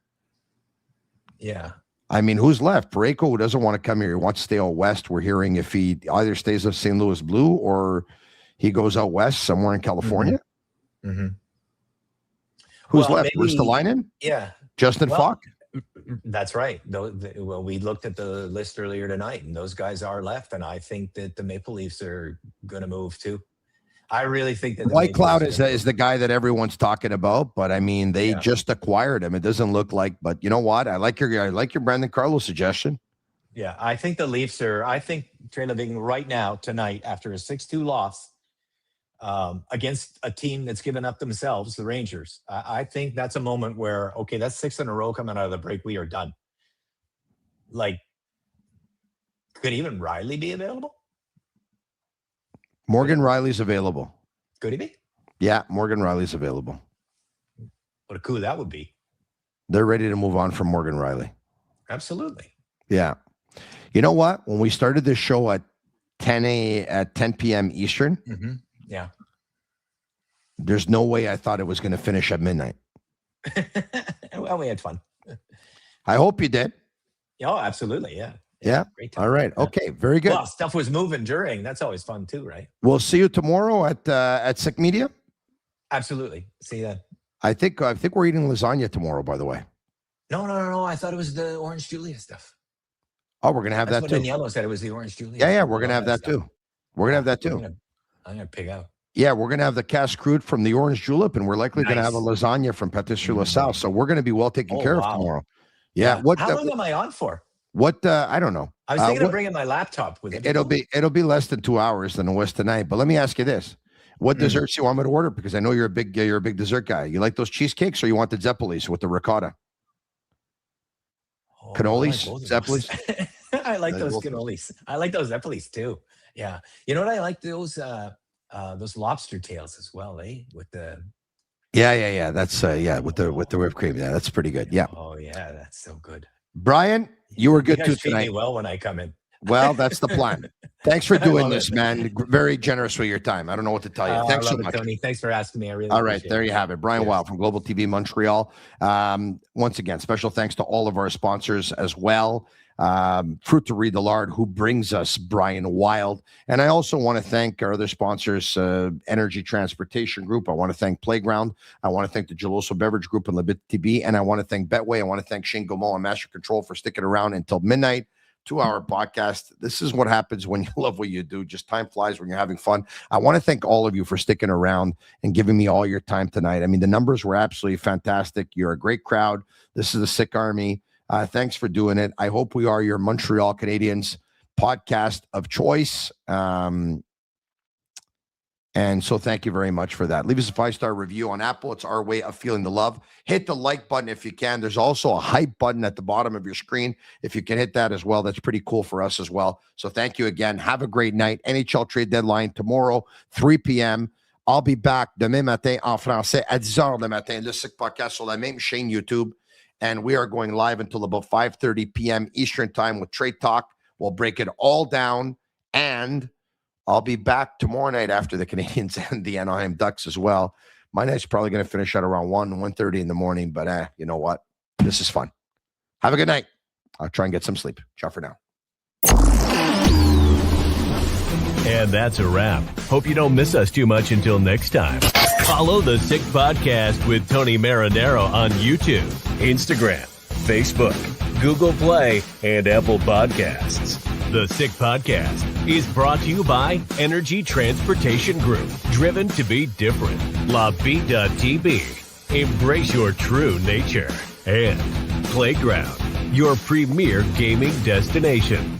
Yeah. I mean, who's left? Parayko, who doesn't want to come here. He wants to stay out west. We're hearing if he either stays at St. Louis Blue or he goes out west somewhere in California. Who's left? Ristolainen? Yeah. Justin Falk? That's right. Well, we looked at the list earlier tonight, and those guys are left. And I think that the Maple Leafs are going to move too. I really think that White Cloud is the guy that everyone's talking about, but I mean, they just acquired him. It doesn't look like, but you know what? I like your Brandon Carlos suggestion. Yeah, I think the Leafs are. I think Trey Living right now tonight after a 6-2 loss against a team that's given up themselves, the Rangers. I think that's a moment where that's 6 in a row coming out of the break. We are done. Could even Riley be available? Morgan Riley's available. Could he be? Yeah, Morgan Riley's available. What a coup that would be. They're ready to move on from Morgan Riley. Absolutely. Yeah. You know what? When we started this show at 10 p.m. Eastern, yeah, there's no way I thought it was going to finish at midnight. Well, we had fun. I hope you did. Oh, absolutely. Yeah. Yeah. Great time. All right. Okay. Very good. Well, stuff was moving during. That's always fun too, right? We'll see you tomorrow at Sick Media. Absolutely. See you then. I think we're eating lasagna tomorrow, by the way. No. I thought it was the Orange Julius stuff. Oh, we're gonna have That's that what too. Daniello said it was the Orange Julius. Yeah, we're gonna have that too. We're gonna have that too. I'm gonna pig out. Yeah, we're gonna have the cast crude from the Orange Julep, and we're likely gonna have a lasagna from Patisserie La Salle. So we're gonna be well taken care of tomorrow. Yeah. How long am I on for? I don't know. I was thinking of bringing my laptop with it. It'll be less than 2 hours than it was tonight. But let me ask you this: what desserts you want me to order? Because I know you're a big dessert guy. You like those cheesecakes, or you want the Zeppelis with the ricotta? Cannolis, Zeppelis. I like those cannolis. I like those Zeppelis too. Yeah. You know what? I like those lobster tails as well, with the. Yeah. That's with the whipped cream. Yeah, that's pretty good. Yeah. Oh yeah, that's so good. Brian, you were good too treat tonight. Me well when I come in. Well, that's the plan. Thanks for doing this, man. Very generous with your time. I don't know what to tell you. Thanks so much, Tony. Thanks for asking me. I really. All right, there you have it. Brian Wilde from Global TV Montreal. Once again, special thanks to all of our sponsors as well. Fruiterie de Lard, who brings us Brian Wilde. And I also want to thank our other sponsors, Energy Transportation Group. I want to thank Playground. I want to thank the Geloso Beverage Group and Bittt Tibi. And I want to thank Betway. I want to thank Shane Gaumont and Master Control for sticking around until midnight. 2-hour podcast. This is what happens when you love what you do. Just time flies when you're having fun. I want to thank all of you for sticking around and giving me all your time tonight. I mean, the numbers were absolutely fantastic. You're a great crowd. This is a sick army. Thanks for doing it. I hope we are your Montreal Canadiens podcast of choice. And so thank you very much for that. Leave us a 5-star review on Apple. It's our way of feeling the love. Hit the like button if you can. There's also a hype button at the bottom of your screen. If you can hit that as well, that's pretty cool for us as well. So thank you again. Have a great night. NHL trade deadline tomorrow, 3 p.m. I'll be back demain matin en français à 10h le matin. Le Sick Podcast sur la même chaîne YouTube. And we are going live until about 5:30 p.m. Eastern time with Trade Talk. We'll break it all down, and I'll be back tomorrow night after the Canadiens and the Anaheim Ducks as well. My night's probably going to finish at around 1:30 in the morning, but you know what? This is fun. Have a good night. I'll try and get some sleep. Ciao for now. And that's a wrap. Hope you don't miss us too much until next time. Follow the Sick Podcast with Tony Marinaro on YouTube, Instagram, Facebook, Google Play, and Apple Podcasts. The Sick Podcast is brought to you by Energy Transportation Group, driven to be different. Lobby.tv, embrace your true nature. And Playground, your premier gaming destination.